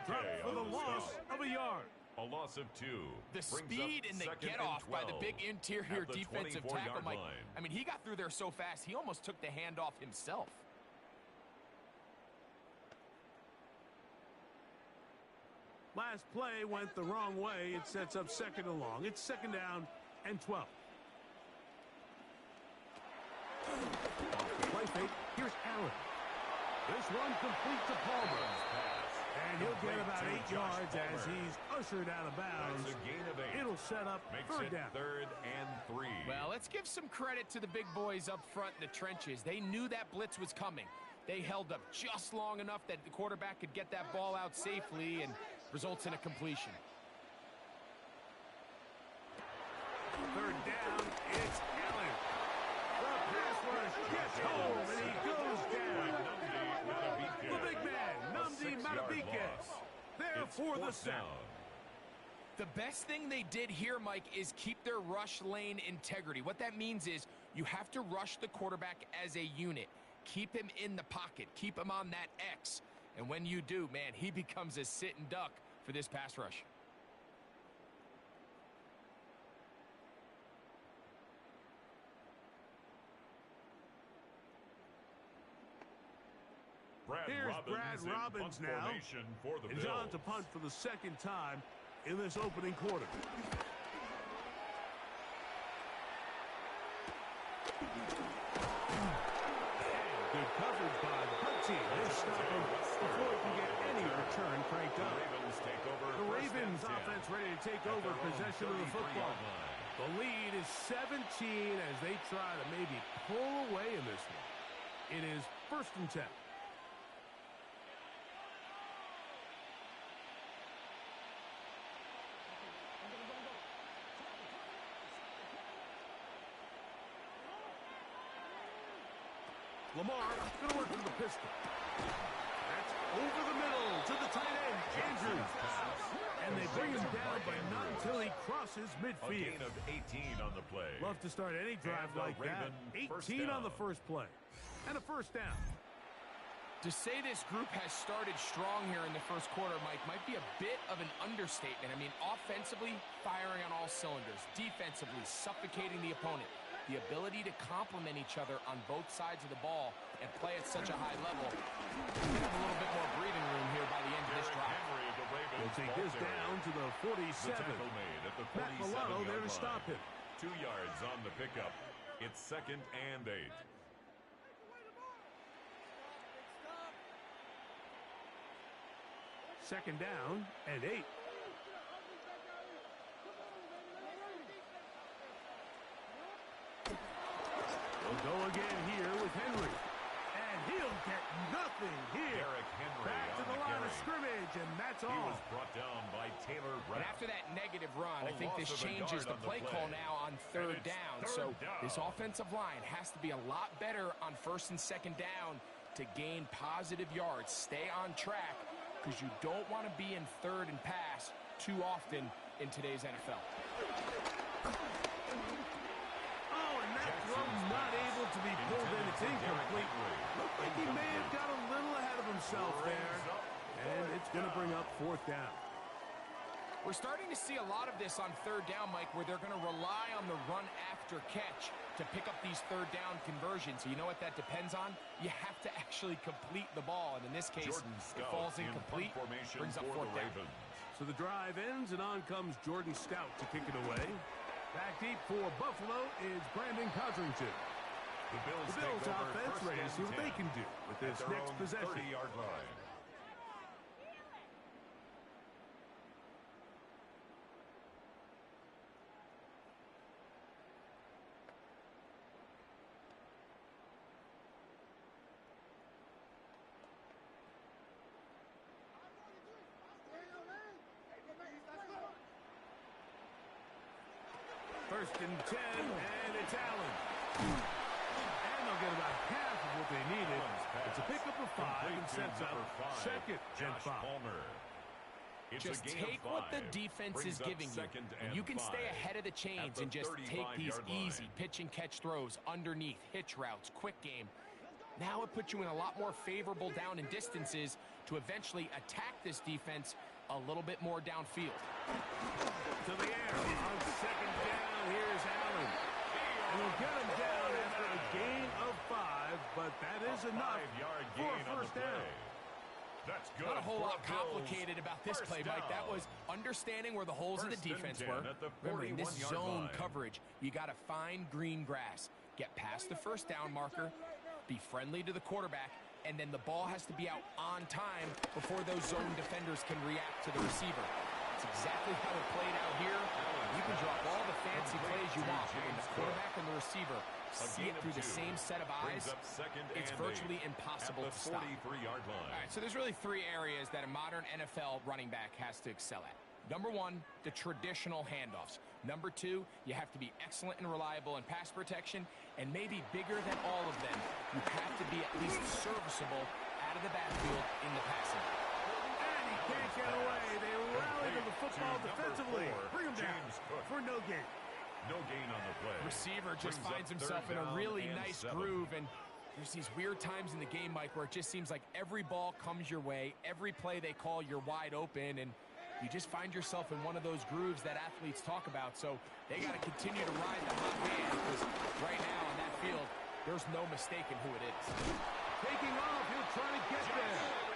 Dropped for the loss of a yard. A loss of 2. The speed and the get-off by the big interior defensive tackle, Mike. I mean, he got through there so fast, he almost took the handoff himself. Last play went the wrong way. It sets up second and long. It's second down and 12. Play fake. Here's Allen. This one complete to Palmer. And he'll get about 8 yards as he's ushered out of bounds. That's a gain of 8. It'll set up third down. Third and 3. Well, let's give some credit to the big boys up front in the trenches. They knew that blitz was coming. They held up just long enough that the quarterback could get that ball out safely and results in a completion. Third down, it's Allen. The pass rush gets home, and he goes down. The big man, Nnamdi Madubuike, there for the sack. The best thing they did here, Mike, is keep their rush lane integrity. What that means is you have to rush the quarterback as a unit. Keep him in the pocket. Keep him on that X. And when you do, man, he becomes a sitting duck for this pass rush. Here's Brad Robbins now. And John to punt for the second time in this opening quarter. Good coverage by the punt team. They stop him before he can get any return cranked up. The Ravens offense ready to take over possession of the football. The lead is 17 as they try to maybe pull away in this one. It is first and 10. Lamar going to work from the pistol. That's over the middle to the tight end, Andrews. And they bring him down, but not until he crosses midfield. A gain of 18 on the play. Love to start any drive like that. 18 on the first play. And a first down. To say this group has started strong here in the first quarter, Mike, might be a bit of an understatement. I mean, offensively, firing on all cylinders. Defensively, suffocating the opponent. The ability to complement each other on both sides of the ball and play at such a high level. We have a little bit more breathing room here by the end of this drive. We'll take this down to the 47. Matt Milano there to stop him. 2 yards on the pickup. It's second and 8. Second down and 8. We'll go again here with Henry. And he'll get nothing here. Derrick Henry Back to on the line carry. of scrimmage, and that's He all. was brought down by Taylor And Rapp. after that negative run, I A think loss this of a changes yard the on the play play. call now on third And it's down. third So down. this offensive line has to be a lot better on first and second down to gain positive yards. Stay on track because you don't want to be in third and pass too often in today's NFL. Oh, and that throw not able to be pulled in. It's incomplete. Looked like he may have got a little ahead of himself there. And it's going to bring up fourth down. We're starting to see a lot of this on third down, Mike, where they're going to rely on the run after catch to pick up these third down conversions. So you know what that depends on? You have to actually complete the ball. And in this case, Jordan it Stout falls in incomplete, punt formation brings up for fourth the down. Ravens. So the drive ends, and on comes Jordan Stout to kick it away. Back deep for Buffalo is Brandon Codrington. The Bills, The Bills take over offense first ready to and see what 10 they can do with this at their next own possession. 30-yard line. First and 10, and it's Allen. And they'll get about half of what they needed. It's a pickup of 5 and sets up second and 5. Palmer. It's Just a gain take of what the 5. defense Brings is up giving you. second And and you can stay 5 ahead of the at chains the and just take these 35-yard line. easy pitch and catch throws underneath, hitch routes, quick game. Now it puts you in a lot more favorable down and distances to eventually attack this defense a little bit more downfield. To the air on second down. Here's Allen. And we'll get him down after a gain of 5, but that is enough 5-yard for gain a on first the play. down. That's good. Not a whole for lot the Bills. complicated about this First play, Mike. That down. was understanding where the holes in the First and defense 10 were. at the Remember, in this 41-yard zone line. coverage, you got to find green grass, get past the first down marker, be friendly to the quarterback, and then the ball has to be out on time before those zone defenders can react to the receiver. That's exactly how it played out here. You can drop all the fancy plays you want, but when the quarterback and the receiver see it through the same set of eyes, Brings up second it's and virtually 8 impossible at to the stop. 43-yard line. All right, so there's really 3 areas that a modern NFL running back has to excel at. Number 1, the traditional handoffs. Number 2, you have to be excellent and reliable in pass protection, and maybe bigger than all of them, you have to be at least serviceable out of the backfield in the passing. And he can't get away. They rally to the football defensively. Bring him down for no gain. No gain on the play. Receiver just Brings finds up himself third in a down really and nice 7. groove, and there's these weird times in the game, Mike, where it just seems like every ball comes your way, every play they call, you're wide open, and you just find yourself in one of those grooves that athletes talk about. So they got to continue to ride the hot hand, because right now on that field, there's no mistaking who it is. Taking off, he'll try to get there.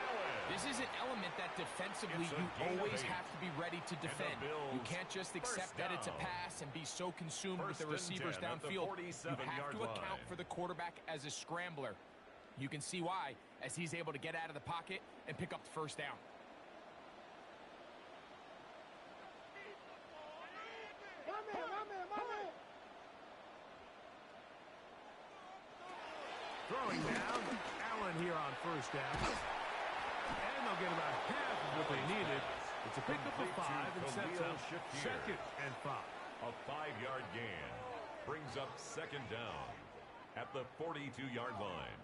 This is an element that defensively It's a you gain of always 8. have to be ready to defend. You Bills can't just accept first that it's a down. pass and be so consumed with the First and receivers 10 at the downfield. You have 47-yard to account line. for the quarterback as a scrambler. You can see why, as he's able to get out of the pocket and pick up the first down. Throwing down, Allen here on first down. And they'll get about half of what they needed. It's a pickup of 5 and sets up second and 5. A 5-yard gain brings up second down at the 42-yard line.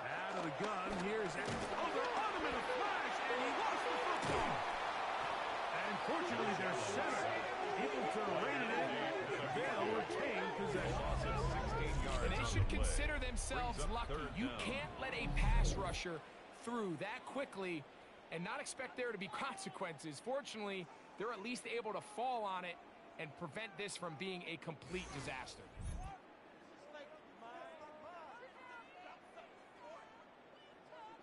Out of the gun, here's Allen. Oh, they're on him in a flash, and he lost the football. And fortunately, their center able to rein it in. They'll retain possession. And they should consider themselves lucky. You can't let a pass rusher through that quickly and not expect there to be consequences. Fortunately, they're at least able to fall on it and prevent this from being a complete disaster.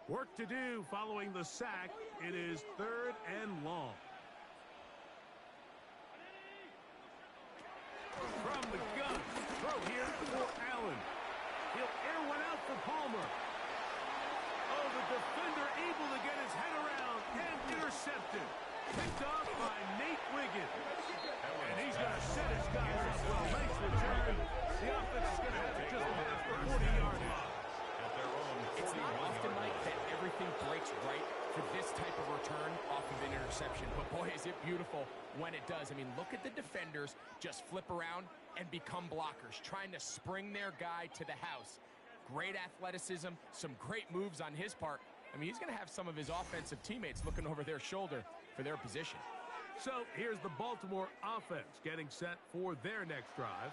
Work to do following the sack. It is 3rd and long. From the gun. Throw here for Allen. He'll air one out for Palmer. Oh, the defender able to get his head around and intercepted. Picked off by Nate Wiggins. And he's going to set his guys up well. Nice return. The offense is going to have it just past the 40-yard line. It's not often, Mike, that everything breaks right for this type of return off of an interception. But, boy, is it beautiful when it does. I mean, look at the defenders just flip around and become blockers, trying to spring their guy to the house. Great athleticism, some great moves on his part. I mean, he's going to have some of his offensive teammates looking over their shoulder for their position. So here's the Baltimore offense getting set for their next drive.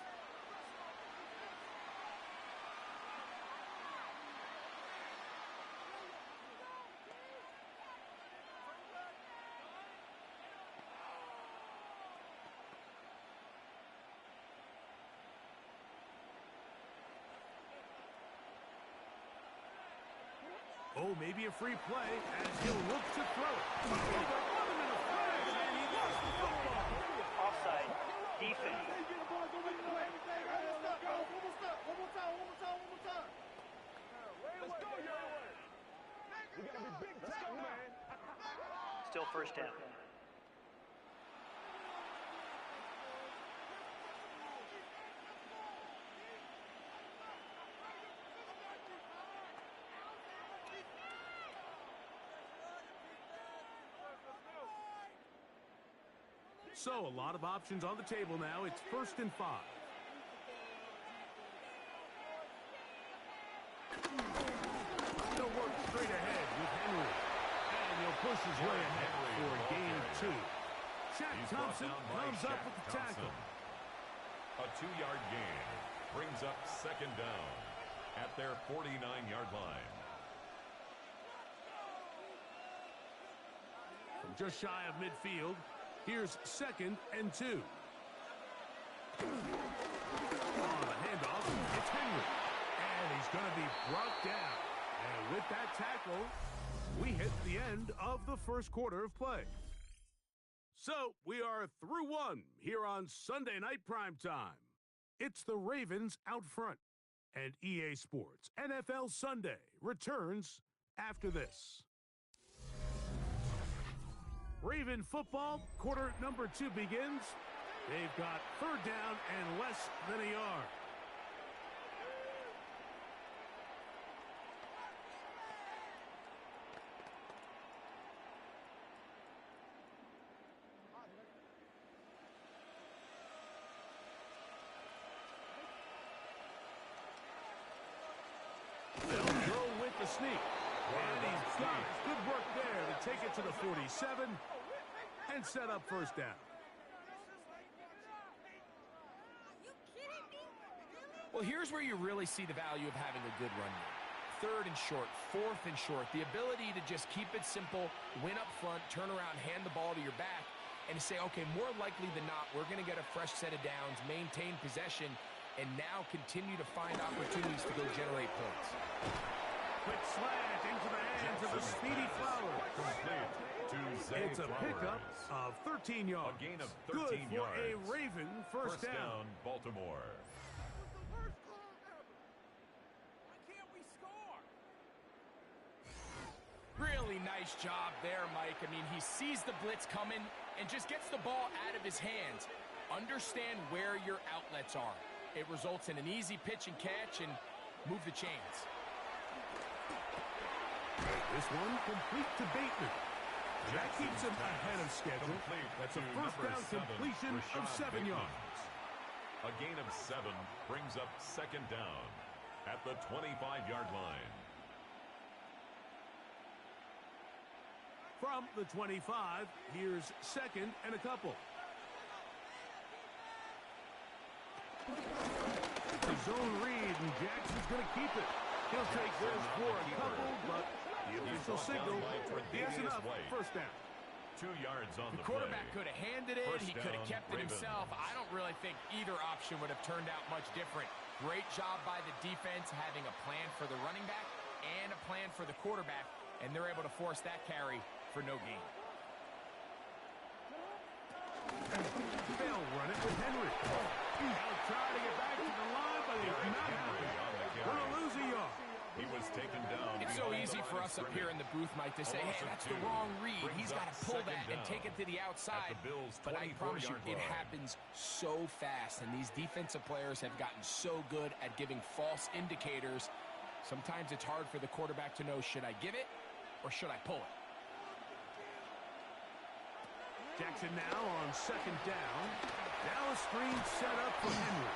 Oh, maybe a free play as he'll look to throw it. Oh, they're running in a flag, and he lost the football. Offside. Defense. Still first down. So a lot of options on the table now. It's 1st and 5. He'll work straight ahead with Henry. And he'll push his way ahead for a gain of 2. Shaq Thompson comes up with the tackle. A 2-yard gain brings up 2nd down at their 49-yard line. From just shy of midfield, here's 2nd and 2. On the handoff, it's Henry. And he's going to be brought down. And with that tackle, we hit the end of the first quarter of play. So we are through one here on Sunday Night Primetime. It's the Ravens out front. And EA Sports NFL Sunday returns after this. Raven football, quarter number 2 begins. They've got 3rd down and less than a yard. They'll go with the sneak. And he's got it. Good work there to take it to the 47 and set up 1st down. Well, here's where you really see the value of having a good run game. 3rd and short, 4th and short. The ability to just keep it simple, win up front, turn around, hand the ball to your back, and say, okay, more likely than not, we're going to get a fresh set of downs, maintain possession, and now continue to find opportunities to go generate points. Quick slant into the hands of the speedy Flowers. Complete to Zay It's a pickup of 13 yards. A gain of 13 Good for yards. a Raven first down. Baltimore. Really nice job there, Mike. I mean, he sees the blitz coming and just gets the ball out of his hands. Understand where your outlets are. It results in an easy pitch and catch and move the chains. This one complete to Bateman. That keeps him ahead of schedule. That's a first down completion of 7 yards. A gain of 7 brings up 2nd down at the 25-yard line. From the 25, here's 2nd and a couple. The zone read, and Jackson's going to keep it. He'll take this for a couple, but the official signal, he has enough. First down. 2 yards on the quarterback play. could have handed it. First He could have down, kept it Ravens. himself. I don't really think either option would have turned out much different. Great job by the defense having a plan for the running back and a plan for the quarterback, and they're able to force that carry for no gain. They'll run it with Henry. try to get back to the line, but it's not happening. Going to lose a yard. He was taken down. It's so easy for us up here in the booth, Mike, to say, hey, that's the wrong read. He's got to pull that and take it to the outside. But I promise you, it happens so fast. And these defensive players have gotten so good at giving false indicators. Sometimes it's hard for the quarterback to know, should I give it or should I pull it? Jackson now on second down. Now a screen set up for Henry.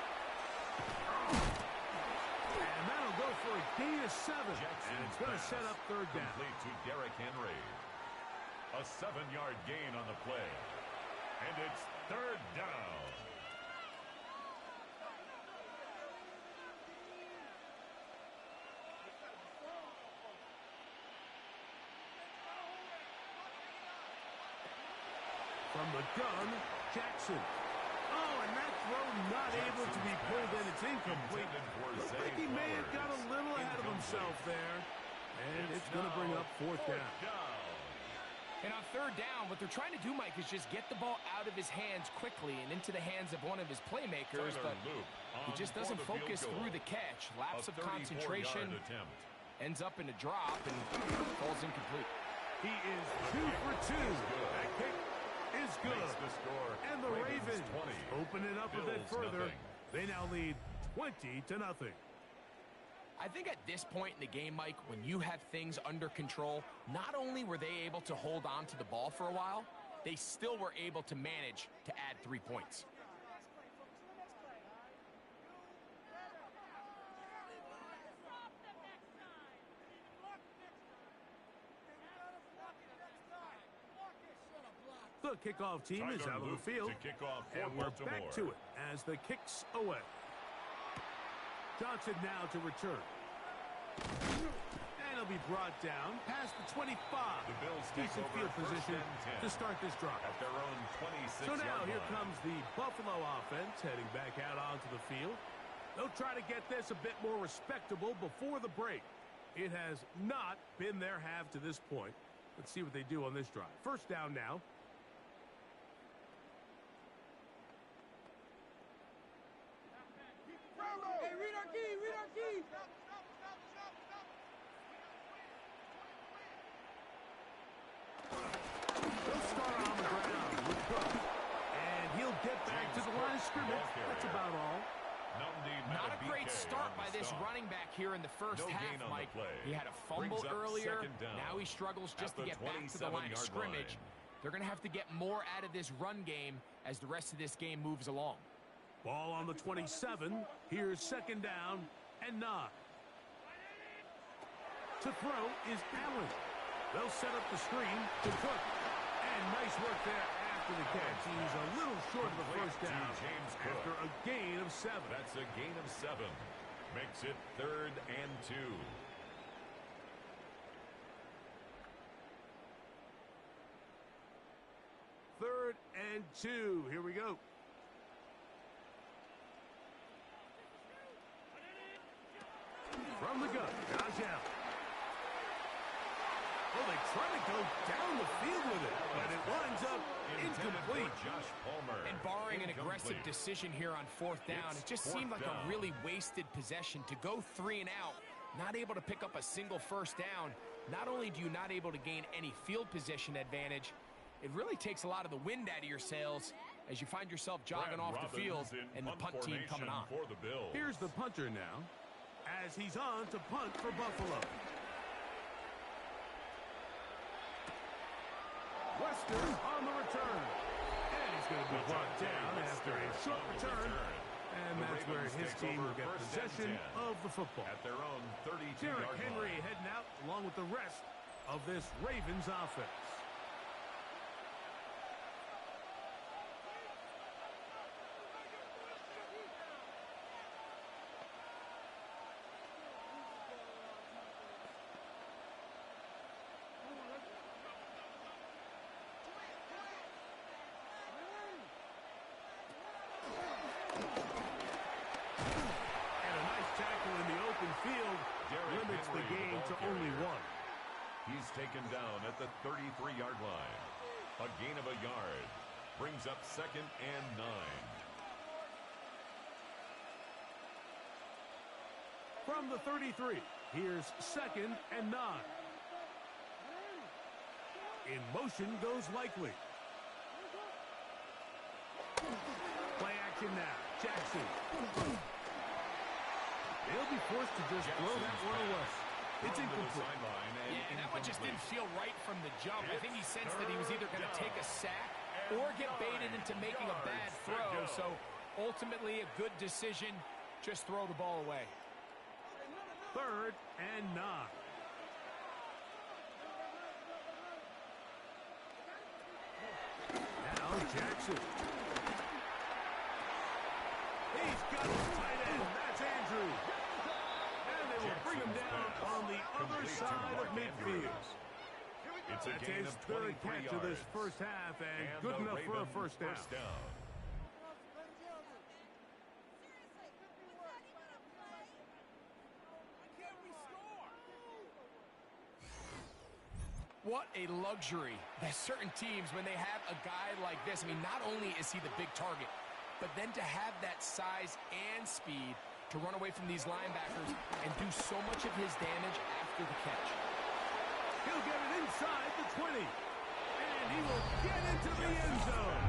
And that'll go for a gain of 7. And it's going to set up third down. Complete to Derrick Henry. A 7-yard gain on the play. And it's third down. From the gun, Jackson. Oh, and that throw not able to be pulled in. It's incomplete. Looks like he may have got a little ahead of himself there. And it's going to bring up fourth down. And on third down, what they're trying to do, Mike, is just get the ball out of his hands quickly and into the hands of one of his playmakers, but he just doesn't focus through the catch. Lapse of concentration, ends up in a drop, and falls incomplete. He is 2 for 2. That kick is good. And the Ravens open it up a bit further. They now lead 20-0. I think at this point in the game, Mike, when you have things under control, not only were they able to hold on to the ball for a while, they still were able to manage to add 3 points. The kickoff team is out of the field, and we're back to it as the kicks away. Johnson now to return. And he'll be brought down past the 25. The Bills decent field position to start this drive. At their own 26-yard So now here line. comes the Buffalo offense heading back out onto the field. They'll try to get this a bit more respectable before the break. It has not been their half to this point. Let's see what they do on this drive. First down now. Hey, read our key, read our key. He'll start on the ground with Cook. And he'll get back to the line of scrimmage. That's about all. Not a great start by this running back here in the first half, Mike. He had a fumble earlier. Now he struggles just to get back to the line of scrimmage. They're going to have to get more out of this run game as the rest of this game moves along. Ball on the 27. Here's second down and 9. To throw is Allen. They'll set up the screen to Cook. And nice work there after the catch. He's a little short of the first down after a gain of 7. That's a gain of 7. Makes it 3rd and 2. Third and 2. Here we go. From the gun, Josh Allen. Well, they try to go down the field with it, but it winds up incomplete. Josh Palmer. And barring an aggressive decision here on fourth down, it just seemed like a really wasted possession to go 3 and out, not able to pick up a single first down. Not only do you not able to gain any field position advantage, it really takes a lot of the wind out of your sails as you find yourself jogging off the field and the punt team coming on. For the Bills. Here's the punter now, as he's on to punt for Buffalo. Wester on the return. And he's going to be brought down after a short return. And that's where his team will get possession of the football. At their own 32-yard Derrick line. Henry heading out along with the rest of this Ravens offense. Field limits the game to only 1. He's taken down at the 33-yard line. A gain of a yard brings up 2nd and 9. From the 33, here's 2nd and 9. In motion goes Likely. Play action now. Jackson. He'll be forced to just throw that one away. It's incomplete. Yeah, that one just didn't feel right from the jump. I think he sensed that he was either going to take a sack or get baited into making a bad throw. So ultimately a good decision. Just throw the ball away. 3rd and 9. Now Jackson. He's got his tight end. That's Andrews. And they will bring him down on the other side of midfield. It's a That's gain his of 3rd 23 catch of this yards. first half, and And good the enough for a Ravens first down. What a luxury. There's certain teams, when they have a guy like this, I mean, not only is he the big target, but then to have that size and speed to run away from these linebackers and do so much of his damage after the catch. He'll get it inside the 20. And he will get into the end zone.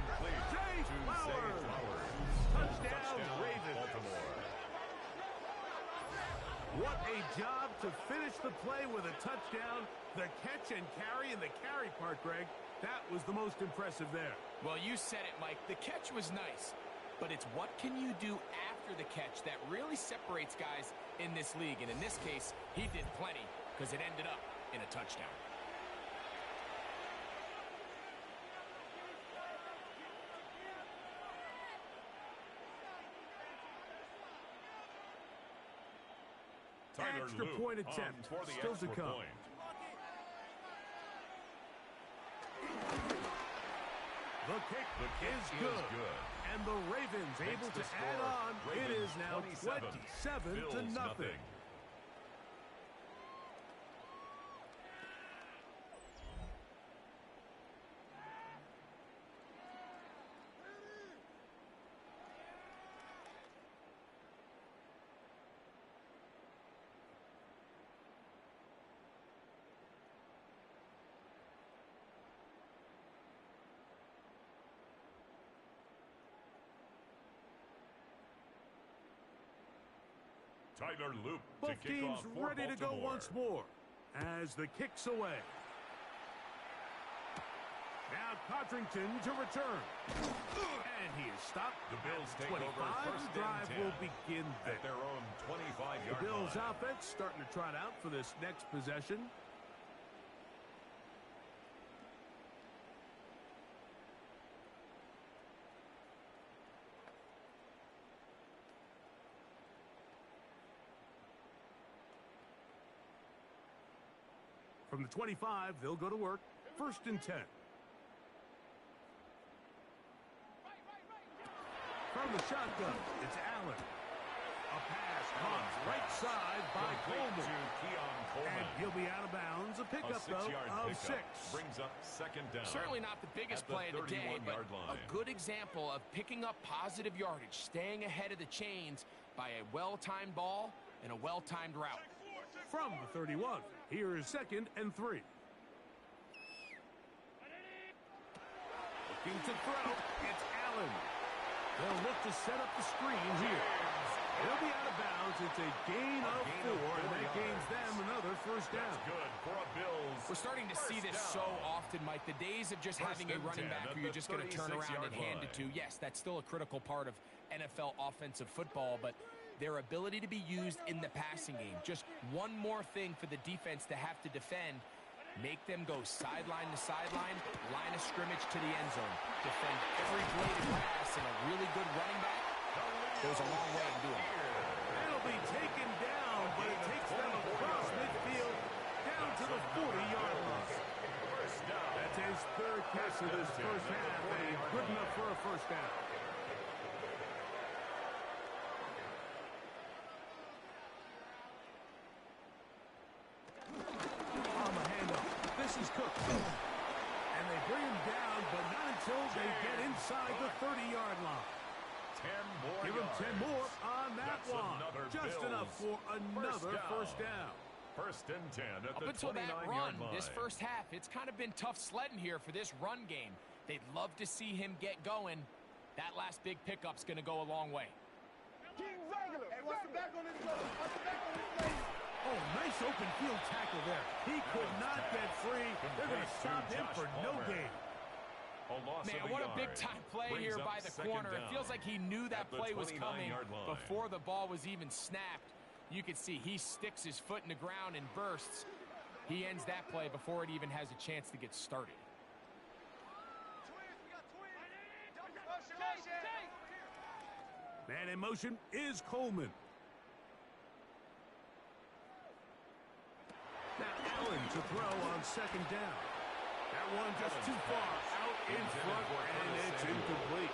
Complete Zay to Zay Flowers. Flowers. Touchdown, Ravens. Baltimore. What a job to finish the play with a touchdown. The catch and carry, and the carry part, Greg, that was the most impressive there. Well, you said it, Mike. The catch was nice, but it's what can you do after the catch that really separates guys in this league. And in this case, he did plenty because it ended up in a touchdown. Extra point attempt for the still extra to come. point. The kick is good. And the Ravens able to add on. It is now 27 to nothing. Tyler Loop to Both kick teams off for ready to go Baltimore. once more as the kick's away. Now Codrington to return. And he is stopped. The Bills take 25. over first The drive and 10 will begin at there. their own 25-yard The Bills line. offense starting to trot out for this next possession. From the 25, they'll go to work. 1st and 10. From the shotgun, it's Allen. A pass comes right side by Coleman. And he'll be out of bounds. A pickup, though, of 6. Brings up 2nd down. Certainly not the biggest At the play of the day, but 31-yard line. a good example of picking up positive yardage, staying ahead of the chains by a well-timed ball and a well-timed route. From the 31, here is 2nd and 3. Looking to throw, it's Allen. They'll look to set up the screen here. He'll be out of bounds. It's a gain of 4, and that gains them another first down. That's good for a Bills. We're starting to see this so often, Mike. The days of just having a running back who you're just going to turn around and hand it to. Yes, that's still a critical part of NFL offensive football, but their ability to be used in the passing game. Just one more thing for the defense to have to defend. Make them go sideline to sideline, line of scrimmage to the end zone. Defend every blade of grass, and a really good running back goes a long way in doing it. It'll be taken down, but it takes them across midfield down to the 40-yard line. That's his 3rd catch of this first half, and good enough for a first down. On the handoff, this is Cook. And they bring him down, but not until they get inside the 30-yard line. 10 more Give him yards. 10 more on on that That's one. Just Bills enough for another first down. First and 10 at Up the until that 29-yard run, line. this first half, it's kind of been tough sledding here for this run game. They'd love to see him get going. That last big pickup's going to go a long way. Keep regular. Hey, what's the back on this play? What's the back on this play? Oh, nice open field tackle there. He could not get free. They're going to stop him for no gain. Man, what a big-time play Brings here up by the second corner. It down feels like he knew that at the play was coming 29-yard line. before the ball was even snapped. You can see he sticks his foot in the ground and bursts. He ends that play before it even has a chance to get started. Man in motion is Coleman. Now Allen to throw on second down. That one just too far out in front, and it's incomplete.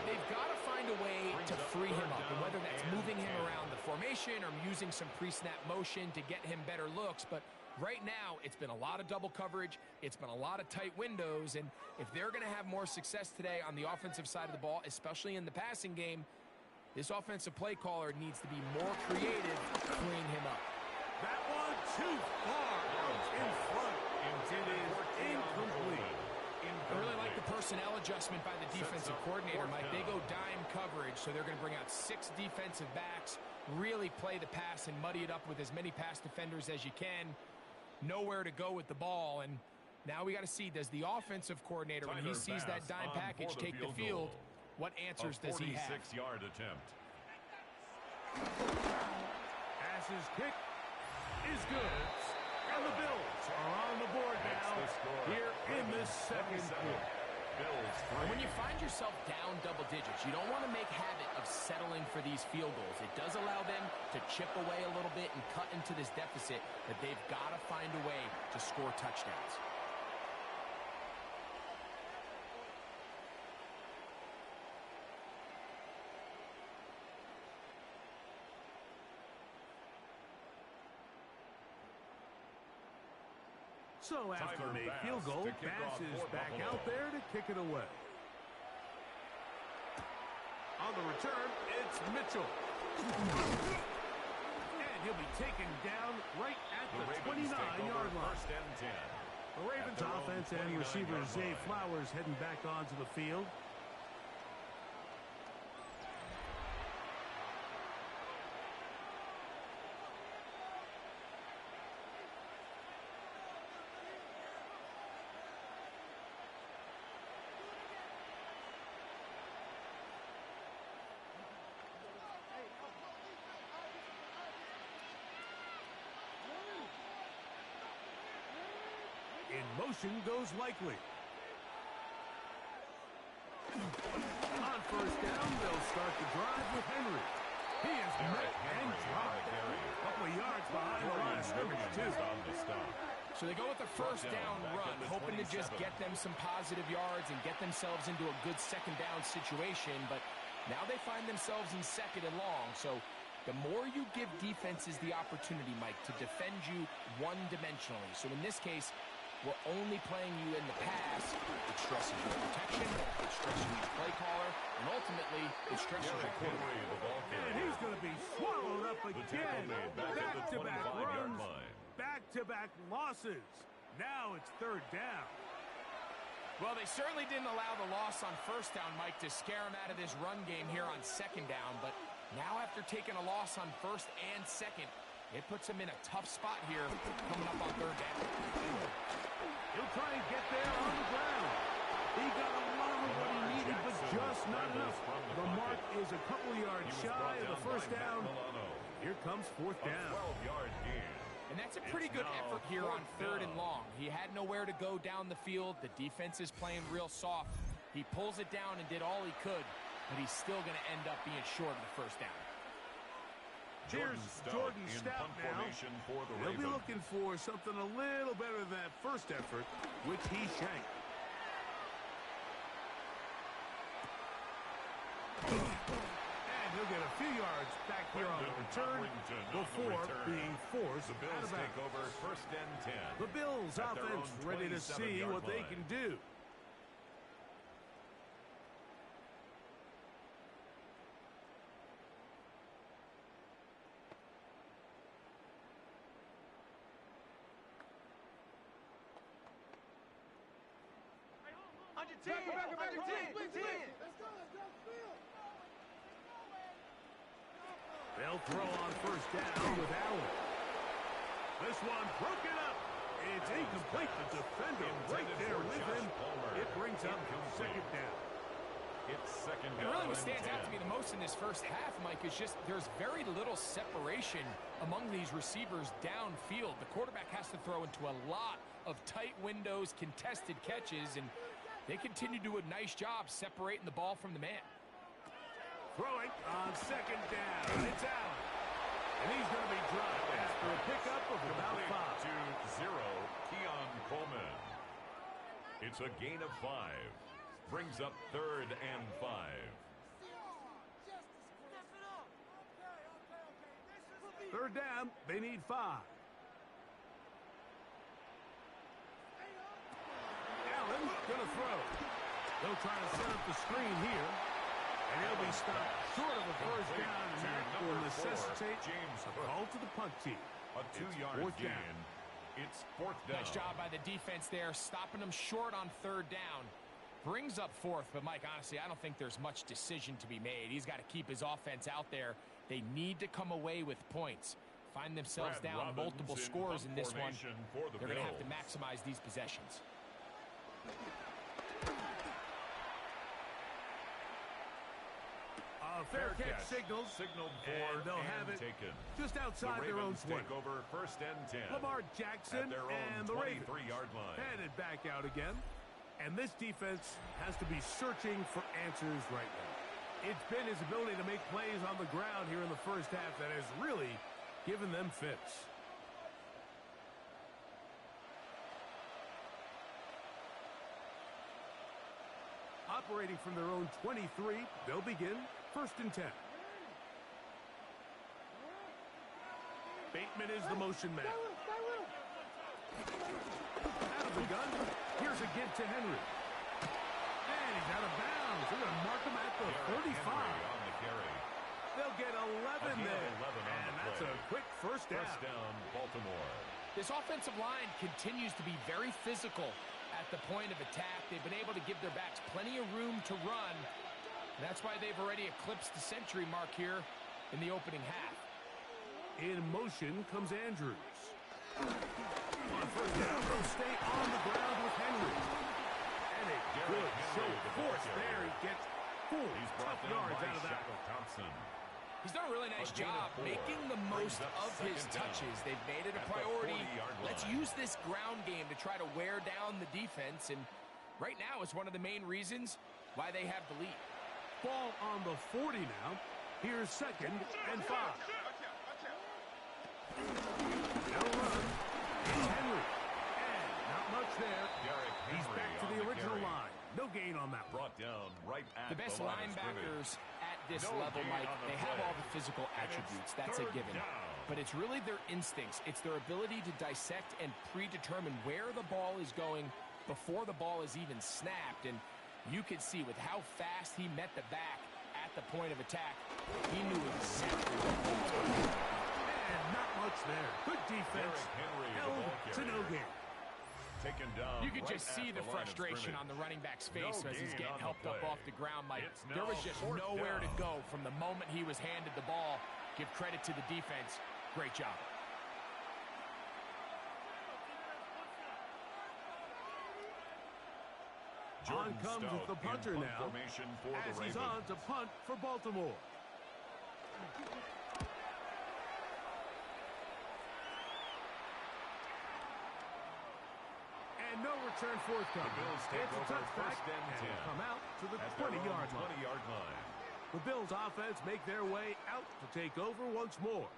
They've got to find a way to free him up, and whether that's moving him around the formation or using some pre-snap motion to get him better looks. But right now, it's been a lot of double coverage. It's been a lot of tight windows, and if they're going to have more success today on the offensive side of the ball, especially in the passing game, this offensive play caller needs to be more creative freeing him up. That one too far out in front. It is incomplete. I really like the personnel adjustment by the defensive coordinator, Mike. They go dime coverage, so they're going to bring out 6 defensive backs, really play the pass and muddy it up with as many pass defenders as you can. Nowhere to go with the ball, and now we got to see, does the offensive coordinator, when he sees that dime package take the field, what answers does he have? 46-yard attempt. Passes kick is good. And the Bills are on the board now here in this second quarter. When you find yourself down double digits, you don't want to make habit of settling for these field goals. It does allow them to chip away a little bit and cut into this deficit, but they've got to find a way to score touchdowns. So after a field goal, Bass is back out there to kick it away. On the return, it's Mitchell. And he'll be taken down right at the 29-yard line. First and 10. The Ravens offense and receiver Zay Flowers heading back onto the field. In motion goes Likely. On first down, they'll start the drive with Henry. He is met and dropped. A couple of yards behind the line of scrimmage, too. So they go with the first down run, hoping to just get them some positive yards and get themselves into a good second down situation. But now they find themselves in second and long. So the more you give defenses the opportunity, Mike, to defend you one-dimensionally. So in this case, we're only playing you in the pass. It stresses your protection, it stresses your play caller, and ultimately, it stresses your quarterback. And he's going to be swallowed up again. Back-to-back runs, back-to-back losses. Now it's third down. Well, they certainly didn't allow the loss on first down, Mike, to scare him out of this run game here on second down. But now after taking a loss on first and second, it puts him in a tough spot here coming up on third down. He'll try and get there on the ground. He got a lot of what he needed, but just not enough. The mark is a couple yards shy of the first down. Here comes fourth down. 12-yard gain. And that's a pretty good effort here on third and long. He had nowhere to go down the field. The defense is playing real soft. He pulls it down and did all he could, but he's still going to end up being short of the first down. Here's Jordan Stout now. He'll be looking for something a little better than that first effort, which he shanked. And he'll get a few yards back here on the return before being forced out of bounds. Over first and 10. The Bills offense ready to see what they can do. They'll throw on first down with Allen. This one broken up. It's incomplete. The defender right there with him. It brings up second down. It's second And down. really what stands out to and me the most in this first half, Mike, is just there's very little separation among these receivers downfield. The quarterback has to throw into a lot of tight windows, contested catches, and they continue to do a nice job separating the ball from the man. Throwing on second down. It's Allen. And he's going to be dropped after a pickup of about 5. 2-0, Keon Coleman. It's a gain of 5. Brings up 3rd and 5. Third down, they need 5. Allen gonna throw. They'll try to set up the screen here. And he'll be stopped short of a first down, and that will necessitate a call to the punt team. A 2-yard gain. It's 4th down. Nice job by the defense there, stopping them short on 3rd down. Brings up 4th, but Mike, honestly, I don't think there's much decision to be made. He's got to keep his offense out there. They need to come away with points. Find themselves Brad down Robbins multiple in scores in this one. formation for the They're going to have to Bills. maximize these possessions. Fair catch signaled for and they'll have it taken. just outside their own 20. Take over 1st and 10. Lamar Jackson at their own and the Ravens 23-yard line. headed back out again. And this defense has to be searching for answers right now. It's been his ability to make plays on the ground here in the first half that has really given them fits. Operating from their own 23, they'll begin 1st and 10. Bateman is the motion man. Out of the gun, here's a give to Henry. And he's out of bounds. They're going to mark him at the 35. On the carry. They'll get 11 there. 11 on And the that's play. a quick first down. First down, Baltimore. This offensive line continues to be very physical at the point of attack. They've been able to give their backs plenty of room to run. That's why they've already eclipsed the century mark here in the opening half. In motion comes Andrews. On first down, they'll stay on the ground with Henry. And a good show of force there. He gets 4 He's brought tough down yards by out of that Shaq one. Thompson. He's done a really nice A gain of job 4. making the most Brings up of his second down. touches. They've made it a At the priority. 40-yard Let's line. use this ground game to try to wear down the defense. And right now it's one of the main reasons why they have the lead. Ball on the 40 now. Here's 2nd and 5. No run. It's Henry. And not much there. Derrick He's Henry back to on the original carry. line. No gain on that one. Brought down right at The best the line of linebackers scrimmage. at this No level, gain Mike, on the they have play. all the physical And it's attributes. That's a 3rd given. down. But it's really their instincts. It's their ability to dissect and predetermine where the ball is going before the ball is even snapped. And you could see with how fast he met the back at the point of attack, he knew exactly what he was going to do. And not much there. Good defense. Derrick Henry, the Held ball to no carrier. gain. Taken down You could right just at see the line of frustration scrimmage. on the running back's face No as he's gain getting on the helped up play. off the ground, Mike. It's There was now just 4th nowhere to down. go from the moment he was handed the ball. Give credit to the defense. Great job. Jordan On comes Stout the in punter punt now, formation for as the he's Ravens. on to punt for Baltimore. And no return forthcoming. The Bills take It's a over touchback, 1st and 10. will come out to the At their own 20-yard line. 20-yard line. The Bills offense make their way out to take over once more.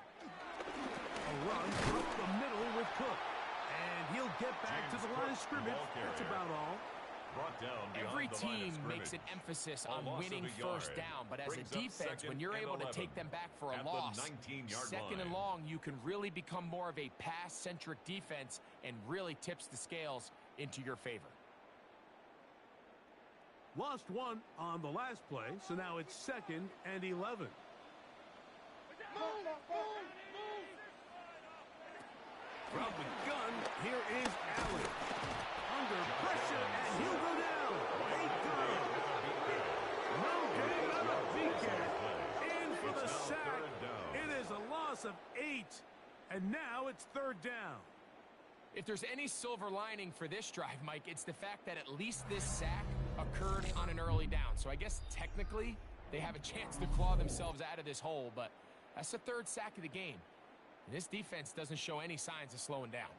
A run through the middle with Cook. And he'll get back James to the line of Cook, scrimmage. ball carrier. That's about all. brought down beyond Every the line of team makes an scrimmage. emphasis A on loss winning of a yard first down, but as a brings up defense, when 2nd you're and able to 11 take them back for a at the loss, 19-yard 2nd and line. long, you can really become more of a pass-centric defense and really tips the scales into your favor. Lost one on the last play, so now it's 2nd and 11. From the gun, here is Allen. Under pressure, and he'll go down. They got him. No gain on the PK. In for the sack. It is a loss of 8, and now it's 3rd down. If there's any silver lining for this drive, Mike, it's the fact that at least this sack occurred on an early down. So I guess technically they have a chance to claw themselves out of this hole, but that's the 3rd sack of the game. And this defense doesn't show any signs of slowing down.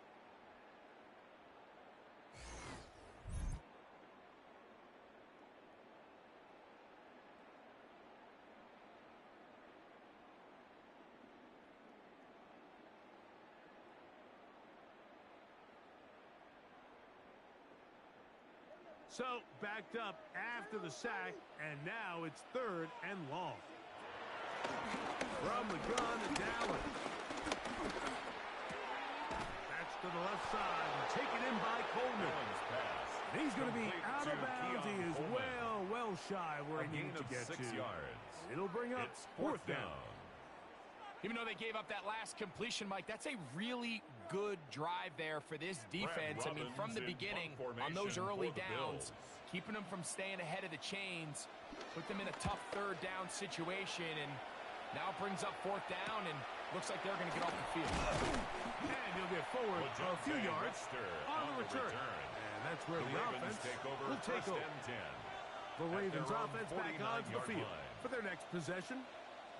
So backed up after the sack, and now it's 3rd and long. From the gun, it's Allen. That's to the left side, and taken in by Coleman. And he's going to be out of bounds. He is well shy where he needs to get to. 6 yards. It'll bring up It's 4th down. Even though they gave up that last completion, Mike, that's a really good drive there for this defense. I mean, from the beginning, on those early downs, keeping them from staying ahead of the chains, put them in a tough 3rd down situation, and now it brings up 4th down, and looks like they're going to get off the field. And he'll get forward a few yards on the return. And that's where the offense will take over. The Ravens offense back onto the field for their next possession.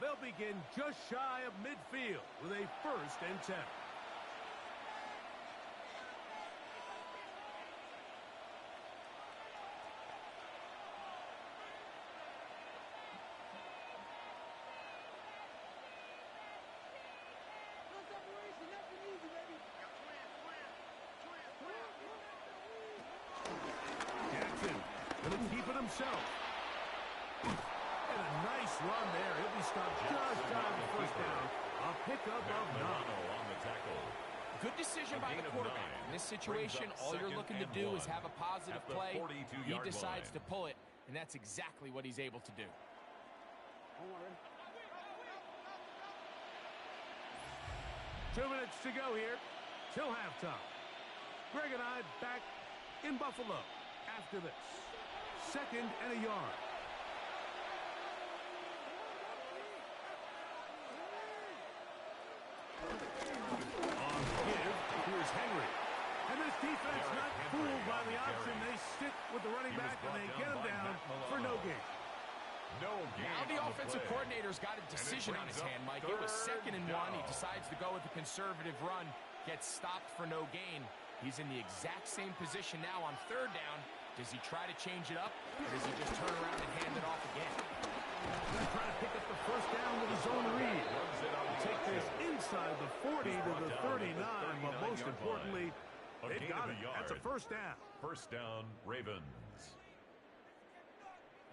They'll begin just shy of midfield with a 1st and 10. Jackson going to keep it himself. And a nice run there. He'll be stopped just shy of the 1st down. A pickup of 9. On the tackle. Good decision by the quarterback. In this situation, all you're looking to do is have a positive play. He decides to pull it, and that's exactly what he's able to do. 2 minutes to go here till halftime. Greg and I back in Buffalo after this. 2nd and a yard. On the give, here's Henry. And this defense not fooled by the option. They stick with the running back, and they get him down for no gain. Now the offensive coordinator's got a decision on his hand, Mike. It was 2nd and 1. He decides to go with the conservative run, gets stopped for no gain. He's in the exact same position now on 3rd down. Does he try to change it up, or does he just turn around and hand it off again? Going to try to pick up the 1st down with his own read. Take this inside the 40 to the 39, but most importantly, they got it. That's a 1st down. 1st down, Ravens.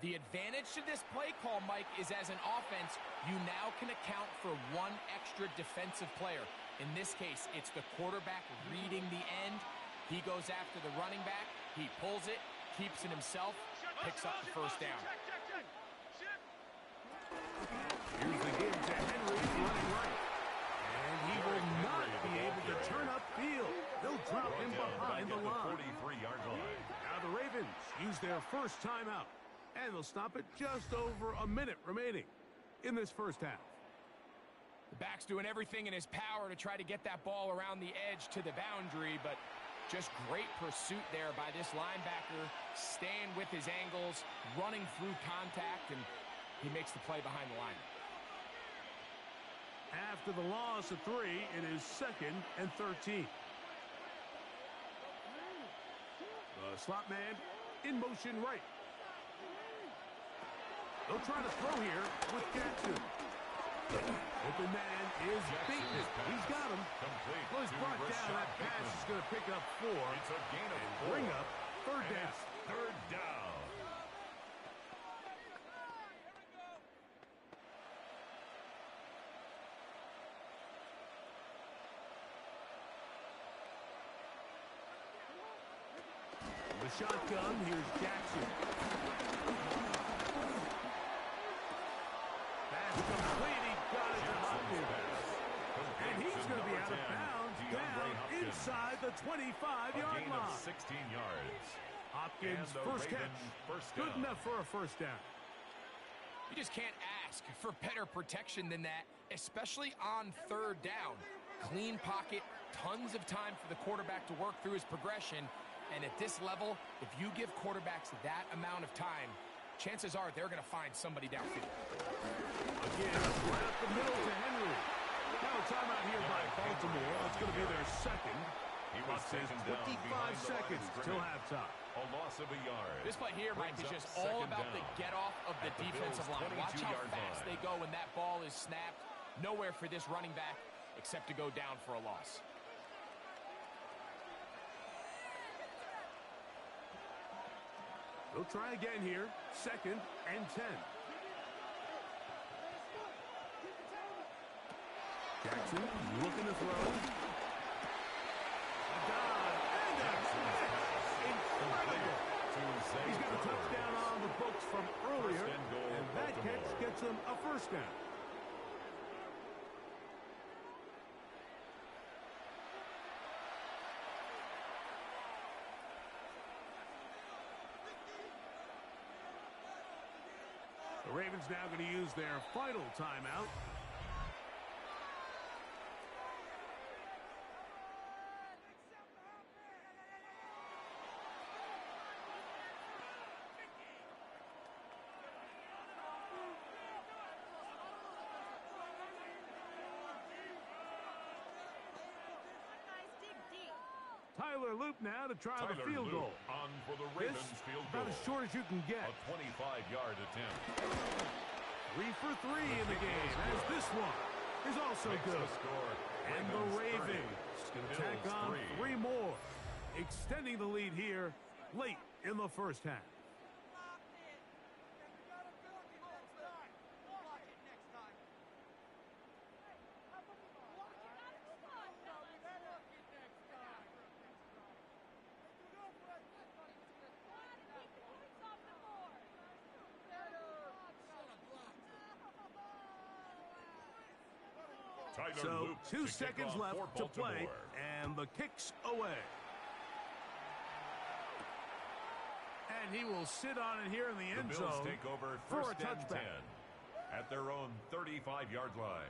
The advantage to this play call, Mike, is as an offense, you now can account for 1 extra defensive player. In this case, it's the quarterback reading the end. He goes after the running back. He pulls it, keeps it himself, picks up the 1st down. Here's the give to Henry running right. And he will not be able to turn upfield. They'll drop him behind the line. 43-yard line. Now the Ravens use their 1st timeout. And they'll stop it just over a minute remaining in this 1st half. The back's doing everything in his power to try to get that ball around the edge to the boundary, but just great pursuit there by this linebacker, staying with his angles, running through contact, and he makes the play behind the line. After the loss of 3, it is 2nd and 13. The slot man in motion right. They'll try to throw here with Jackson. Open man is beaten. He's got him. Well, he's brought down. That pass is going to pick up 4 It's a gain of and 4. bring up 3rd down. Third down. The shotgun, here's Jackson. That's complete. He got it to Hopkins. And he's going to be out of bounds down inside the 25-yard line. 16 yards. Hopkins, first catch. Good enough for a first down. You just can't ask for better protection than that, especially on third down. Clean pocket, tons of time for the quarterback to work through his progression. And at this level, if you give quarterbacks that amount of time, chances are they're going to find somebody downfield. Again, right up the middle to Henry. Now a timeout here by Baltimore. It's going to be their second. He was taken down 25 seconds till halftime. A loss of a yard. This play here, Mike, is just all about the get-off of the defensive line. Watch how fast they go when that ball is snapped. Nowhere for this running back except to go down for a loss. They'll try again here. Second and 10. Jackson looking to throw. A dive. And that's incredible. He's got a touchdown on the books from earlier. And that catch gets him a first down. The Ravens now going to use their final timeout. Tyler Loop now to try the field goal. On for the Ravens field goal. About as short as you can get. A 25-yard attempt. 3 for 3 in the game, as this one is also good. And the Ravens going to tack on 3 more, extending the lead here late in the first half. So 2 seconds left to play, and the kick's away. And he will sit on it here in the end zone. The Bills take over for a first and 10 touchback. at their own 35-yard line.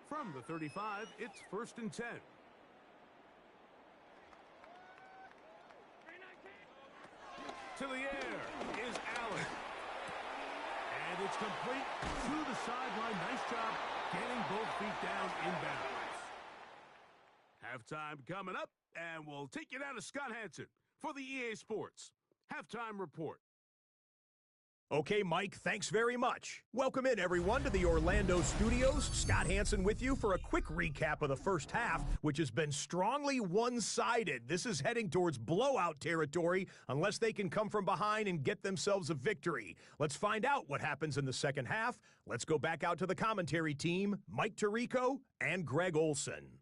From the 35, it's first and 10. To the air is Allen. And it's complete to the sideline. Nice job getting both feet down inbounds. Halftime coming up, and we'll take you down to Scott Hanson for the EA Sports Halftime Report. Okay, Mike, thanks very much. Welcome in, everyone, to the Orlando studios. Scott Hanson with you for a quick recap of the first half, which has been strongly one-sided. This is heading towards blowout territory unless they can come from behind and get themselves a victory. Let's find out what happens in the second half. Let's go back out to the commentary team, Mike Tirico and Greg Olson.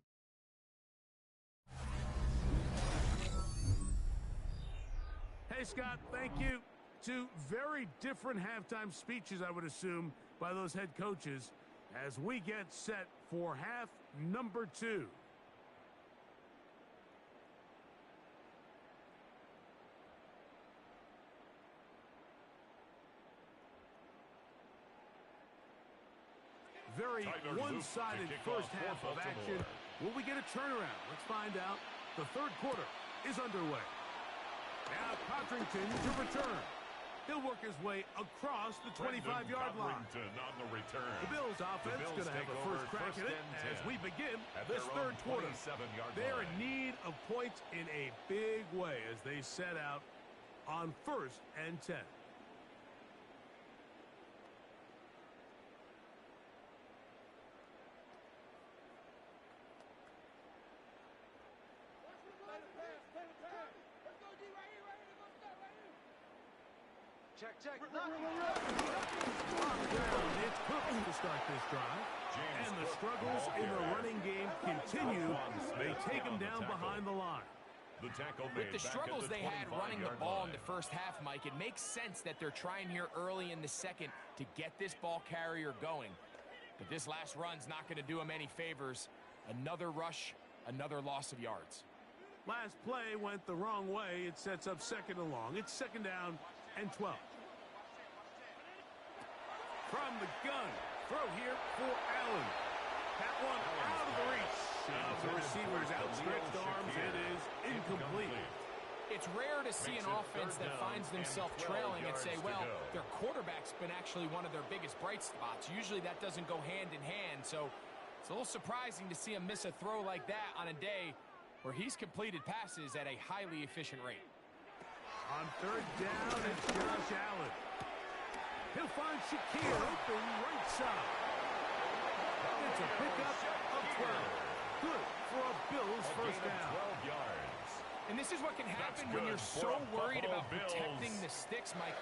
Hey, Scott, thank you. 2 very different halftime speeches, I would assume, by those head coaches as we get set for half number 2. Very one-sided first half of action. Will we get a turnaround? Let's find out. The third quarter is underway. Now Cotrington to return. He'll work his way across the 25-yard line. On the return. The Bills offense going to have a first crack at it as we begin this third quarter. They're in need of points in a big way as they set out on first and 10. It's Cook to start this drive. And the struggles in the running game continue. They take him down behind the line. With the struggles they had running the ball in the first half, Mike, it makes sense that they're trying here early in the second to get this ball carrier going. But this last run's not going to do him any favors. Another rush, another loss of yards. Last play went the wrong way. It sets up second and long. It's second down and 12. From the gun, throw here for Allen. That one out of the reach. The receiver's outstretched arms. It is incomplete. It's rare to see an offense that finds themselves trailing and say, well, their quarterback's been actually one of their biggest bright spots. Usually that doesn't go hand in hand, so it's a little surprising to see him miss a throw like that on a day where he's completed passes at a highly efficient rate. On third down, it's Josh Allen. He'll find Shakir open right side. It's a pickup of 12. Good for a Bills first down. 12 yards. And this is what can happen when you're so worried about protecting the sticks, Mike.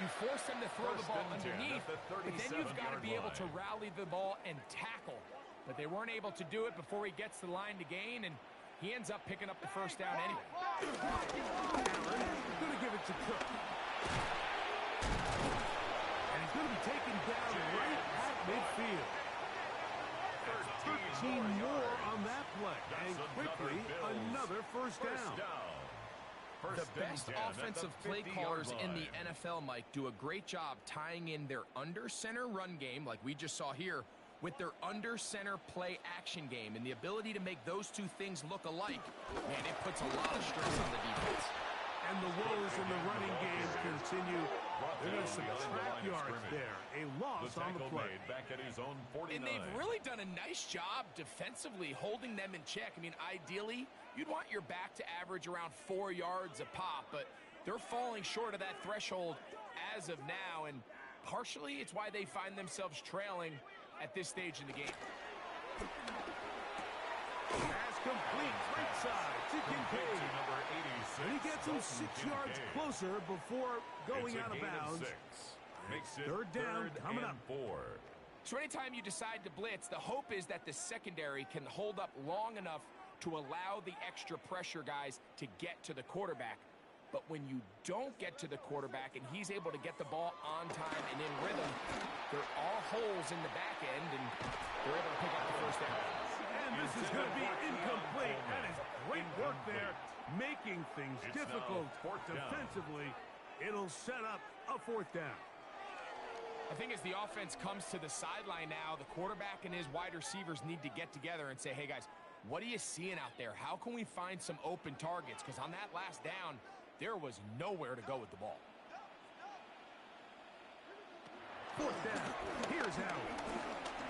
You force them to throw the ball underneath, but then you've got to be able to rally the ball and tackle. But they weren't able to do it before he gets the line to gain, and he ends up picking up the first down anyway. Allen going to give it to Cook. And he's going to be taken down right at midfield. 13 more on that play. And quickly, another first down. The best offensive play callers in the NFL, Mike, do a great job tying in their under-center run game, like we just saw here, with their under-center play action game. And the ability to make those two things look alike, man, it puts a lot of stress on the defense. And the woes in the running game continue. There's some track yards there. A loss on the play. Back at his own 49. And they've really done a nice job defensively holding them in check. I mean, ideally, you'd want your back to average around 4 yards a pop, but they're falling short of that threshold as of now, and partially it's why they find themselves trailing at this stage in the game. Pass complete, right side to Kincaid. And he gets him 6 yards closer before going out of bounds. Third down, coming up. 4. So anytime you decide to blitz, the hope is that the secondary can hold up long enough to allow the extra pressure guys to get to the quarterback. But when you don't get to the quarterback and he's able to get the ball on time and in rhythm, there are holes in the back end, and they're able to pick up the first down. And this is going to be incomplete. That is great work there, making things difficult defensively. It'll set up a fourth down. I think as the offense comes to the sideline now, the quarterback and his wide receivers need to get together and say, hey, guys, what are you seeing out there? How can we find some open targets? Because on that last down, there was nowhere to go with the ball. Fourth down. Here's Allen.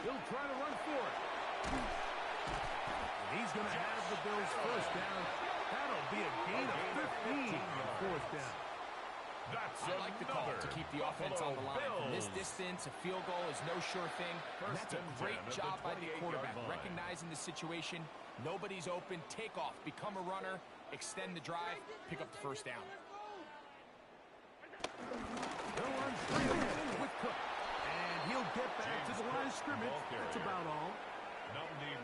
He'll try to run for it. And he's going to have the Bills first down. That'll be a gain of 15 on fourth down. I like the call to keep the offense on the line. From this distance, a field goal is no sure thing. And that's a great job by the quarterback, recognizing the situation. Nobody's open. Take off. Become a runner. Extend the drive. Pick up the first down. They'll run free again with Cook. And he'll get back to the line of scrimmage. That's about all.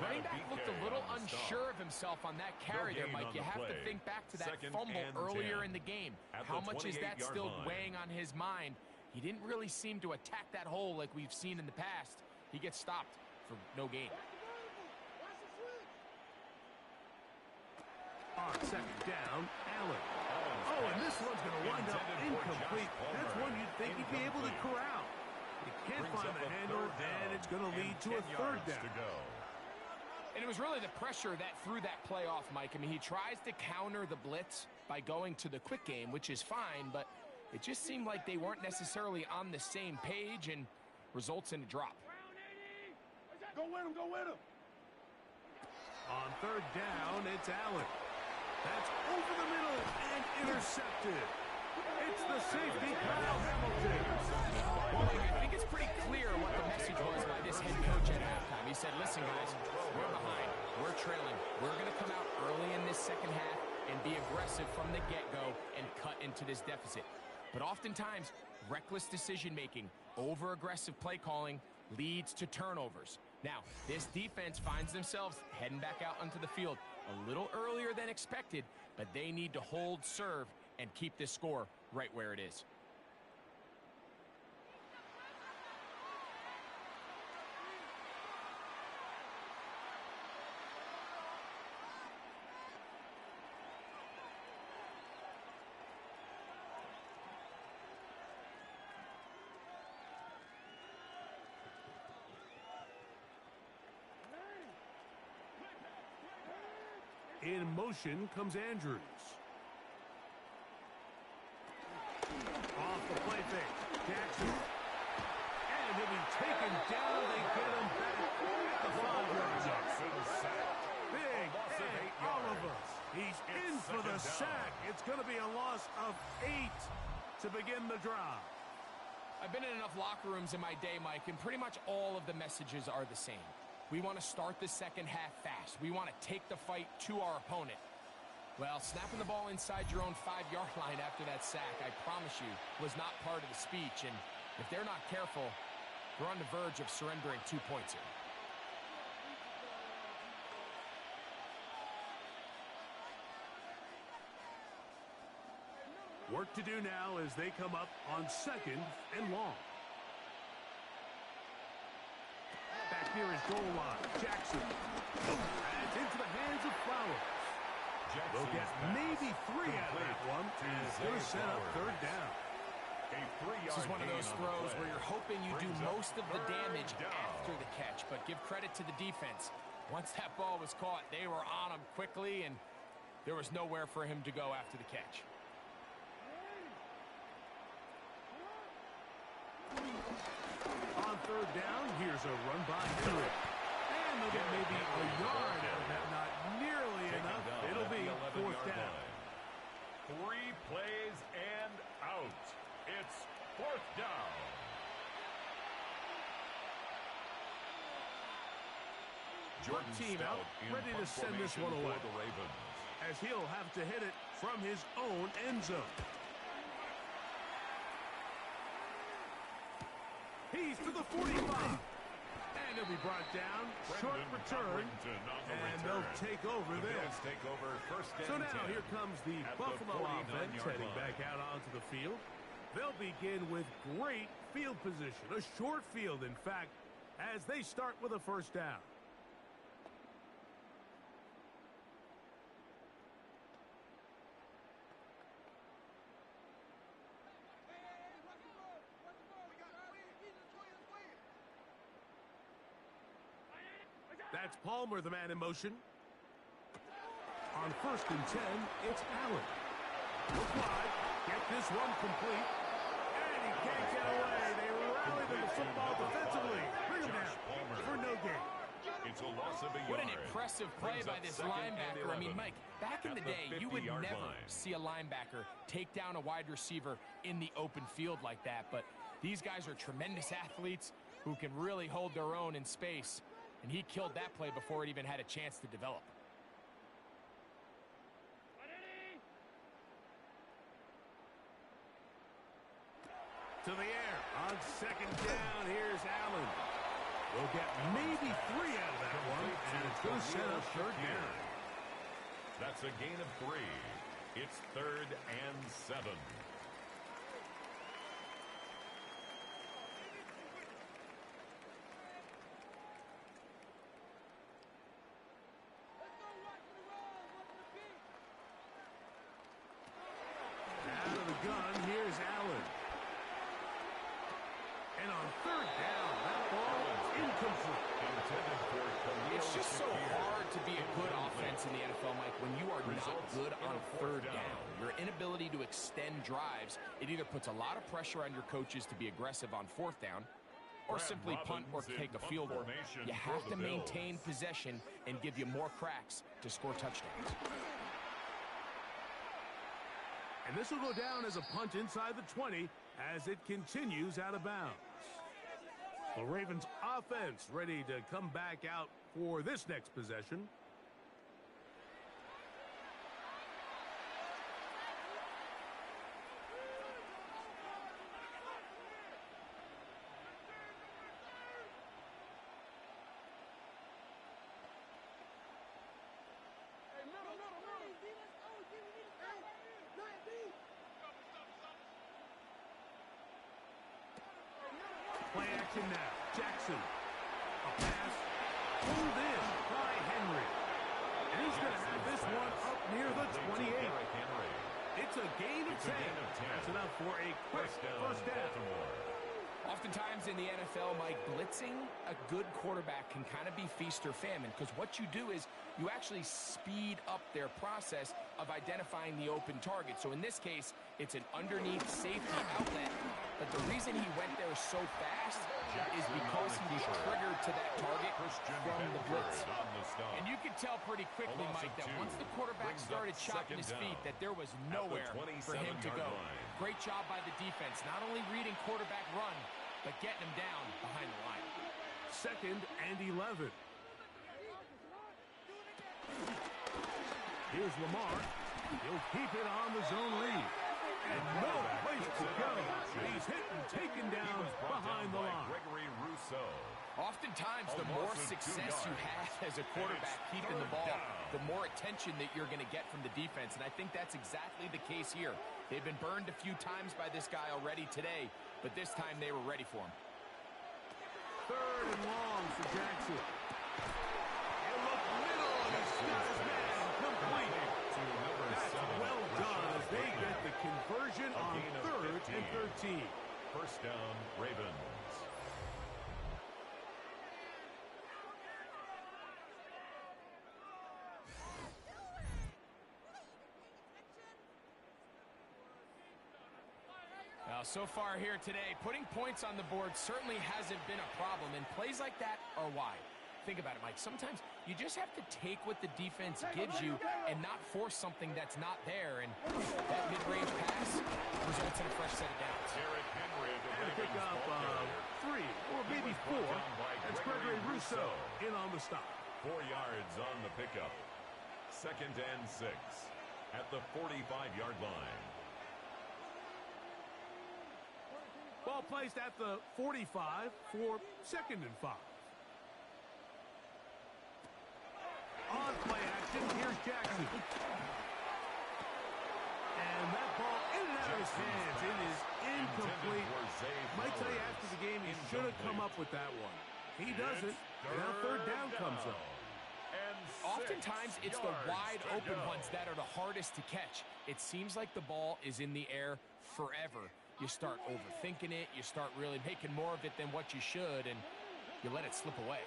Running back looked a little unsure of himself on that carry there, Mike. You have to think back to that fumble earlier in the game. How much is that still weighing on his mind? He didn't really seem to attack that hole like we've seen in the past. He gets stopped for no gain. On second down, Allen. Oh, and this one's going to wind up incomplete. That's one you'd think he'd be able to corral. He can't find the handle, and it's going to lead to a third down. And it was really the pressure that threw that play off, Mike. I mean, he tries to counter the blitz by going to the quick game, which is fine, but it just seemed like they weren't necessarily on the same page and results in a drop. Go with him, go with him. On third down, it's Allen. That's over the middle and intercepted. It's the safety, Kyle Hamilton. Well, I think it's pretty clear what the message was by this head coach at halftime. He said, listen, guys, we're behind. We're trailing. We're going to come out early in this second half and be aggressive from the get-go and cut into this deficit. But oftentimes, reckless decision-making, over-aggressive play calling leads to turnovers. Now, this defense finds themselves heading back out onto the field a little earlier than expected, but they need to hold serve and keep this score right where it is. In motion comes Andrews. Off the play fake. Jackson. And he'll be taken down. They get him back. The 5-yard line. Big Ed Oliver. He's in for the sack. It's going to be a loss of 8 to begin the drive. I've been in enough locker rooms in my day, Mike, and pretty much all of the messages are the same. We want to start the second half fast. We want to take the fight to our opponent. Well, snapping the ball inside your own 5-yard line after that sack, I promise you, was not part of the speech. And if they're not careful, they're on the verge of surrendering 2 points here. Work to do now as they come up on 2nd and long. Back near his goal line, Jackson. And it's into the hands of Flowers. They'll get maybe 3 out of that one. And it's going to set up 3rd down. This is one of those throws where you're hoping you do most of the damage after the catch, but give credit to the defense. Once that ball was caught, they were on him quickly, and there was nowhere for him to go after the catch. On 3rd down, here's a run by Henry. And they'll get maybe a yard out of that. Not nearly enough. It'll be 4th down. 3 plays and out. It's 4th down. Jordan team out, ready to send this one away. The Ravens. As he'll have to hit it from his own end zone. He's to the 45. And he'll be brought down. Short return. And they'll take over there. So now here comes the Buffalo offense heading back out onto the field. They'll begin with great field position. A short field, in fact, as they start with a 1st down. That's Palmer, the man in motion. On 1st and 10, it's Allen. Look wide. Get this one complete. And he can't get away. They rally to the football defensively. Bring him down for no gain. It's a loss of a yard. What an impressive play by this linebacker. I mean, Mike, back in the day, you would never see a linebacker take down a wide receiver in the open field like that. But these guys are tremendous athletes who can really hold their own in space. And he killed that play before it even had a chance to develop. To the air. On 2nd down, here's Allen. We'll get maybe 3 out of that one. And it's going to set up 3rd down. That's a gain of 3. It's 3rd and 7. Gun, here's Allen. And on 3rd down, that ball is incomplete. It's just so hard to be a good offense in the NFL, Mike, when you are not good on 3rd down. Your inability to extend drives, it either puts a lot of pressure on your coaches to be aggressive on 4th down or simply punt or take a field goal. You have to maintain possession and give you more cracks to score touchdowns. And this will go down as a punt inside the 20 as it continues out of bounds. The Ravens offense ready to come back out for this next possession. action now. Jackson. A pass. Pulled in by Henry. And he's going to have this one up near the 28. It's a gain of 10. That's enough for a quick first down. Oftentimes in the NFL, Mike, blitzing a good quarterback can kind of be feast or famine, because what you do is you actually speed up their process of identifying the open target. So in this case, it's an underneath safety outlet, but the reason he went there so fast is because he was triggered to that target from the blitz. And you could tell pretty quickly, Mike, that once the quarterback started chopping his feet, that there was nowhere for him to go. Great job by the defense, not only reading quarterback run, but getting him down behind the line. 2nd and 11. Here's Lamar. He'll keep it on the zone read. And no place to go. He's hit and taken down behind the line. Oftentimes, the more success you have as a quarterback keeping the ball, the more attention that you're going to get from the defense. And I think that's exactly the case here. They've been burned a few times by this guy already today, but this time they were ready for him. 3rd and long for Jackson. He'll look middle, and he's got his man complete. That's well done as they get the conversion on 3rd and 13. First down, Ravens. So far here today, putting points on the board certainly hasn't been a problem, and plays like that are why. Think about it, Mike. Sometimes you just have to take what the defense gives you and not force something that's not there, and that mid-range pass results in a fresh set of downs. And to pick up 3 or maybe 4. That's Gregory Rousseau in on the stop. 4 yards on the pickup. 2nd and 6 at the 45-yard line. Ball placed at the 45 for 2nd and 5. On play action, here's Jackson. And that ball in and out of his hands. It is incomplete. Might tell you after the game he should have come up with that one. He doesn't, and now 3rd down comes up. Oftentimes, it's the wide open ones that are the hardest to catch. It seems like the ball is in the air forever. You start overthinking it, you start really making more of it than what you should, and you let it slip away.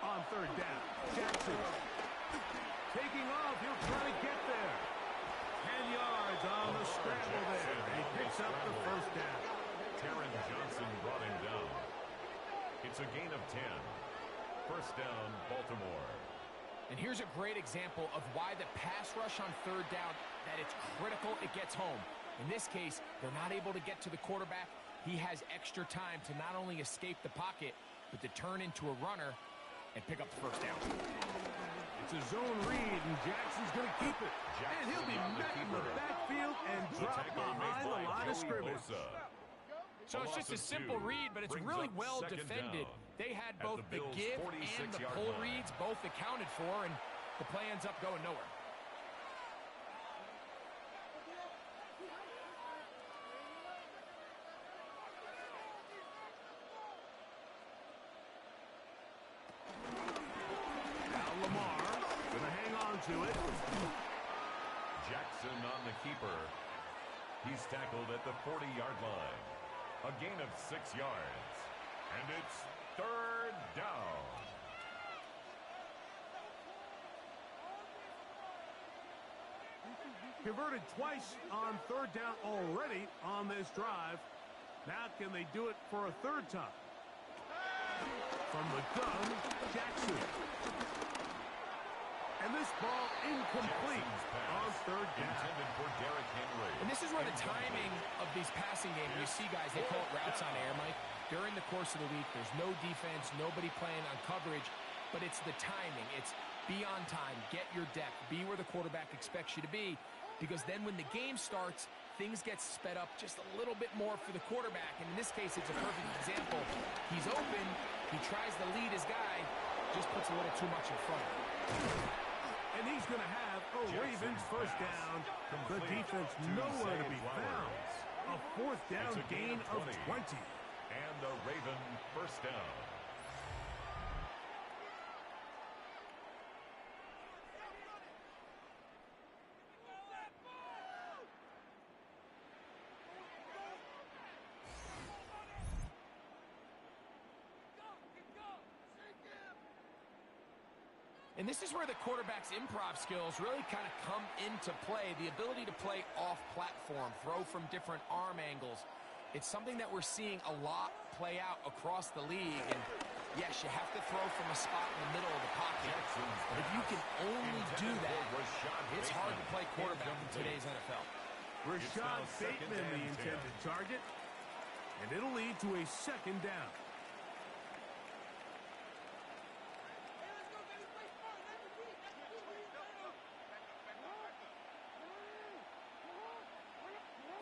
On 3rd down, Jackson. Taking off, he'll try to get there. 10 yards on the scramble there. He picks up the 1st down. Taron Johnson brought him down. It's a gain of 10. First down, Baltimore. And here's a great example of why the pass rush on 3rd down, that it's critical it gets home. In this case, they're not able to get to the quarterback. He has extra time to not only escape the pocket, but to turn into a runner and pick up the 1st down. It's a zone read, and Jackson's going to keep it. And he'll be met in the backfield and drop behind the line of scrimmage. So it's just a simple read, but it's really well defended. They had both the give and the pull reads both accounted for, and the play ends up going nowhere. Now Lamar going to hang on to it. Jackson on the keeper. He's tackled at the 40-yard line. A gain of 6 yards. And it's 3rd down. Converted twice on 3rd down already on this drive. Now can they do it for a 3rd time? From the gun, Jackson. And this ball incomplete on 3rd down. Intended for Derrick Henry. And this is where the timing of these passing games, you see guys, they call it routes on air, Mike. During the course of the week, there's no defense, nobody playing on coverage, but it's the timing. It's be on time, get your depth, be where the quarterback expects you to be, because then when the game starts, things get sped up just a little bit more for the quarterback. And in this case, it's a perfect example. He's open, he tries to lead his guy, just puts a little too much in front of him. And he's going to have a Ravens 1st down. The defense nowhere to be found. A fourth down gain of 20. And the Raven first down. And this is where the quarterback's improv skills really kind of come into play. The ability to play off-platform, throw from different arm angles. It's something that we're seeing a lot play out across the league. And yes, you have to throw from a spot in the middle of the pocket. But if you can only do that, it's hard to play quarterback in today's NFL. Rashad Bateman, the intended target. And it'll lead to a second down.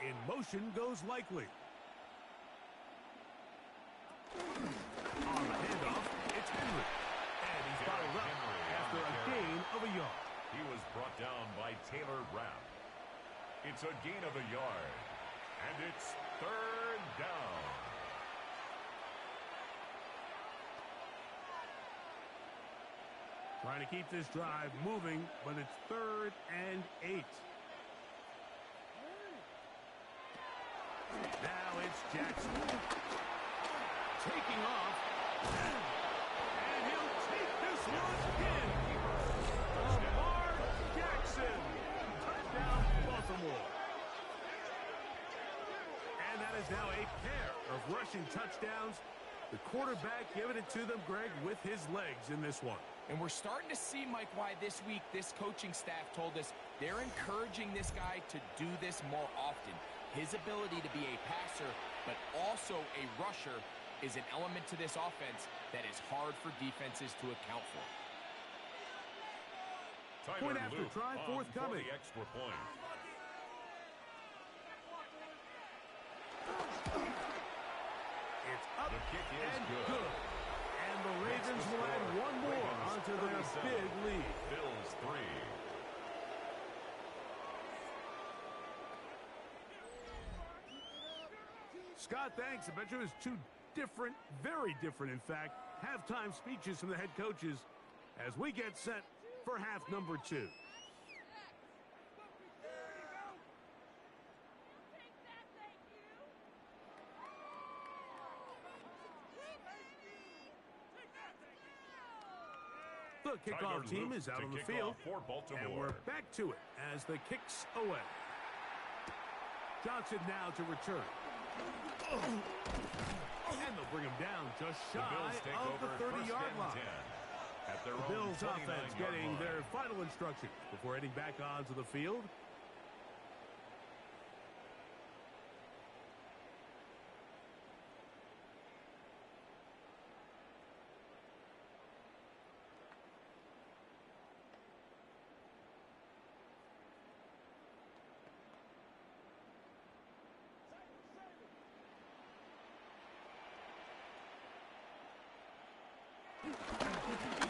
In motion goes Likely. On the handoff, it's Henry. And he's fouled up after a gain of a yard. He was brought down by Taylor Rapp. It's a gain of a yard. And it's third down. Trying to keep this drive moving, but it's 3rd and 8. Now it's Jackson. Taking off. And he'll take this one in. Lamar Jackson. Touchdown, Baltimore. And that is now a pair of rushing touchdowns. The quarterback giving it to them, Greg, with his legs in this one. And we're starting to see, Mike, why this week this coaching staff told us they're encouraging this guy to do this more often. His ability to be a passer, but also a rusher, is an element to this offense that is hard for defenses to account for. Point after try, forthcoming. The extra point. It's up The kick is and good. And the Ravens will add one more onto their big lead. Bills 3. Scott, thanks. I bet you it was two different, very different, in fact, halftime speeches from the head coaches as we get set for half number 2. The kickoff team is out on the field, and we're back to it as the kicks away. Johnson now to return. And they'll bring him down just shy of the 30-yard line. The Bills offense getting their final instructions before heading back onto the field.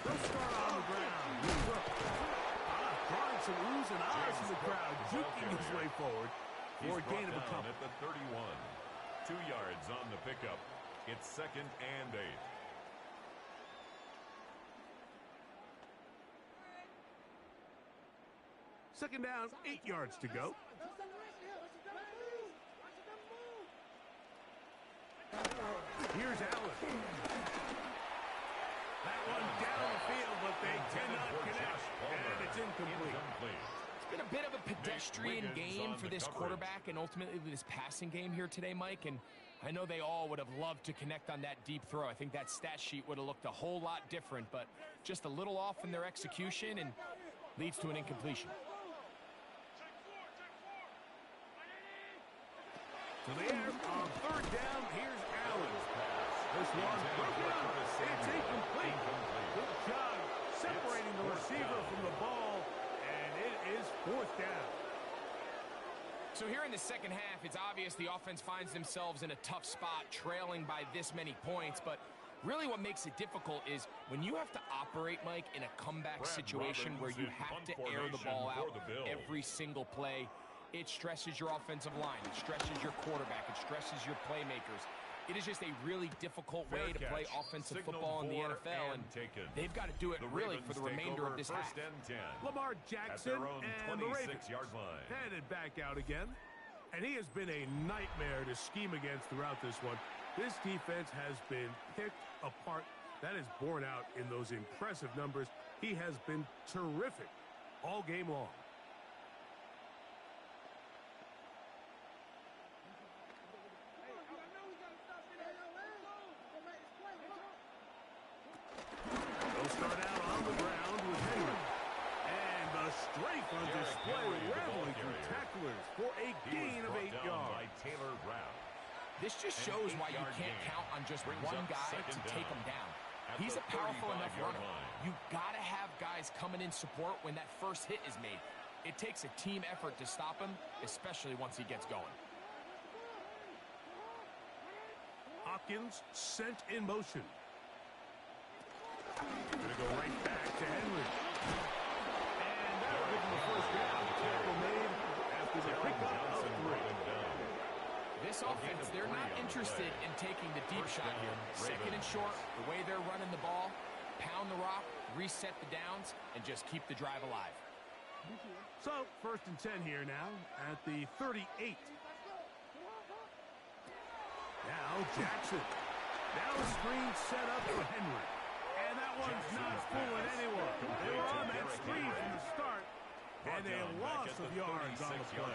They'll start on the ground. Drawing some oohs and ahs in the crowd, juking his way forward for a gain of a couple. At the 31. 2 yards on the pickup. It's 2nd and 8. Second down, 8 yards to go. Here's Allen. That one down the field, but they cannot connect, and it's incomplete. It's been a bit of a pedestrian game for this quarterback and ultimately this passing game here today, Mike. And I know they all would have loved to connect on that deep throw. I think that stat sheet would have looked a whole lot different, but just a little off in their execution and leads to an incompletion. To the air on 3rd down, here's Allen. This one broken up. It's incomplete. Good job separating the receiver from the ball, and it is 4th down. So here in the second half, it's obvious the offense finds themselves in a tough spot, trailing by this many points. But really what makes it difficult is when you have to operate, Mike, in a comeback situation where you have to air the ball out every single play, It stresses your offensive line. It stresses your quarterback. It stresses your playmakers. It is just a really difficult way to play offensive football in the NFL, and they've got to do it really for the remainder of this half. Lamar Jackson and the Ravens headed back out again, and he has been a nightmare to scheme against throughout this one. This defense has been picked apart. That is borne out in those impressive numbers. He has been terrific all game long. They'll start out on the ground with Henry. And the strength on display, rattling through tacklers for a gain of 8 yards. This just shows why you can't count on just one guy to take him down. He's a powerful enough runner. You got to have guys coming in support when that first hit is made. It takes a team effort to stop him, especially once he gets going. Hopkins sent in motion. Going to go right back to Henry. And that'll give him the first down. Tackle made after the pickup of 3. This offense, they're not interested in taking the deep shot here. Second and short, the way they're running the ball, pound the rock, reset the downs, and just keep the drive alive. So, 1st and 10 here now at the 38. Now Jackson. Now a screen set up for Henry. And that one's not fooling anyone. They were on that screen from the start, and a loss of yards on the play.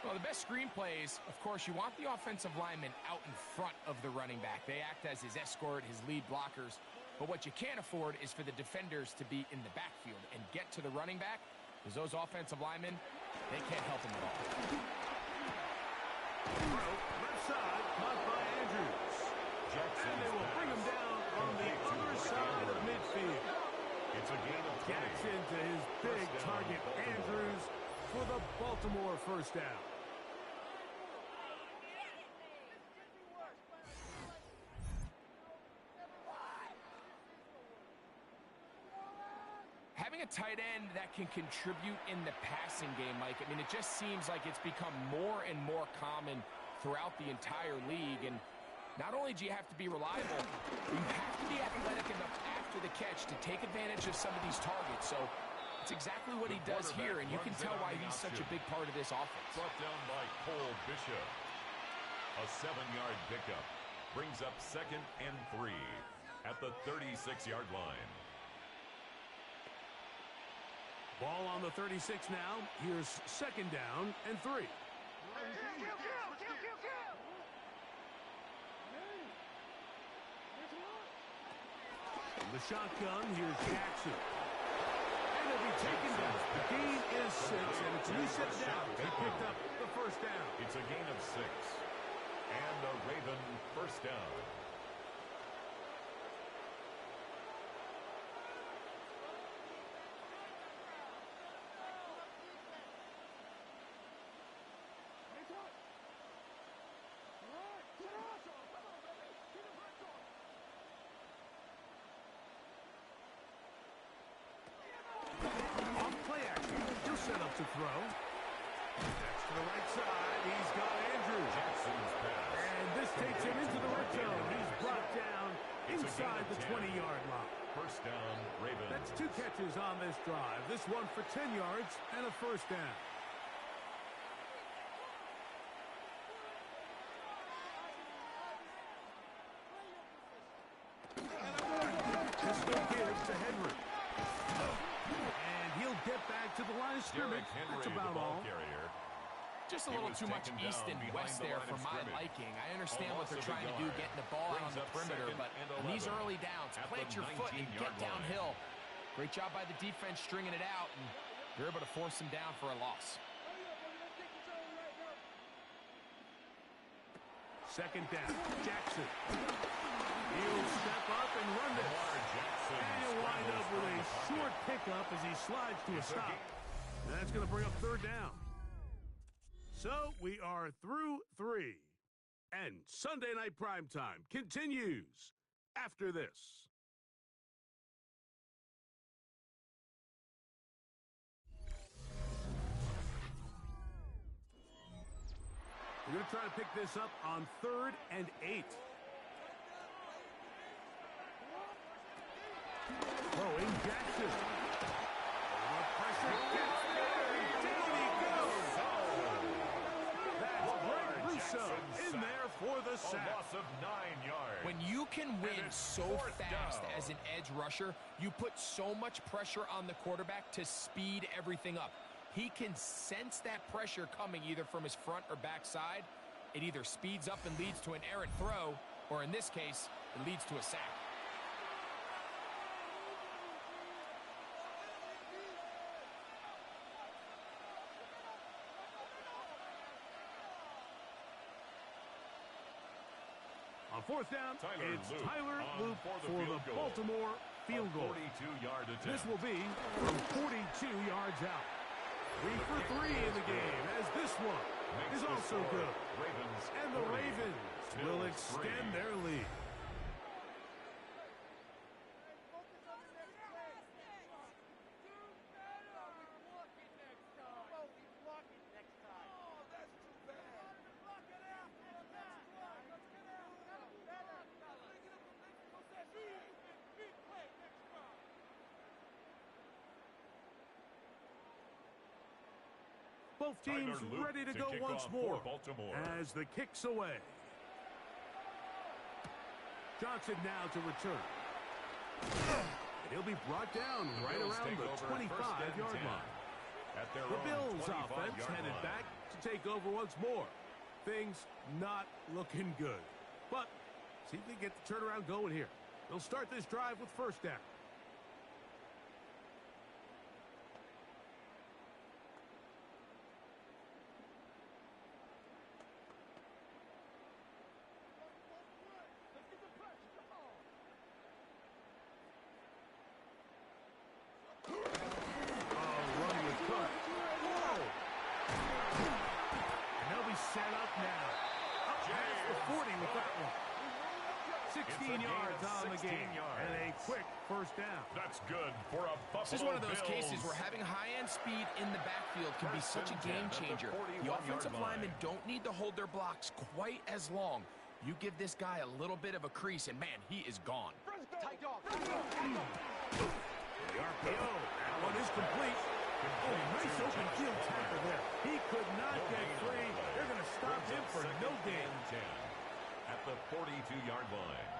Well, the best screen plays, of course, you want the offensive lineman out in front of the running back. They act as his escort, his lead blockers. But what you can't afford is for the defenders to be in the backfield and get to the running back, because those offensive linemen, they can't help him at all. Left side, caught by Andrews. And they will bring him down on the other side of midfield. It's a gain of 20. Jackson to his big target, Andrews, for the Baltimore first down. Having a tight end that can contribute in the passing game, Mike, I mean, it just seems like it's become more and more common throughout the entire league. And not only do you have to be reliable, you have to be athletic enough after the catch to take advantage of some of these targets. So it's exactly what he does here, and you can tell why he's such a big part of this offense. Brought down by Cole Bishop. A 7-yard pickup brings up 2nd and 3 at the 36-yard line. Ball on the 36 now. Here's 2nd down and 3. From the shotgun, here's Jackson. And he'll be taken down. The gain is 6, and it's reset down. They picked up the first down. It's a gain of 6. And a Raven first down. To throw. Next to the right side, he's got Andrews. Jackson's pass. And this takes him into the red zone. He's brought down inside the 20-yard line. First down, Ravens. That's 2 catches on this drive. This one for 10 yards and a first down. Pistol gives to Henry. Get back to the line of scrimmage. That's about all. Just a little too much east and west there for my liking. I understand what they're trying to do, getting the ball out on the perimeter, but on these early downs, plant your foot and get downhill. Great job by the defense stringing it out, and they're able to force him down for a loss. 2nd down, Jackson. He'll step up and run this. And he'll wind up with a short pickup as he slides to a stop. That's going to bring up 3rd down. So we are through 3. And Sunday Night Primetime continues after this. Going to try to pick this up on 3rd and 8. Throwing Jackson. Over pressure. Gets there. And down he goes. That's Greg Russo in there for the sack. A loss of 9 yards. When you can win so fast as an edge rusher, you put so much pressure on the quarterback to speed everything up. He can sense that pressure coming either from his front or back side. It either speeds up and leads to an errant throw, or in this case, it leads to a sack. On 4th down, it's Tyler Loop for the goal. Baltimore field goal. 42-yard attempt. This will be from 42 yards out. 3 for 3 in the game, as this one is also good. Ravens And the Ravens will extend their lead. Both teams ready to go once more as the kick's away. Johnson now to return. And he'll be brought down right around the 25-yard line. The Bills offense headed back to take over once more. Things not looking good. But see if they get the turnaround going here. They'll start this drive with 1st down. Set up now. Up past the 40 with that one. 16 yards on the game. And a quick 1st down. That's good for a Buffalo This is one of those Bills. cases where having high-end speed in the backfield can be such a game changer. The offensive linemen don't need to hold their blocks quite as long. You give this guy a little bit of a crease, and man, he is gone. Tight dog. The RPO. That one is complete. Oh, nice open field tackle there. He could not get free. They're going to stop him for no gain. At the 42-yard line.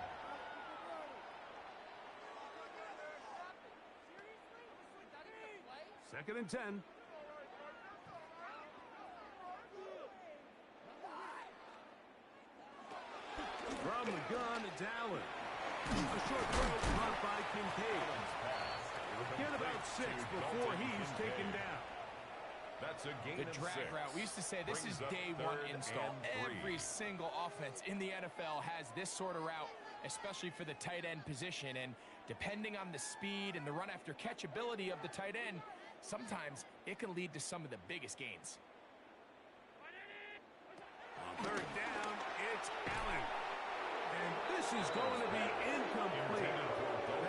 Second and 10. From the gun, it's Allen. A short throw caught by Kincaid. Get about 6 before he's taken down. That's a gain The of drag 6. route. We used to say this Brings is up day 1 3rd install. and 3. Every single offense in the NFL has this sort of route, especially for the tight end position. And depending on the speed and the run after catch ability of the tight end, sometimes it can lead to some of the biggest gains. On 3rd down, it's Allen. And this is going to be incomplete.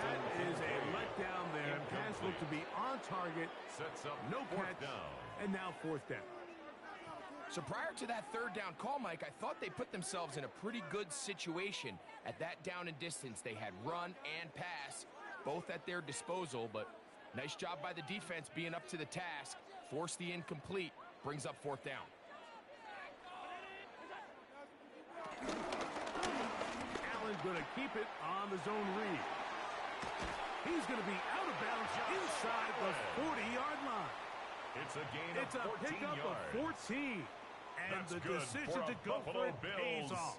That is a letdown there. Pass looked to be on target. Sets up No 4th catch. down. And now 4th down. So prior to that 3rd down call, Mike, I thought they put themselves in a pretty good situation. At that down and distance, they had run and pass, both at their disposal, but nice job by the defense being up to the task. Force the incomplete, brings up 4th down. Allen going to keep it on the zone read. He's going to be out of bounds inside the 40-yard line. It's a gain It's of a 14 pickup yards. of 14. And That's the good decision for to a go Buffalo for it pays Bills. off.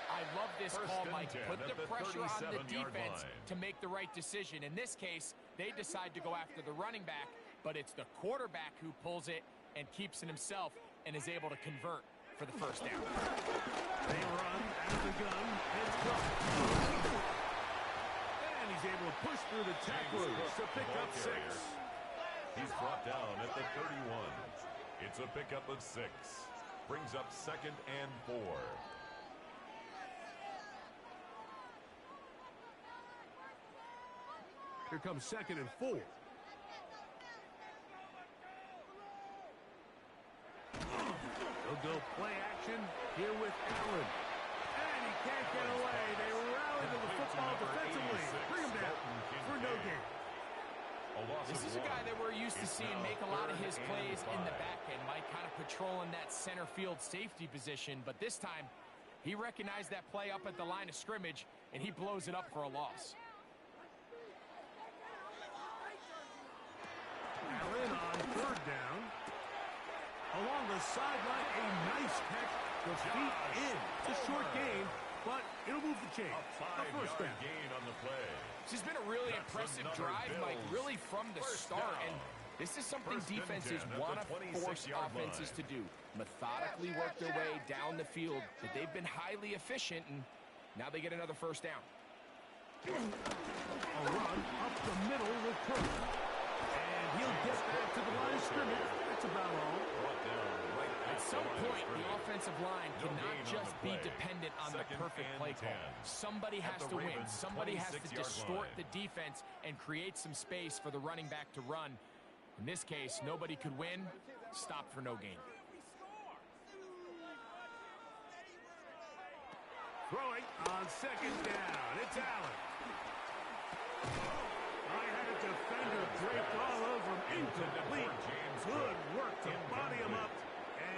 I love this 1st call, and Mike. 10 Put at the the pressure on the 37-yard defense line. to make the right decision. In this case, they decide to go after the running back, but it's the quarterback who pulls it and keeps it himself and is able to convert for the 1st down. They run out of the gun. It's caught. And he's able to push through the tacklers to pick up 6. He's brought down at the 31. It's a pickup of 6. Brings up 2nd and 4. Here comes 2nd and 4. They'll go play action here with Allen. And he can't get away. They rally to the football defensively. Bring him down for no gain. This is a guy that we're used to seeing make a lot of his plays in the back end. Mike kind of patrolling that center field safety position. But this time, he recognized that play up at the line of scrimmage, and he blows it up for a loss. Allen on third down. Along the sideline, a nice catch. The feet in. It's a short gain, but it'll move the chain. A 5-yard gain on the play. This has been a really impressive drive, Mike, really from the start. And this is something defenses want to force offenses to do. Methodically work their way down the field. But they've been highly efficient, and now they get another first down. A run up the middle with Kirk. And he'll get back to the line of scrimmage. That's about all. At some point, the offensive line cannot just be dependent on the perfect play call. Somebody has to win. Somebody has to distort the defense and create some space for the running back to run. In this case, nobody could win. Stop for no gain. Throwing on second down. It's Allen. I had a defender draped all over him. Incomplete. Good work to body him up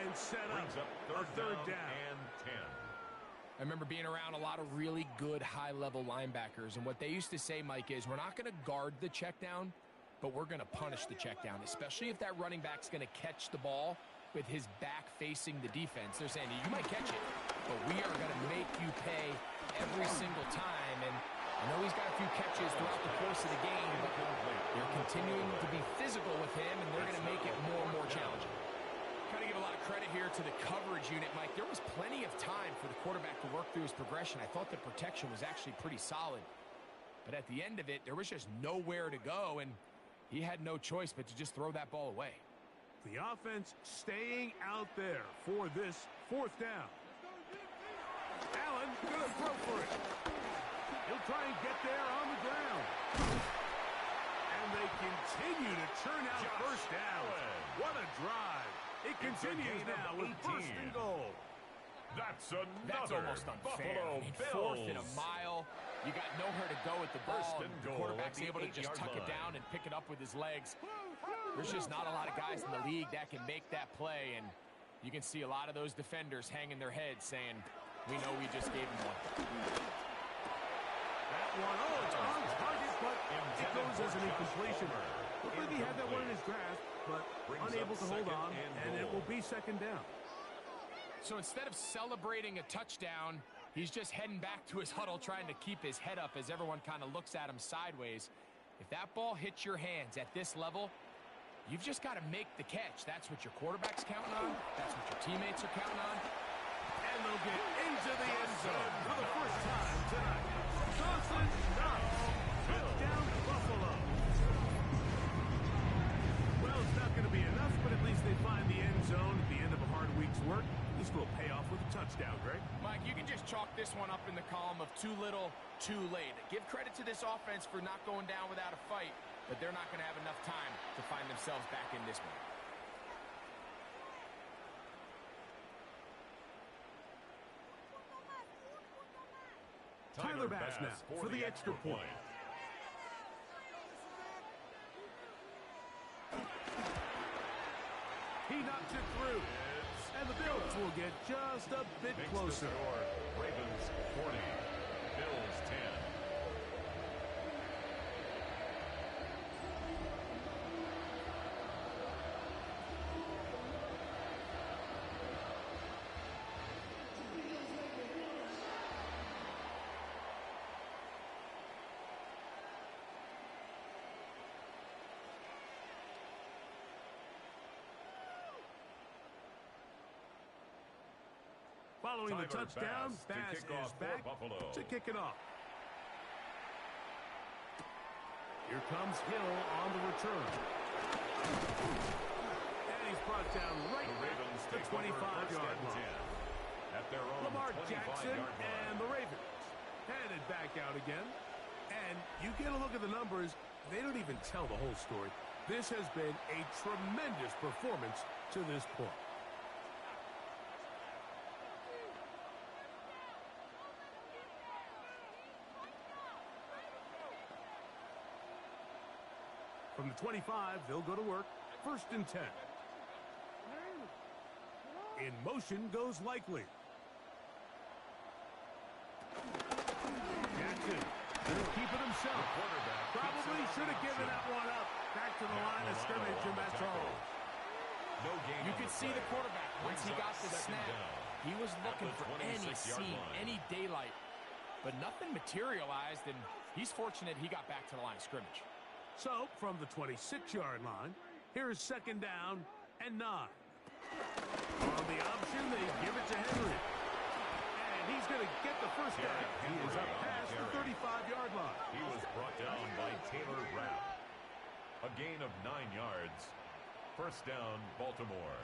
and set up a third down. And 10. I remember being around a lot of really good high-level linebackers, and what they used to say, Mike, is we're not going to guard the check down, but we're going to punish the check down, especially if that running back's going to catch the ball with his back facing the defense. They're saying, you might catch it, but we are going to make you pay every single time. And I know he's got a few catches throughout the course of the game, but they're continuing to be physical with him, and they're going to make it more and more challenging. Got to give a lot of credit here to the coverage unit, Mike. There was plenty of time for the quarterback to work through his progression. I thought the protection was actually pretty solid. But at the end of it, there was just nowhere to go, and he had no choice but to just throw that ball away. The offense staying out there for this fourth down. Allen gonna throw for it. He'll try and get there on the ground. And they continue to churn out first down. What a drive. It continues now with first and goal. That's another almost unfair. Buffalo Bills. Fourth and a mile. You got nowhere to go with the ball. First and The goal quarterback's at the able to just 8-yard tuck it line. down and pick it up with his legs. There's just not a lot of guys in the league that can make that play, and you can see a lot of those defenders hanging their heads saying, we know we just gave him one. That one, it's on target, but it goes as an incompletion. Looked like he had that one in his grasp, but unable to hold on, and it will be second down. So instead of celebrating a touchdown, he's just heading back to his huddle trying to keep his head up as everyone kind of looks at him sideways. If that ball hits your hands at this level, you've just got to make the catch. That's what your quarterback's counting on. That's what your teammates are counting on. And they'll get into the end zone for the first time tonight. Johnson knocks. Touchdown Buffalo. Well, it's not going to be enough, but at least they find the end zone at the end of a hard week's work. This will pay off with a touchdown, Greg. Mike, you can just chalk this one up in the column of too little, too late. Give credit to this offense for not going down without a fight, but they're not going to have enough time to find themselves back in this one. Tyler Bass now for the extra point. He knocks it through. And the Bills will get just a bit closer. Ravens 40, Bills 10. Following the touchdown, Bass is back to kick it off. Here comes Hill on the return. And he's brought down right at the 25-yard line. At their own Lamar Jackson 25-yard line. and the Ravens headed back out again. And you get a look at the numbers, they don't even tell the whole story. This has been a tremendous performance to this point. From the 25, they'll go to work. 1st and 10. In motion goes Likely. Jackson will keep it himself. Probably should have given that one up. Back to the line of scrimmage, and that's all. You could see the quarterback, once he got the snap, he was looking for any seam, any daylight. But nothing materialized, and he's fortunate he got back to the line of scrimmage. So, from the 26-yard line, here's 2nd down and 9. On the option, they give it to Henry. And he's going to get the first down. He is up past the 35-yard line. He was brought down by Taylor Rapp. A gain of 9 yards. 1st down, Baltimore.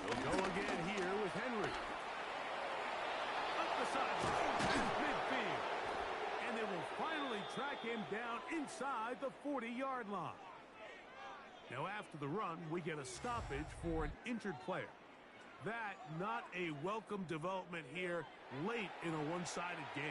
They'll go again here with Henry. Up the sideline, midfield. And they will finally track him down inside the 40-yard line. Now, after the run, we get a stoppage for an injured player. That, not a welcome development here late in a one-sided game.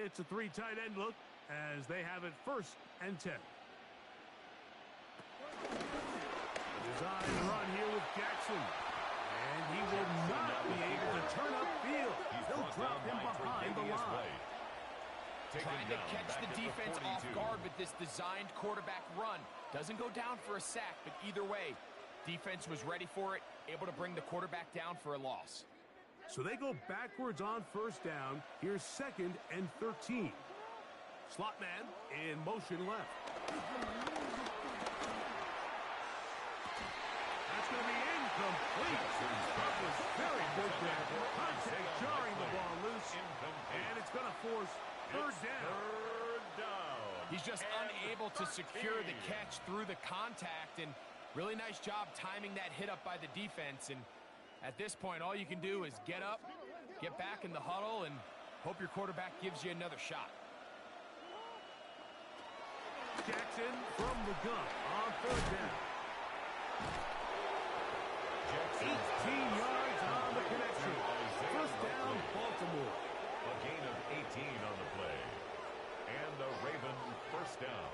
It's a 3 tight end look as they have it 1st and 10. Design run here with Jackson. And he will not be able to turn upfield. He'll drop him behind the line. Trying to catch the defense off guard with this designed quarterback run. Doesn't go down for a sack, but either way, defense was ready for it, able to bring the quarterback down for a loss. So they go backwards on 1st down. Here's 2nd and 13. Slot man in motion left. That's going to be incomplete. That was very good there. Contact jarring the ball loose. And it's going to force 3rd down. He's just unable to secure the catch through the contact, and really nice job timing that hit up by the defense. And at this point, all you can do is get up, get back in the huddle, and hope your quarterback gives you another shot. Jackson from the gun on 3rd down. 18 yards on the connection. 1st down, Baltimore. A gain of 18 on the play. And a Raven 1st down.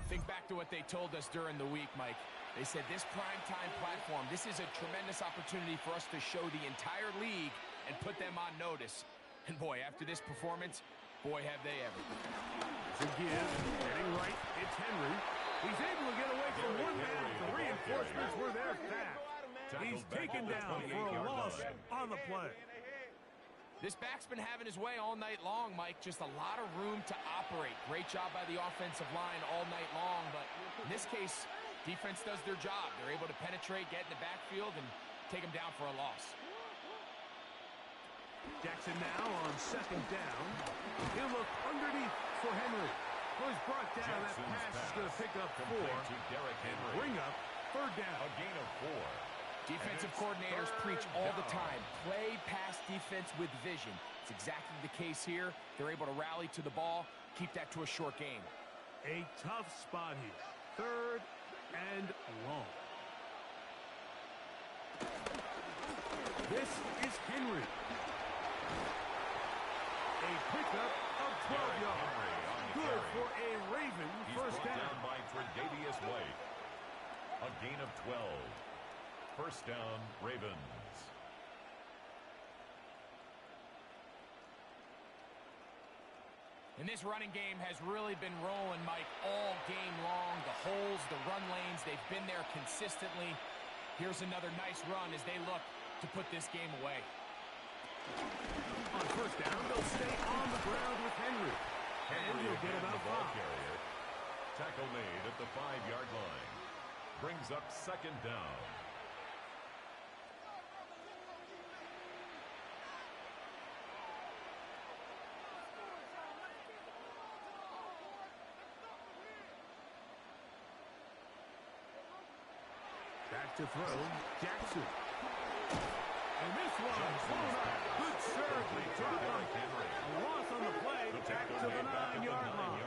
Think back to what they told us during the week, Mike. They said this primetime platform, this is a tremendous opportunity for us to show the entire league and put them on notice. And boy, after this performance, boy, have they ever. Again, getting right, it's Henry. He's able to get away from one man. The reinforcements were there fast. He's taken down for a loss on the play. This back's been having his way all night long, Mike. Just a lot of room to operate. Great job by the offensive line all night long, but in this case, defense does their job. They're able to penetrate, get in the backfield, and take him down for a loss. Jackson now on 2nd down. He'll look underneath for Henry. Well, he's brought down. That pass is going to pick up 4 and bring up 3rd down. A gain of 4. Defensive coordinators preach all the time. Play pass defense with vision. It's exactly the case here. They're able to rally to the ball, keep that to a short game. A tough spot here. 3rd and long. This is Henry. A pickup of 12 yards. Good for a Raven first down. By Tre'Davious White. A gain of 12. First down, Ravens. And this running game has really been rolling, Mike, all game long. The holes, the run lanes, they've been there consistently. Here's another nice run as they look to put this game away. On first down, they'll stay on the ground with Henry. And he'll get about 5. Tackle made at the 5-yard line. brings up second down. Back to throw, Jackson. And this one, blown up. Good serve, drop a loss on the play, back to the 9-yard line.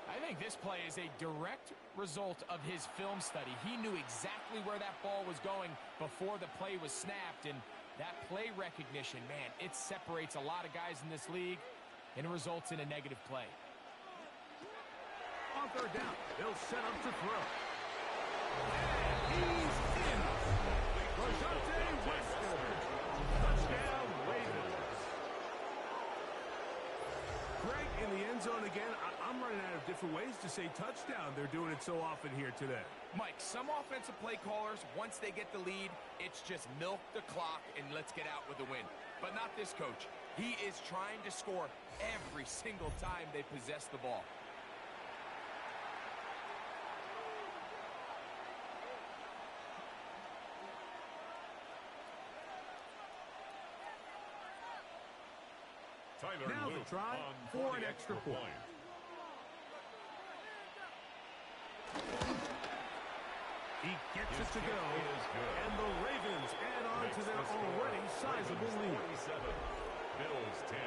I think this play is a direct result of his film study. He knew exactly where that ball was going before the play was snapped, and that play recognition, man, it separates a lot of guys in this league, and it results in a negative play. On third down, they'll set up to throw. And he's in. Touchdown, Ravens. Greg, in the end zone again. I'm running out of different ways to say touchdown. They're doing it so often here today. Mike, some offensive play callers, once they get the lead, it's just milk the clock and let's get out with a win. But not this coach. He is trying to score every single time they possess the ball. Now the try for an extra point. He gets it to go, and the Ravens add on to their already sizable lead. 47, Bills 10.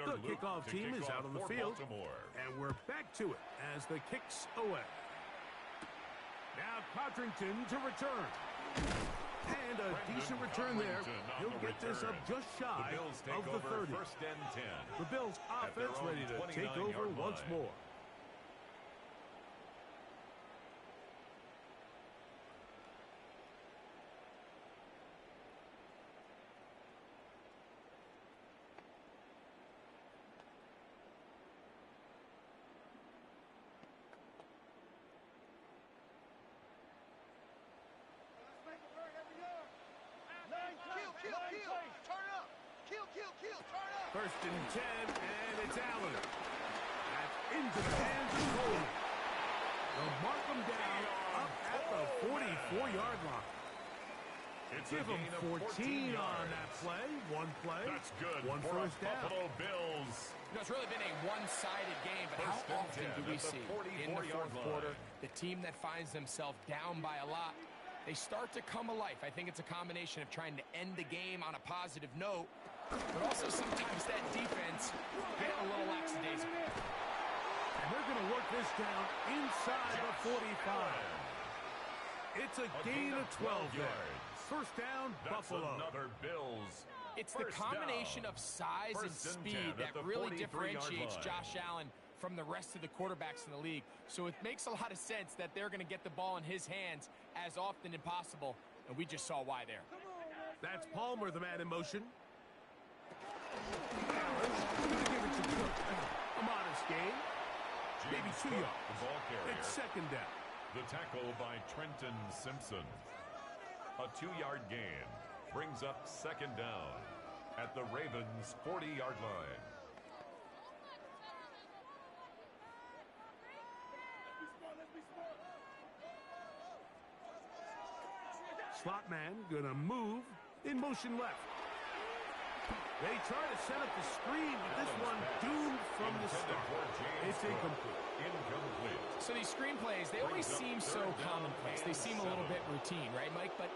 The kickoff team is out on the field, Baltimore. and we're back to it as the kick's away. Now Codrington to return. And a decent return there. He'll get this up just shy of the 30. First and 10. The Bills offense ready to take over once more. First and 10, and it's Allen. That's into the hands of Cole. They'll mark him down up at the 44-yard line. Give him 14 on that play. One play. That's good. One for first down. Buffalo Bills. You know, it's really been a one-sided game, but how often do we see in the fourth quarter the team that finds themselves down by a lot, they start to come alive. I think it's a combination of trying to end the game on a positive note, but also sometimes that defense get a little lackadaisical. And they're going to work this down inside the 45. It's a gain of 12 there. First down, That's Buffalo. Another Bills. It's the combination of size and speed that really differentiates Josh Allen from the rest of the quarterbacks in the league. So it makes a lot of sense that they're going to get the ball in his hands as often as possible, and we just saw why there. That's Palmer, the man in motion. Allen's going to give it to Cook. A modest gain. Maybe 2 yards. The ball carrier. It's second down. The tackle by Trenton Simpson. A 2-yard gain brings up second down at the Ravens' 40-yard line. Slot man gonna move in motion left. They try to set up the screen, but this one doomed from the start. It's incomplete. So these screen plays, they always seem so commonplace. They seem a little bit routine, right, Mike? But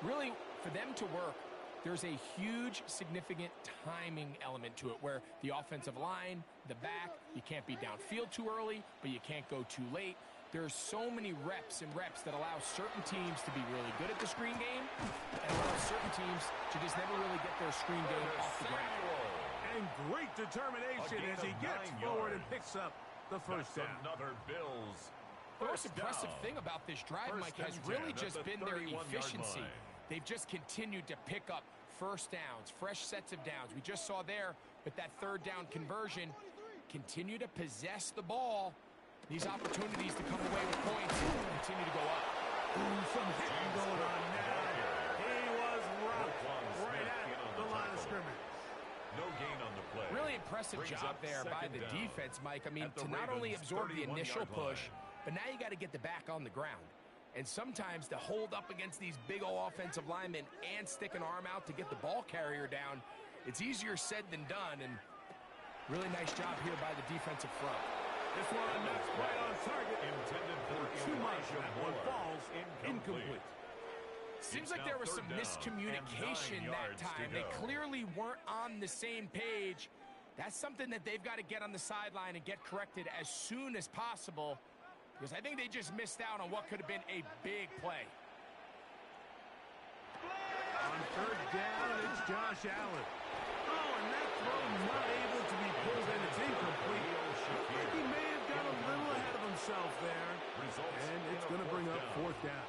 really, for them to work, there's a huge, significant timing element to it where the offensive line, the back, you can't be downfield too early, but you can't go too late. There's so many reps and reps that allow certain teams to be really good at the screen game and allow certain teams to just never really get their screen game off the ground. And great determination as he gets forward and picks up the first down. Another Bills The most impressive thing about this drive, Mike, has really just been their efficiency. They've just continued to pick up first downs, fresh sets of downs. We just saw there with that third down conversion, continue to possess the ball. These opportunities to come away with points continue to go up. Some hitting going on now. He was rocked right at the line of scrimmage. No gain on the play. Really impressive job there by the defense, Mike. I mean, to not only absorb the initial push, but now you got to get the back on the ground. And sometimes to hold up against these big old offensive linemen and stick an arm out to get the ball carrier down, it's easier said than done. And really nice job here by the defensive front. This one knocks right on target. Intended for too much. That one falls incomplete. Seems like there was some miscommunication that time. They clearly weren't on the same page. That's something that they've got to get on the sideline and get corrected as soon as possible, because I think they just missed out on what could have been a big play. On third down, it's Josh Allen. Oh, and that throw not able to be pulled in. It's incomplete. I think he may have got a little ahead of himself there. And it's going to bring up fourth down.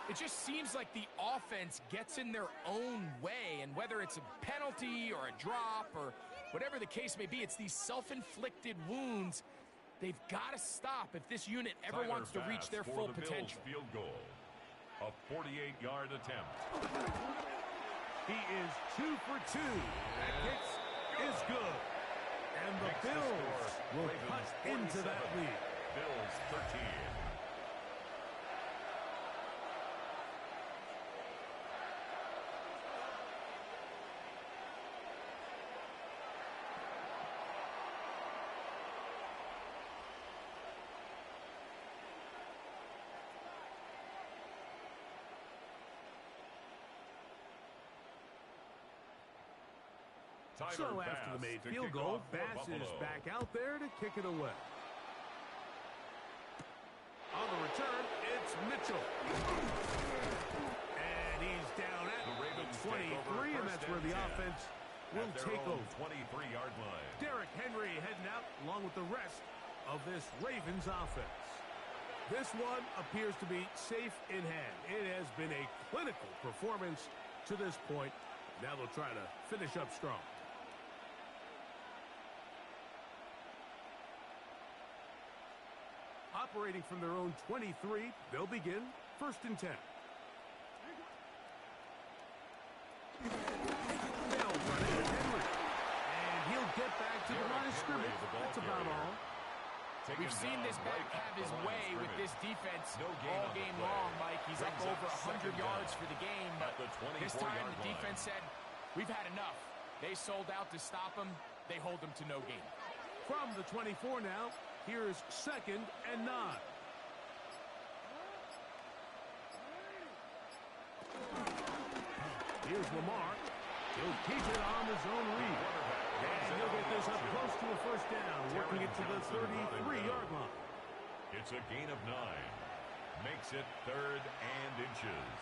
It just seems like the offense gets in their own way, and whether it's a penalty or a drop or whatever the case may be, it's these self-inflicted wounds. They've got to stop if this unit ever wants to reach their full potential. Field goal. A 48-yard attempt. He is 2 for 2. That kick is good. And the Bills will cut into that lead. Bills 13. So after the made field goal, Bass is back out there to kick it away. On the return, it's Mitchell. And he's down at the 23, and that's where the offense will take over. 23-yard line. Derrick Henry heading out along with the rest of this Ravens offense. This one appears to be safe in hand. It has been a clinical performance to this point. Now they'll try to finish up strong. Operating from their own 23, they'll begin 1st and 10. They'll run into Henry. And he'll get back to the line of scrimmage. That's about all. We've seen this back have his way with this defense all game long, Mike. He's up over 100 yards for the game, but this time the defense said, we've had enough. They sold out to stop him. They hold him to no gain. From the 24 now, here's 2nd and 9. Here's Lamar. He'll keep it on his own read. And he'll get this up close to a 1st down, working it to the 33-yard line. It's a gain of 9. Makes it 3rd and inches.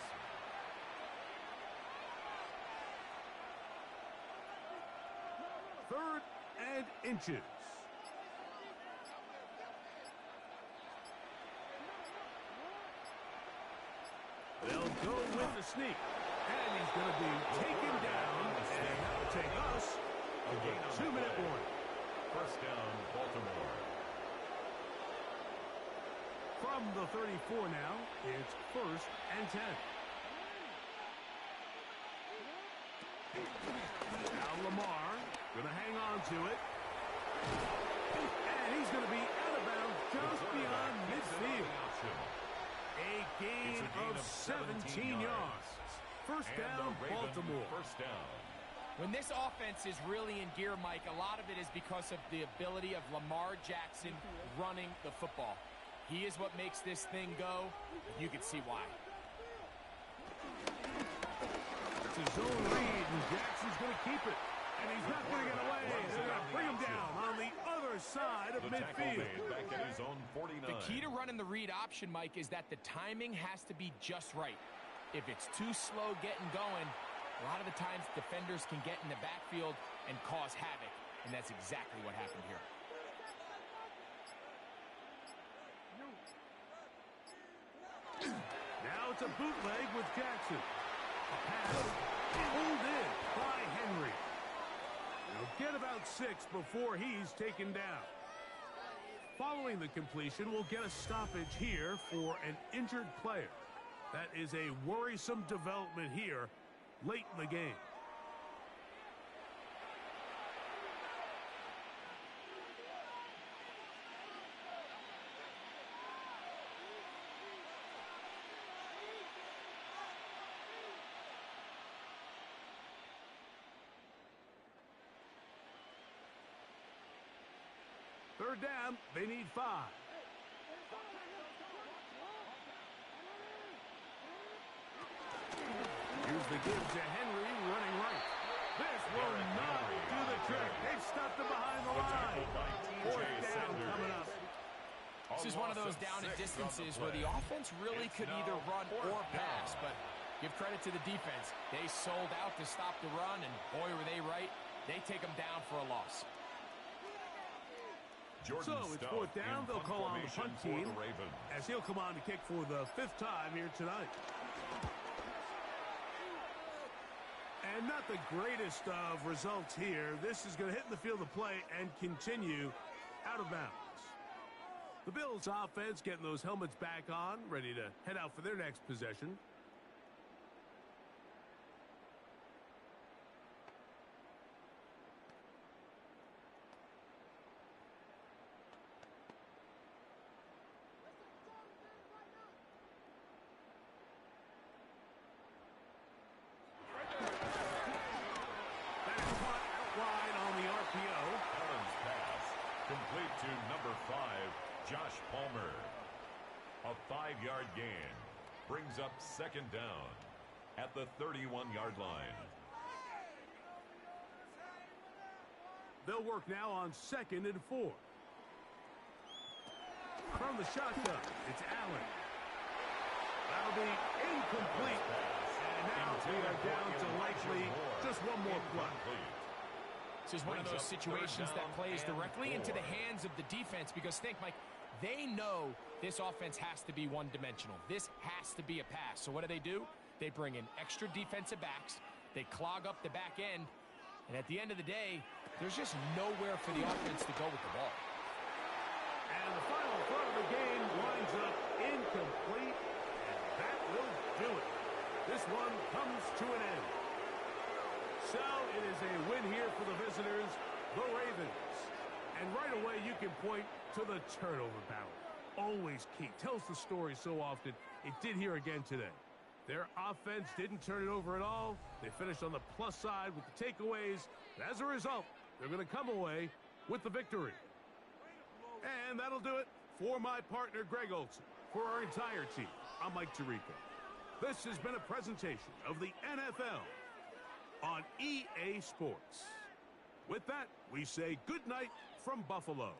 Third and inches. They'll go with the sneak. And he's going to be taken down. And that will take us a 2-minute warning. 1st down, Baltimore. From the 34 now, it's 1st and 10. Now Lamar going to hang on to it. And he's going to be out of bounds just beyond midfield. A gain of 17 yards. 1st down, Baltimore. 1st down. When this offense is really in gear, Mike, a lot of it is because of the ability of Lamar Jackson running the football. He is what makes this thing go. You can see why. It's his own read, and Jackson's going to keep it. And he's not going to get away. They're going to bring him down on the other side of midfield. Back at his own 49. The key to running the read option, Mike, is that the timing has to be just right. If it's too slow getting going, a lot of the times defenders can get in the backfield and cause havoc. And that's exactly what happened here. it's a bootleg with Jackson. A pass pulled in by Henry. He'll get about 6 before he's taken down. Following the completion, we'll get a stoppage here for an injured player. That is a worrisome development here late in the game. Third down, they need 5. Here's the give to Henry running right. This will not do the trick. They've stopped him behind the line. Fourth down coming up. This is one of those down and distances where the offense really could either run or pass, but give credit to the defense. They sold out to stop the run, and boy, were they right. They take them down for a loss. So it's fourth down. They'll call on the punt team as he'll come on to kick for the 5th time here tonight. And not the greatest of results here. This is going to hit in the field of play and continue out of bounds. The Bills offense getting those helmets back on, ready to head out for their next possession. Complete to number 5, Josh Palmer. A 5-yard gain brings up 2nd down at the 31-yard line. They'll work now on 2nd and 4. From the shotgun, it's Allen. That'll be incomplete. And now we are down to likely just one more play. This is one of those situations that plays directly into the hands of the defense because think, Mike, they know this offense has to be one-dimensional. This has to be a pass. So what do? They bring in extra defensive backs. They clog up the back end. And at the end of the day, there's just nowhere for the offense to go with the ball. And the final throw of the game winds up incomplete. And that will do it. This one comes to an end. So it is a win here for the visitors, the Ravens. And right away you can point to the turnover battle. Always key. Tells the story so often. It did here again today. Their offense didn't turn it over at all. They finished on the plus side with the takeaways. And as a result, they're going to come away with the victory. And that'll do it for my partner, Greg Olson. For our entire team, I'm Mike Tirico. This has been a presentation of the NFL on EA Sports. With that, we say good night from Buffalo.